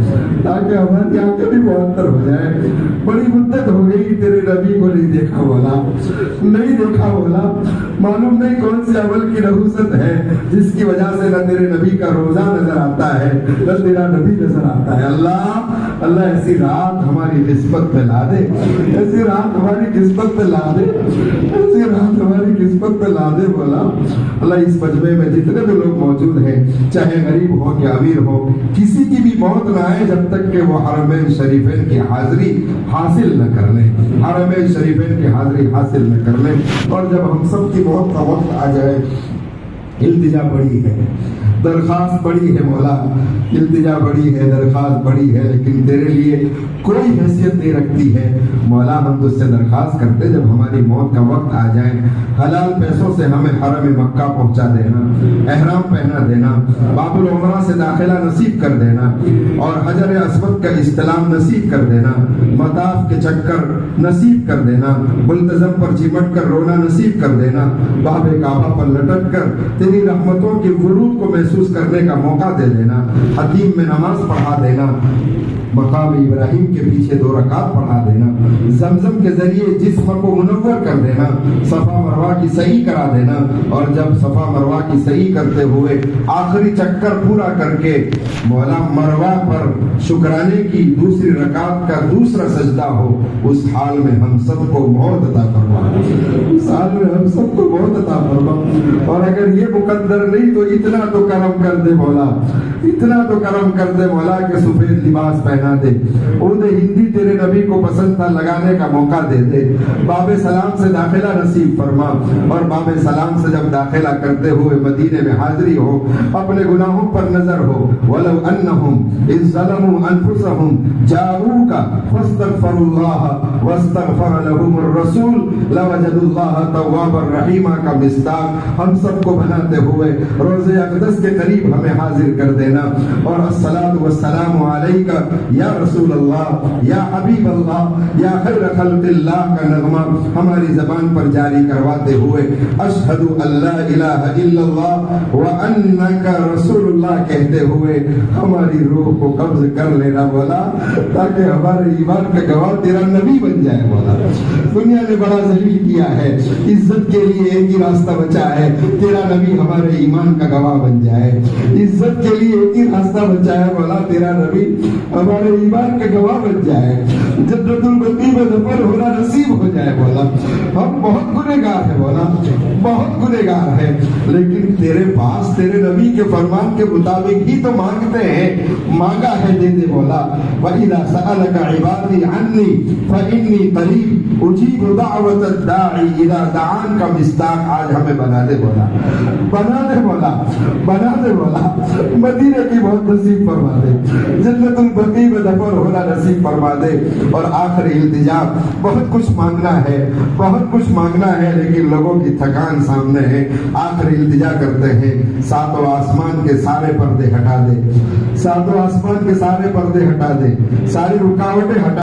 تاکہ ہماری آنکھیں بھی معطر ہو جائیں۔ بڑی مدت ہو گئی تیرے نبی کو نہیں دیکھا مولا، نہیں دیکھا مولا، معلوم نہیں کون سے عمل کی نحوست ہے جس کی وجہ سے نہ تیرے نبی کا روزہ نظر آتا ہے نہ تیرا نبی نظر آتا ہے۔ اللہ اللہ ایسی رات ہماری قسمت پہ لا دے، ایسی رات ہماری قسمت پہ لا دے، ایسی رات ہماری قسمت پہ لا دے مولا۔ اللہ اس مجمع میں جتنے بھی لوگ موجود ہیں، چاہے غریب ہو یا امیر ہو، کسی کی بھی موت نہ آئے جب تک کہ وہ حرمین شریفین کی حاضری حاصل نہ کر لیں، حرمین شریفین کی حاضری حاصل نہ کر لیں۔ اور جب ہم سب کی موت کا وقت آ جائے، التجا بڑی ہے، درخواست بڑی ہے مولا، التجا بڑی ہے، درخواست بڑی ہے، لیکن تیرے لیے کوئی حیثیت نہیں رکھتی ہے مولا۔ ہم تجھ سے درخواست کرتے جب ہماری موت کا وقت آ جائے، حلال پیسوں سے ہمیں حرم مکہ پہنچا دینا، احرام پہنا دینا، باب العمرہ سے داخلہ نصیب کر دینا، اور حجر اسود کا استلام نصیب کر دینا، مطاف کے چکر نصیب کر دینا، ملتزم پر چمٹ کر رونا نصیب کر دینا، باب کعبہ پر لٹک کر تیری رحمتوں کے ورود کو محسوس کرنے کا موقع دے دینا، حتیم میں نماز پڑھا دینا، مقام ابراہیم کے پیچھے 2 رکعت پڑھا دینا، زمزم کے ذریعے جسم کو منور کر دینا، صفا مروہ کی صحیح کرا دینا، اور جب صفا مروہ کی صحیح کرتے ہوئے آخری چکر پورا کر کے مولا مروہ پر شکرانے کی دوسری رکعت کا دوسرا سجدہ ہو، اس حال میں ہم سب کو موت عطا فرما، اس حال میں ہم سب کو موت عطا فرما۔ اور اگر یہ مقدر نہیں تو اتنا تو کرم کر دے مولا، اتنا تو کرم کر دے مولا کہ سفید لباس پہنا دے، عود ہندی تیرے نبی کو پسند تھا لگانے کا موقع دے دے، باب سلام سے داخلہ نصیب فرما، اور باب سلام سے جب داخلہ کرتے ہوئے مدینے میں حاضری ہو، اپنے گناہوں پر نظر ہو، وَلَوْ أَنَّهُمْ إِذْ ظَلَمُوا أَنفُسَهُمْ جَاءُوكَ فَاسْتَغْفَرُوا اللَّهَ وَاسْتَغْفَرَ لَهُمُ الرَّسُولُ لَوَجَدُوا اللَّهَ تَوَّابًا رَحِيمًا کا مصداق ہم سب کو بناتے ہوئے روزے اقدس کے قریب ہمیں حاضر کر دینا، اور الصلاۃ والسلام علیکہ یا رسول اللہ، یا حبیب اللہ، یا خیر خلق اللہ کا نغمہ ہماری زبان پر جاری کرواتے ہوئے اشہد ان لا الہ الا اللہ وانک رسول اللہ کہتے ہوئے ہماری روح کو قبض کر لینا مولا، تاکہ ہمارے ایمان کا گواہ تیرا نبی بن جائے مولا۔ دنیا نے بڑا ذلیل کیا ہے، عزت کے لیے ایک ہی راستہ بچا ہے، تیرا نبی ہمارے ایمان کا گواہ بن جائے، عزت کے لیے ایک ہی راستہ بچا ہے مولا، تیرا نبی ہمارے ایمان کا گواہ بن جائے، جنت البقیع میں دفن ہونا نصیب ہو جائے مولا۔ ہم بہت گنہگار ہیں مولا، بہت گنہگار ہیں، لیکن تیرے پاس تیرے نبی کے فرمان کے مطابق ہی تو مانگتے ہیں، مانگا ہے دے دے مولا۔ وَإِذَا سَأَلَكَ عِبَادِي عَنِّي فَإِنِّي قَرِيبٌ أُجِيبُ دَعْوَةَ الدَّاعِ إِذَا دَعَانِ کا مصداق آج ہمیں بنا دے مولا، بنا دے مولا، بنا دے مولا، مدینے کی بہت نصیب فرما دے، جنت البقیع میں دفن ہونا نصیب فرما دے۔ اور آخری التجا، بہت کچھ مانگنا ہے، بہت کچھ مانگنا ہے، لیکن لوگوں کی تھکان سامنے ہے، آخری التجا کرتے ہیں، ساتوں آسمان کے سارے پردے ہٹا دے، ساتوں آسمان کے سارے پردے ہٹا دے، ساری رکاوٹیں ہٹا